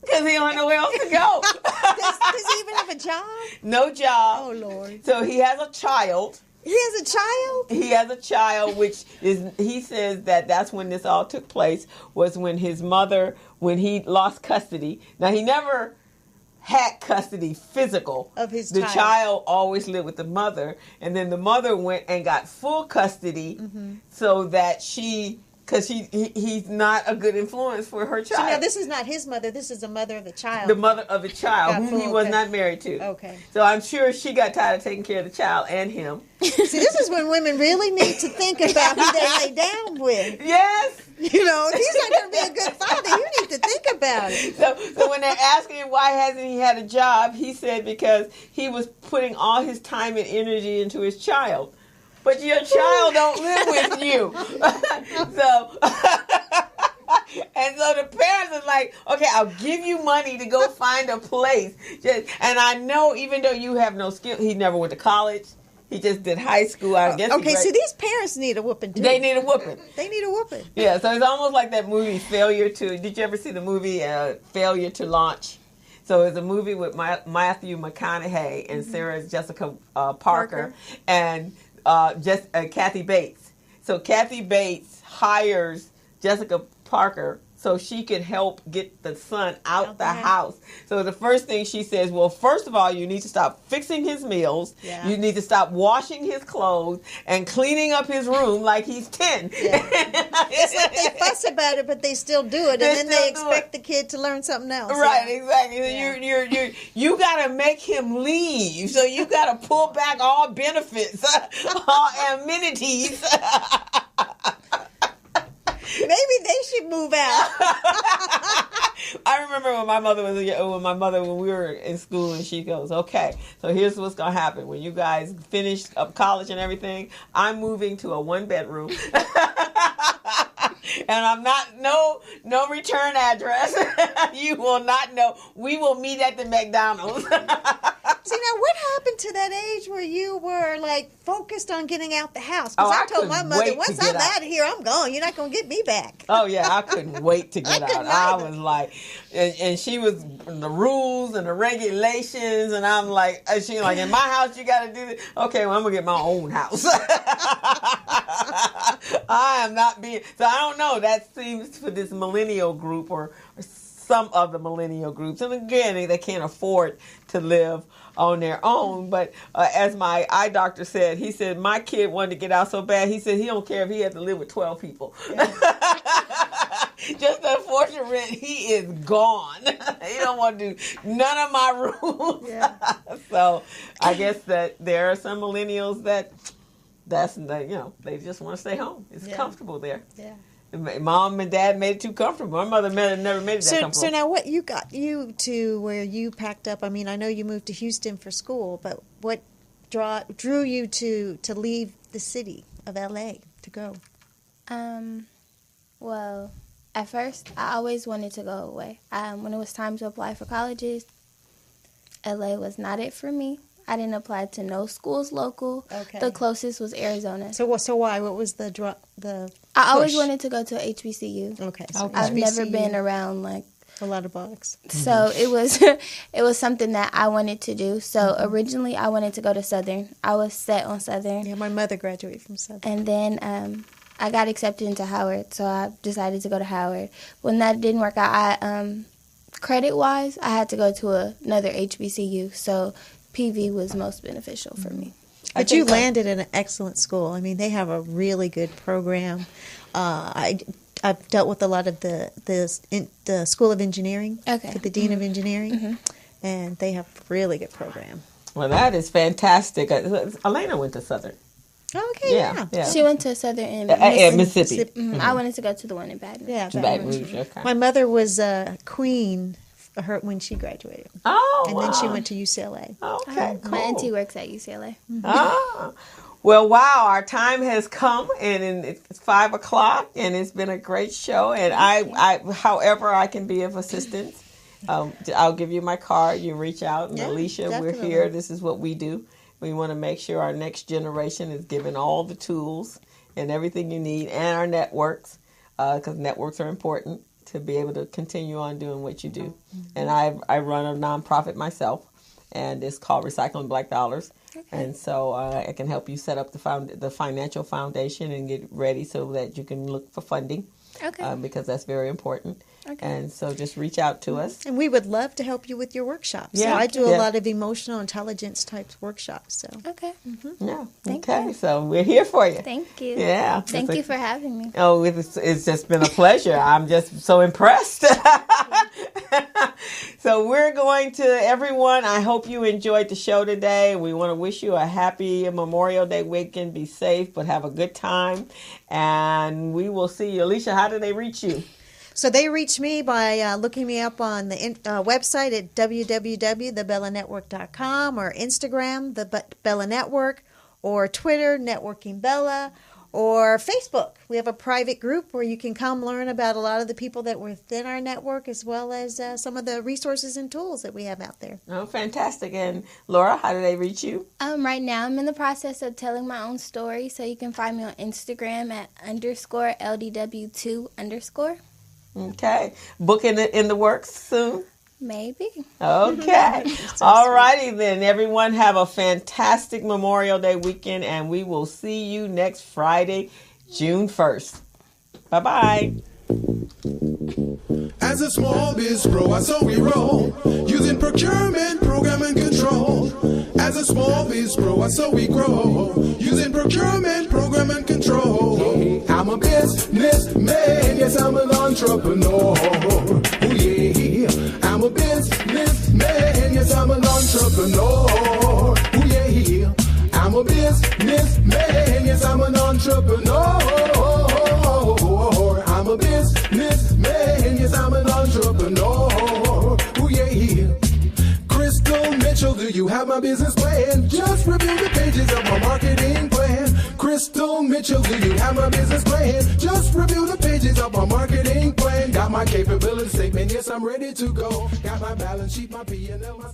because he don't know where else to go. Does he even have a job? No job. Oh, Lord. So he has a child. He has a child? He has a child, which is, he says that's when this all took place, was when his mother, when he lost custody. Now, he never had custody physical of his child. The child always lived with the mother, and then the mother went and got full custody so that because he's not a good influence for her child. So now this is not his mother, this is the mother of the child. The mother of the child, whom he was not married to. Okay. So I'm sure she got tired of taking care of the child and him. See, this is when women really need to think about who they lay down with. Yes. He's not going to be a good father. You need to think about it. So when they're asking him why hasn't he had a job, he said because he was putting all his time and energy into his child. But your child don't live with you. And so the parents are like, okay, I'll give you money to go find a place. And I know even though you have no skill, he never went to college. He just did high school. I guess. Okay, so these parents need a whooping too. They need a whooping. They need a whooping. Yeah, so it's almost like that movie Did you ever see the movie Failure to Launch? So it's a movie with Matthew McConaughey and Sarah Jessica Parker and Kathy Bates. So Kathy Bates hires Jessica Parker so she could help get the son out the house. So the first thing she says, well, first of all, you need to stop fixing his meals. Yeah. You need to stop washing his clothes and cleaning up his room like he's 10. Yeah. It's like they fuss about it, but they still do it. And then they expect the kid to learn something else. Right, exactly. Yeah. You got to make him leave. So you got to pull back all benefits, all amenities. Maybe they should move out. I remember when we were in school, and she goes, "Okay, so here's what's gonna happen when you guys finish up college and everything. I'm moving to a 1-bedroom, and I'm not no return address. You will not know. We will meet at the McDonald's." See, now what happened to that age where you were like focused on getting out the house? Because I told my mother, once I'm out of here, I'm gone. You're not going to get me back. Oh, yeah, I couldn't wait to get out. I was like, and she was the rules and the regulations, and I'm like, she's like, in my house, you got to do this. Okay, well, I'm going to get my own house. I am not being, so I don't know. That seems for this millennial group or some of the millennial groups. And again, they can't afford to live on their own. But as my eye doctor said, he said, my kid wanted to get out so bad. He said he don't care if he had to live with 12 people. Yeah. Just unfortunate, he is gone. He don't want to do none of my rules. Yeah. So I guess that there are some millennials they just want to stay home. It's comfortable there. Yeah. Mom and Dad made it too comfortable. My mother never made it that comfortable. So now what you got you to where you packed up? I mean, I know you moved to Houston for school, but what drew you to leave the city of L.A. to go? Well, at first, I always wanted to go away. When it was time to apply for colleges, L.A. was not it for me. I didn't apply to no schools local. Okay. The closest was Arizona. So why? What was the I always wanted to go to a HBCU. Okay. So I've never been around like a lot of bucks. So it was something that I wanted to do. So originally I wanted to go to Southern. I was set on Southern. Yeah, my mother graduated from Southern. And then I got accepted into Howard, so I decided to go to Howard. When that didn't work out, credit-wise, I had to go to another HBCU. So PV was most beneficial for me. But you landed in an excellent school. I mean, they have a really good program. I've dealt with a lot of the School of Engineering, the Dean of Engineering, and they have a really good program. Well, that is fantastic. Elena went to Southern. Okay, yeah. She went to Southern in Mississippi. Mm-hmm. I wanted to go to the one in Baton Rouge. Yeah, Baton Rouge. Okay. My mother was queen when she graduated. Oh, and then she went to UCLA. Okay, cool. My auntie works at UCLA. Ah, well, wow, our time has come, and it's 5:00, and it's been a great show. And I however I can be of assistance, I'll give you my card. You reach out, and Alicia, definitely. We're here. This is what we do. We want to make sure our next generation is given all the tools and everything you need, and our networks, because networks are important to be able to continue on doing what you do. And I run a nonprofit myself, and it's called Recycling Black Dollars. Okay. And so I can help you set up the financial foundation and get ready so that you can look for funding. Okay. Because that's very important. Okay. And so just reach out to us. And we would love to help you with your workshops. Yeah. So I do a lot of emotional intelligence type workshops. So okay. Mm-hmm. Yeah. Thank you. So we're here for you. Thank you. Yeah. Thank you for having me. Oh, it's just been a pleasure. I'm just so impressed. So we're going to everyone. I hope you enjoyed the show today. We want to wish you a happy Memorial Day weekend. Be safe, but have a good time. And we will see you. Alicia, how do they reach you? So they reach me by looking me up on the website at www.thebellanetwork.com or Instagram, the Bella Network, or Twitter, Networking Bella, or Facebook. We have a private group where you can come learn about a lot of the people that were within our network, as well as some of the resources and tools that we have out there. Oh, fantastic. And Laura, how do they reach you? Right now I'm in the process of telling my own story, so you can find me on Instagram at _LDW2_. Okay. Book in the works soon? Maybe. Okay. All righty then. Everyone have a fantastic Memorial Day weekend, and we will see you next Friday, June 1st. Bye-bye. As a small biz pro, I saw we roll, using procurement, program, and control. As a small biz pro, I saw we grow, using procurement, program, and control. I'm a businessman, yes, I'm an entrepreneur. Oh yeah, I'm a businessman, yes, I'm an entrepreneur. Oh yeah, I'm a businessman, yes, I'm an entrepreneur. I'm a businessman, yes, I'm an entrepreneur. Oh yeah. Crystal Mitchell, do you have my business plan? Just review the pages of my marketing plan. Crystal Mitchell, do you have my business plan? Just review the pages of my marketing plan. Got my capability statement, yes, I'm ready to go. Got my balance sheet, my P&L, my